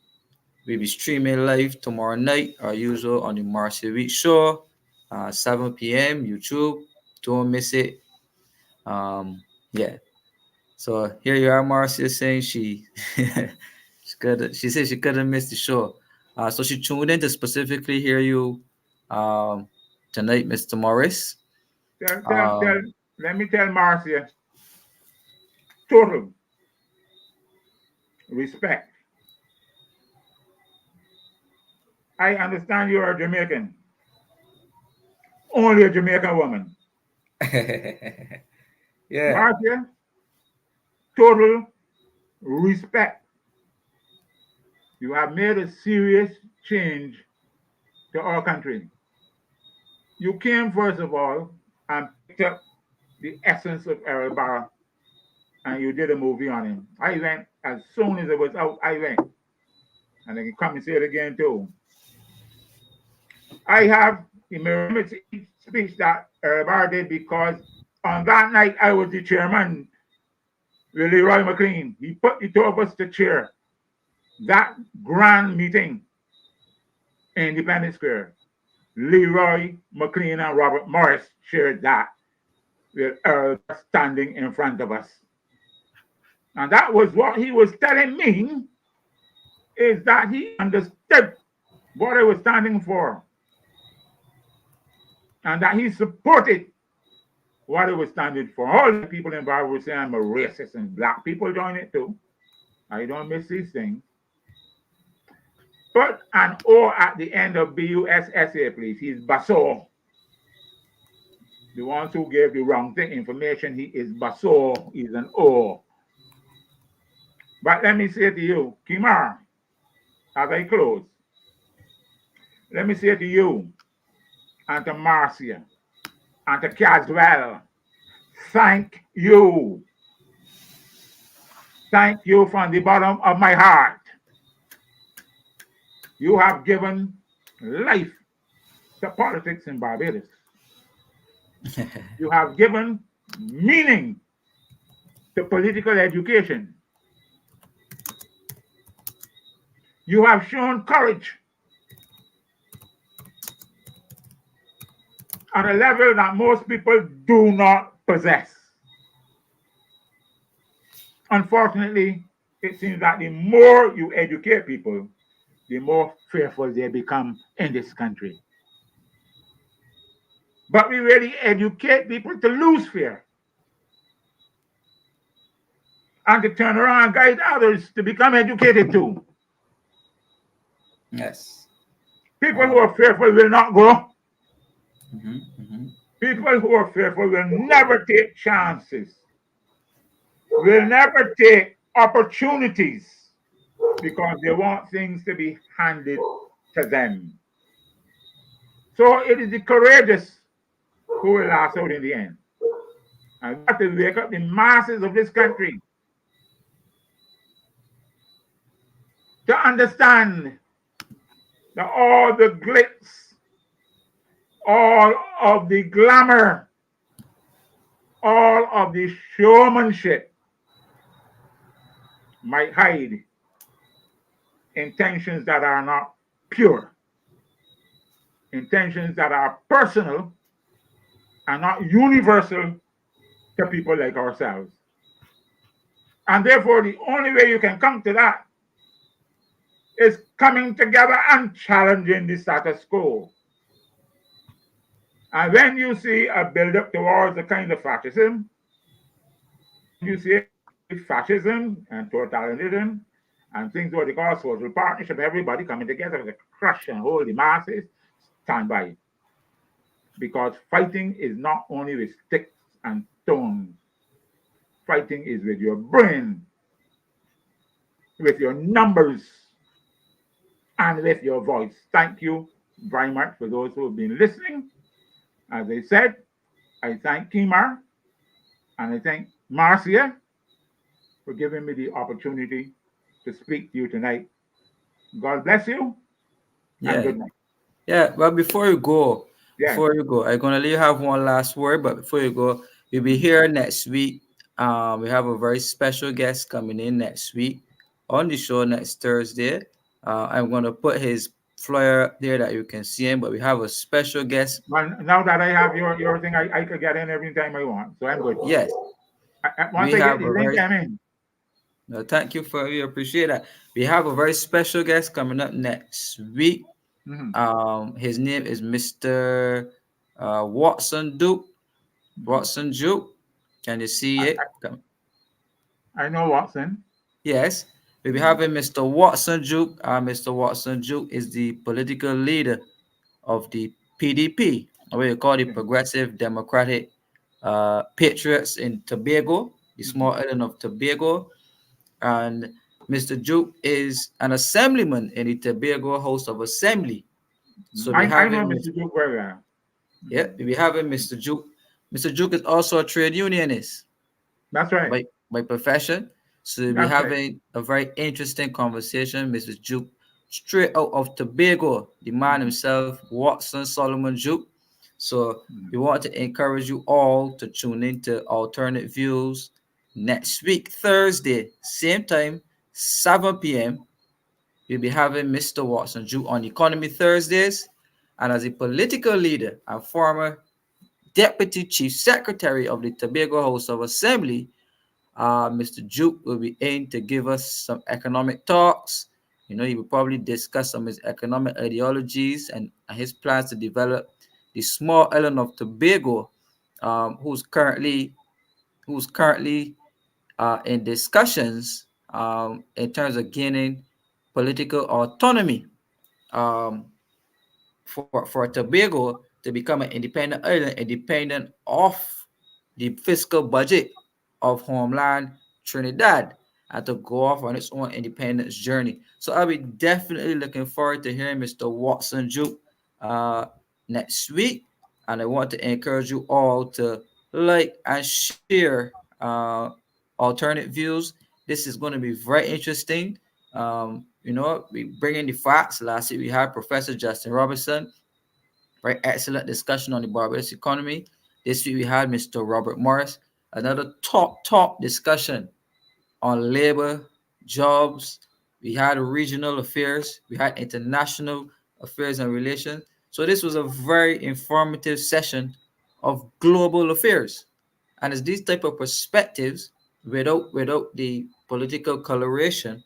we'll be streaming live tomorrow night, our usual, on the Marcia Week Show, 7 p.m. YouTube. Don't miss it. Yeah. So here you are, Marcia, saying she said she couldn't miss the show. So she tuned in to specifically hear you um, tonight, Mr. Morris. Um, Let me tell Marcia, total respect. I understand you are a Jamaican, only a Jamaican woman. yeah. Marcia, total respect. You have made a serious change to our country. You came, first of all, and picked up the essence of Errol Barra, and you did a movie on him. I went, as soon as it was out, I went. And I can come and say it again, too. I have the remembrance speech that Errol Barra did because on that night I was the chairman with Leroy McLean. He put the two of us to chair that grand meeting in Independence Square. Leroy McLean and Robert Morris shared that with Earl standing in front of us. And that was what he was telling me, is that he understood what I was standing for. And that he supported what I was standing for. All the people in Barbados were saying I'm a racist, and black people join it too. I don't miss these things. Put an O at the end of BUSSA, please. He's Basso. The ones who gave the wrong thing information, he is Basso. He's an O. But let me say to you, Kimar, as I close, let me say to you and to Marcia and to Caswell, thank you. Thank you from the bottom of my heart. You have given life to politics in Barbados. You have given meaning to political education. You have shown courage at a level that most people do not possess. Unfortunately, it seems that the more you educate people, the more fearful they become in this country. But we really educate people to lose fear and to turn around and guide others to become educated too. Yes. People who are fearful will not go. Mm-hmm, mm-hmm. People who are fearful will never take chances, will never take opportunities because they want things to be handed to them. So it is the courageous who will last out in the end. And we have to wake up the masses of this country to understand that all the glitz, all of the glamour, all of the showmanship might hide intentions that are not pure, intentions that are personal and not universal to people like ourselves. And therefore, the only way you can come to that is coming together and challenging the status quo. And when you see a build-up towards a kind of fascism, when you see fascism and totalitarianism and things what they call social partnership, everybody coming together to crush and hold the masses, stand by. Because fighting is not only with sticks and stones. Fighting is with your brain, with your numbers, and with your voice. Thank you very much for those who have been listening. As I said, I thank Kimar and I thank Marcia for giving me the opportunity to speak to you tonight. God bless you and Yeah. good night. Yeah, but before you go, Yes. I'm gonna let you have one last word. But before you go, you'll be here next week. We have a very special guest coming in next week on the show next Thursday. I'm gonna put his flyer there that you can see him. But we have a special guest. Well, now that I have your thing, I could get in every time I want. So I'm good. Yes, Once we I get have the a link, very. I'm in. No, thank you for we appreciate that. We have a very special guest coming up next week. Mm-hmm. His name is Mr. Watson Duke. Mm-hmm. Watson Duke. Can you see I, it? I know Watson. Yes. We'll be Mm-hmm. having Mr. Watson Duke. Mr. Watson Duke is the political leader of the PDP, or what you call the Yeah. Progressive Democratic Patriots in Tobago, the Mm-hmm. small island of Tobago. And Mr. Duke is an assemblyman in the Tobago House of Assembly. So we I have know him. Mr. Duke very well. Yeah, Mm-hmm. we have him, Mr. Duke. Mr. Duke is also a trade unionist That's right. by profession. So we'll be That's right. having a very interesting conversation. Mr. Duke, straight out of Tobago, the man Mm-hmm. himself, Watson Solomon Duke. So Mm-hmm. we want to encourage you all to tune in to Alternate Views next week, Thursday, same time, 7 p.m. We'll be having Mr. Watson Duke on Economy Thursdays. And as a political leader and former Deputy Chief Secretary of the Tobago House of Assembly, Mr. Duke will be in to give us some economic talks. He will probably discuss some of his economic ideologies and his plans to develop the small island of Tobago, who's currently in discussions in terms of gaining political autonomy. Um, for Tobago to become an independent island, independent of the fiscal budget of homeland Trinidad, and to go off on its own independence journey. So I'll be definitely looking forward to hearing Mr. Watson Duke next week. And I want to encourage you all to like and share alternate views. This is going to be very interesting. We bring in the facts. Last week we had Professor Justin Robertson, very excellent discussion on the Barbados economy. This week we had Mr. Robert Morris, another top discussion on labor, jobs. We had regional affairs. We had international affairs and relations. So this was a very informative session of global affairs. And it's these type of perspectives without the political coloration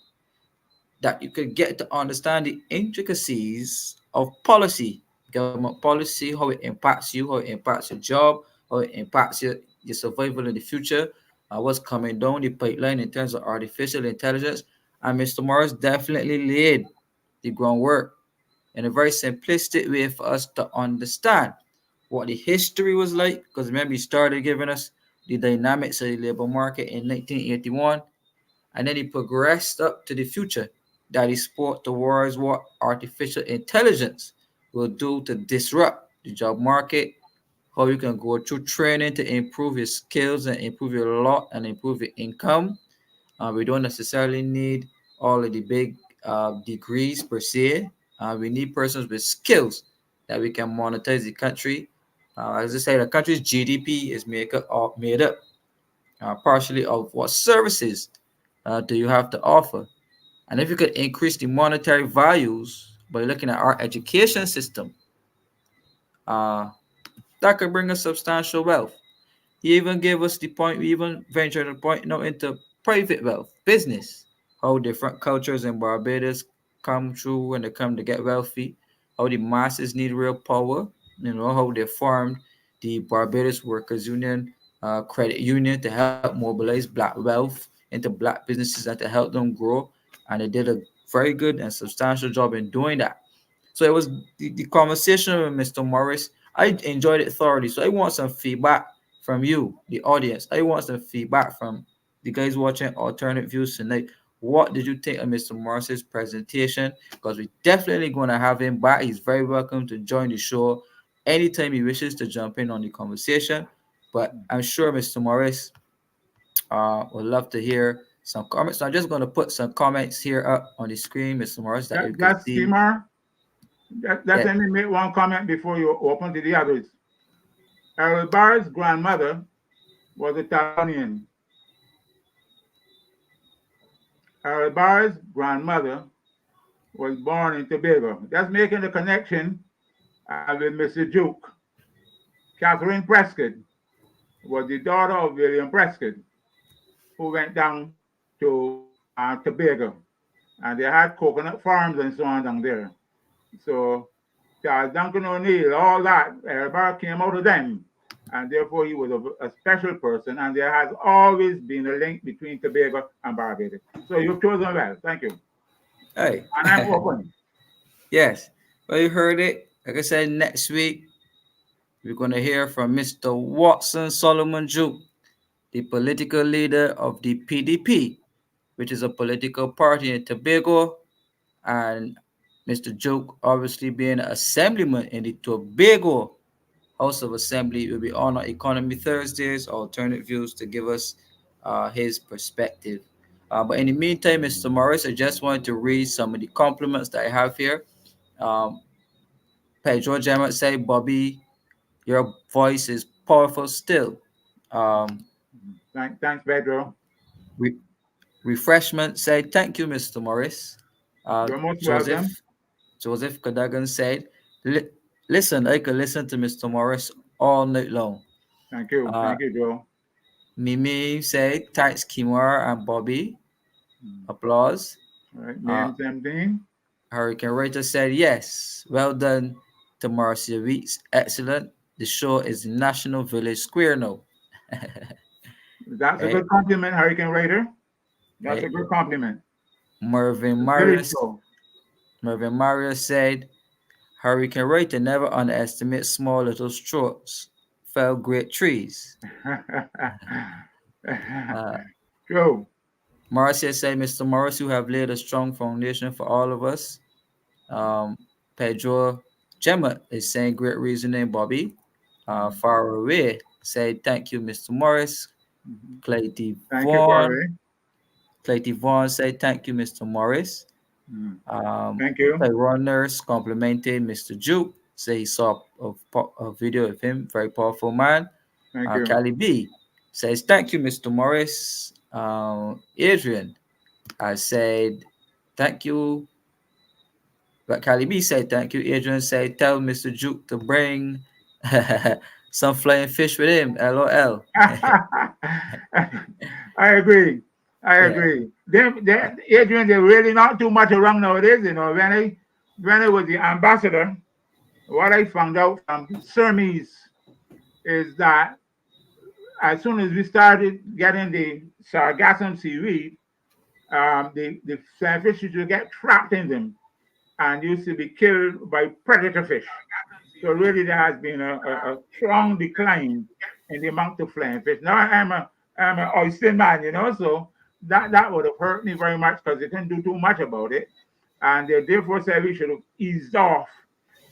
that you could get to understand the intricacies of policy, government policy, how it impacts you, how it impacts your job, how it impacts your survival in the future, what's coming down the pipeline in terms of artificial intelligence. And Mr. Morris definitely laid the groundwork in a very simplistic way for us to understand what the history was like. Because remember, he started giving us the dynamics of the labor market in 1981, and then he progressed up to the future that he spoke towards what artificial intelligence will do to disrupt the job market how you can go through training to improve your skills and improve your lot and improve your income. We don't necessarily need all of the big degrees per se. We need persons with skills that we can monetize the country. As I say, the country's GDP is made up partially of what services do you have to offer. And if you could increase the monetary values by looking at our education system, uh, that could bring us substantial wealth. He even gave us the point, we even ventured a point into private wealth, business, how different cultures in Barbados come through when they come to get wealthy, how the masses need real power, how they formed the Barbados Workers Union, credit union to help mobilize black wealth into black businesses and to help them grow. And they did a very good and substantial job in doing that. So it was the conversation with Mr. Morris. I enjoyed it thoroughly. So I want some feedback from you, the audience. I want some feedback from the guys watching Alternate Views tonight. What did you think of Mr. Morris's presentation? Because we're definitely going to have him back. He's very welcome to join the show anytime he wishes to jump in on the conversation. But I'm sure Mr. Morris would love to hear some comments. So I'm just going to put some comments here up on the screen, Mr. Morris, that you can That's see. Skimmer. Let Yeah. me make one comment before you open to the others. Bar's grandmother was Italian. Bar's grandmother was born in Tobago. That's making the connection with Mr. Duke. Catherine Prescott was the daughter of William Prescott, who went down to Tobago. And they had coconut farms and so on down there. So Charles Duncan O'Neill, all that, Bar came out of them. And therefore he was a special person. And there has always been a link between Tobago and Barbados. So you've chosen well. Thank you. Hey. And I'm open. Yes. Well, you heard it. Like I said, next week we're going to hear from Mr. Watson Solomon Juke, the political leader of the PDP, which is a political party in Tobago. And Mr. Juke, obviously being an assemblyman in the Tobago House of Assembly, will be on our Economy Thursdays, Alternate Views, to give us his perspective. But in the meantime, Mr. Morris, I just wanted to read some of the compliments that I have here. Um, Pedro Gemma said, Bobby, your voice is powerful still. Um, Thanks, Pedro. re- Refreshment said, thank you, Mr. Morris. You're most Joseph welcome. Joseph Kadagan said, listen, I could listen to Mr. Morris all night long. Thank you. Uh, Thank you, Joe. Mimi said, thanks, Kimura and Bobby. Applause. All right. Uh, Name same thing. Hurricane Rachel said, yes, well done to Marcia Weeks. Excellent. The show is National Village Square now. That's a Right? good compliment, Hurricane Raider. That's a Right? good compliment. Marvin Village Marius show. Marvin Marius said, Hurricane Rachel never underestimate small little strokes. Fell great trees. Uh, True. Marcia said, Mr. Morris, you have laid a strong foundation for all of us. Um, Pedro Gemma is saying, great reasoning, Bobby. Far away said, thank you, Mr. Morris. Clayty Thank you, Vaughn. Corey. Clayty Vaughn said, thank you, Mr. Morris. Thank you. Tyrone Nurse complimented Mr. Juke. Say he saw a video of him, very powerful man. Thank you. Callie B says, thank you, Mr. Morris. Adrian, I said, thank you. But Callie B said, thank you. Adrian said, tell Mr. Juke to bring some flying fish with him. LOL. I agree. I Yeah. agree. Adrian, they're really not too much around nowadays. When I was the ambassador, what I found out from Surmise is that as soon as we started getting the sargassum seaweed, the fish used to get trapped in them and used to be killed by predator fish. So really, there has been a strong decline in the amount of flying fish. Now I'm an oyster man, so that would have hurt me very much because they couldn't do too much about it, and they therefore said we should have eased off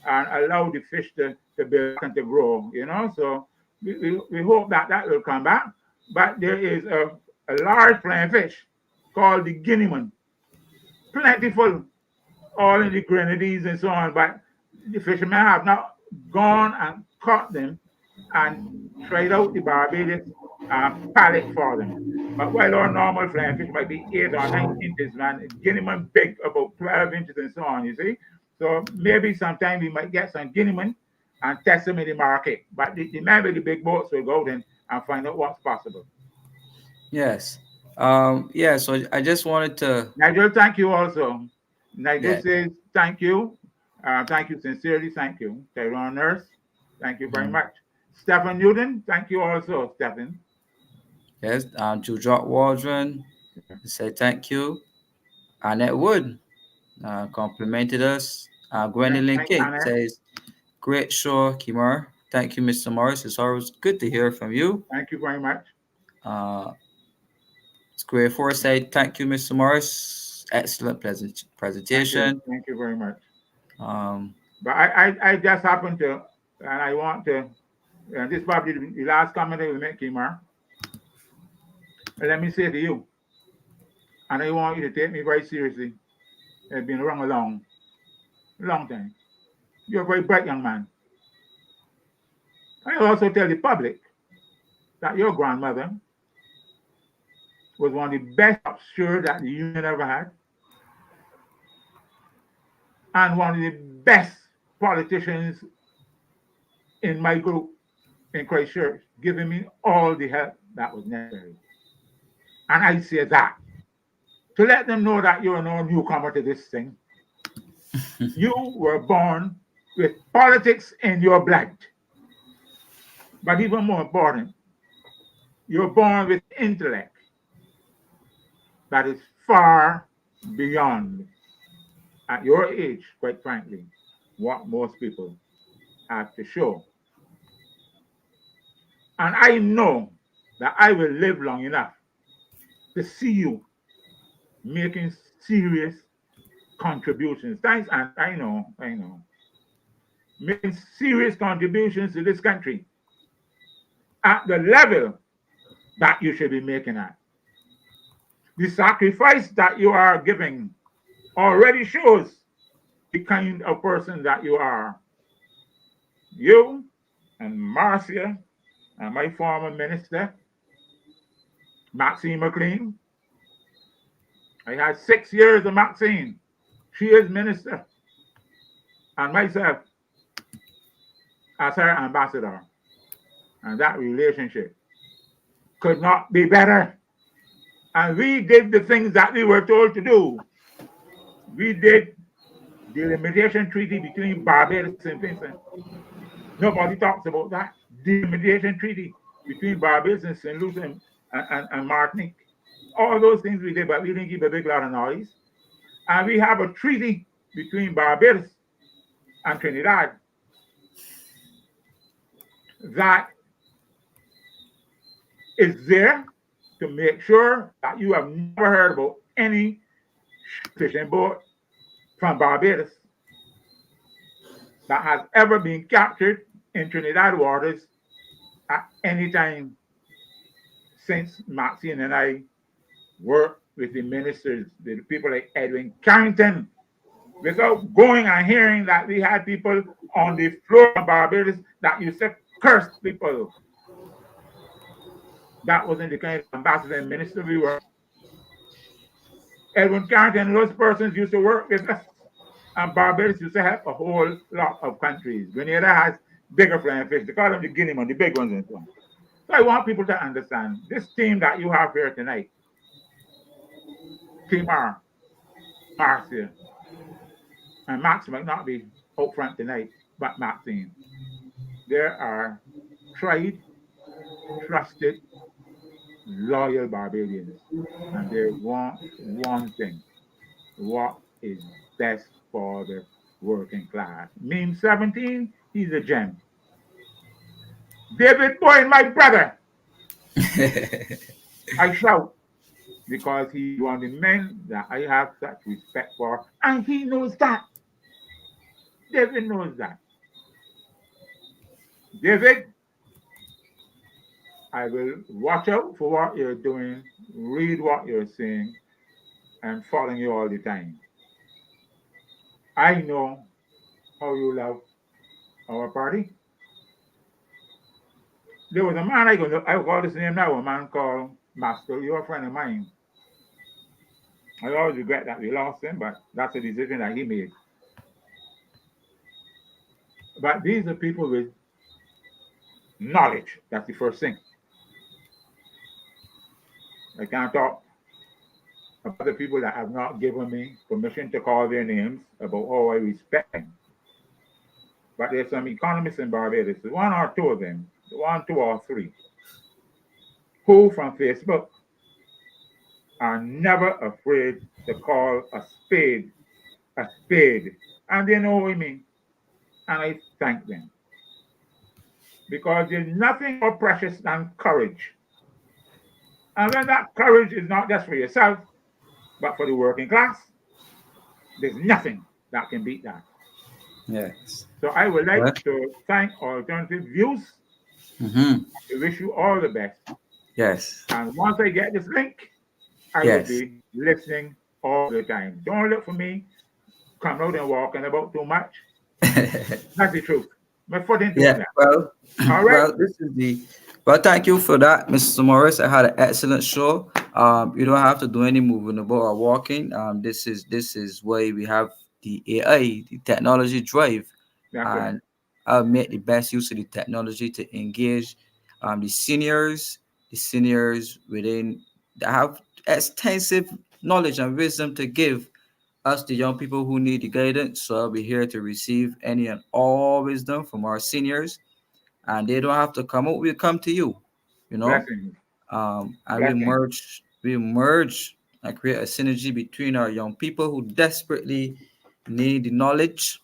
and allow the fish to build back and to grow, So we hope that that will come back. But there is a large flying fish called the guineaman, plentiful all in the Grenadines and so on, but the fishermen have not gone and caught them and tried out the Barbados palate for them. But while our normal flying fish might be 8 or 9 inches, man, Guineaman big, about 12 inches and so on, you see. So maybe sometime we might get some Guineaman and test them in the market. But the man with the big boats will go out and find out what's possible. Yes. Yeah, so I just wanted to Nigel, thank you also. Nigel yeah. says thank you. Thank you sincerely. Thank you. Tyrone Nurse, thank you very Mhm. much. Stephen Newton, thank you also, Stephen. Yes, Jujot Waldron Yeah. say thank you. Annette Wood complimented us. Gwendolyn Thanks, King Anna. says, great show, Kimar. Thank you, Mr. Morris. It's always good to hear from you. Thank you very much. Uh, Square 4 said, thank you, Mr. Morris. Excellent Thank you. presentation. Thank you very much. Um, But I just happen to, and I want to, this is probably the last comment I will make, Kimar. Let me say to you, and I want you to take me very seriously. I've been around a long time. You're a very bright young man. I also tell the public that your grandmother was one of the best sure that the union ever had, and one of the best politicians in my group in Christchurch, giving me all the help that was necessary. And I say that to let them know that you're no newcomer to this thing. You were born with politics in your blood. But even more important, you're born with intellect that is far beyond, at your age, quite frankly, what most people have to show. And I know that I will live long enough to see you making serious contributions. Thanks, and I know. Making serious contributions to this country at the level that you should be making at. The sacrifice that you are giving already shows the kind of person that you are. You and Marcia and my former minister, Maxine McLean. I had 6 years of Maxine. She is minister. And myself as her ambassador. And that relationship could not be better. And we did the things that we were told to do. We did the limitation treaty between Barbados and Vincent. Nobody talks about that. The limitation treaty between Barbados and St. Lucia and Martinique. All those things we did, but we didn't keep a big lot of noise. And we have a treaty between Barbados and Trinidad that is there to make sure that you have never heard about any fishing boat from Barbados that has ever been captured in Trinidad waters at any time since Maxine and I worked with the ministers, the people like Edwin Carrington, without going and hearing that we had people on the floor of Barbados that used to curse people. That wasn't the kind of ambassador and minister we were. Edwin Carrington and those persons used to work with us. And Barbados used to help a whole lot of countries. Grenada has bigger flying fish. They call them the guineaman, the big ones and so on. So I want people to understand this team that you have here tonight, Team R, Marcia, and Max might not be out front tonight, but Maxine. There are tried, trusted, loyal Barbadians. And they want one thing: what is best for the working class. Meme 17, he's a gem. David Boyne, my brother, I shout because he's one of the men that I have such respect for, and he knows that. David knows that. David, I will watch out for what you're doing, read what you're saying, and following you all the time. I know how you love our party. There was a man I call his name now, a man called Master. You're a friend of mine. I always regret that we lost him, but that's a decision that he made. But these are people with knowledge. That's the first thing. I can't talk about the people that have not given me permission to call their names about how I respect them. But there's some economists in Barbados, one or two of them, one, two, or three, who from Facebook are never afraid to call a spade. And they know what I mean. And I thank them. Because there's nothing more precious than courage. And when that courage is not just for yourself, but for the working class, there's nothing that can beat that. Yes. So I would Well, like to thank Alternative Views. mm-hmm. I wish you all the best. Yes. And once I get this link, I will Yes. be listening all the time. Don't look for me coming out and walking about too much. That's the truth. My foot ain't doing Yeah. that. Well, All right. well, this is the. Well, thank you for that, Mr. Morris. I had an excellent show. You don't have to do any moving about or walking. This is why we have the AI, the technology drive, That's right. and I'll make the best use of the technology to engage the seniors within that have extensive knowledge and wisdom to give us, the young people who need the guidance. So I'll be here to receive any and all wisdom from our seniors, and they don't have to come out. We'll come to you, you know, Blessings. and Blessings. we merge and create a synergy between our young people who desperately need the knowledge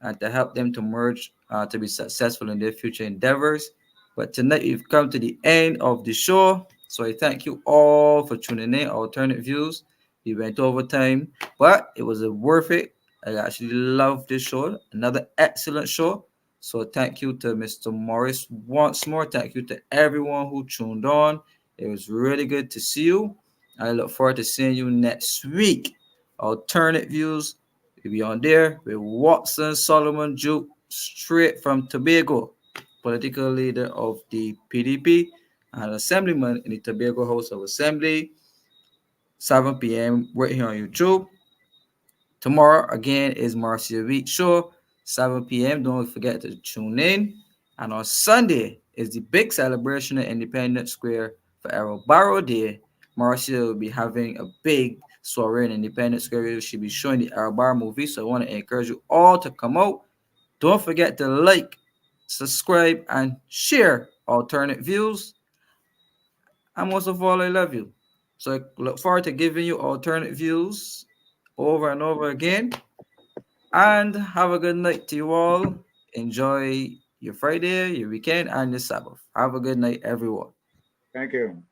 and to help them to merge to be successful in their future endeavors. But tonight we've come to the end of the show. So I thank you all for tuning in. Alternate Views. We went over time, but it was worth it. I actually love this show. Another excellent show. So thank you to Mr. Morris once more. Thank you to everyone who tuned on. It was really good to see you. I look forward to seeing you next week. Alternate Views. We'll be on there with Watson Solomon Juke, straight from Tobago, political leader of the PDP and assemblyman in the Tobago House of Assembly, 7 p.m. right here on YouTube. Tomorrow again is Marcia Week Show, 7 p.m. Don't forget to tune in. And on Sunday is the big celebration at Independence Square for Errol Barrow Day. Marcia will be having a big soiree in Independence Square. She'll be showing the Errol Barrow movie. So I want to encourage you all to come out. Don't forget to like, subscribe, and share alternate views. And most of all, I love you. So I look forward to giving you alternate views over and over again. And have a good night to you all. Enjoy your Friday, your weekend, and your Sabbath. Have a good night, everyone. Thank you.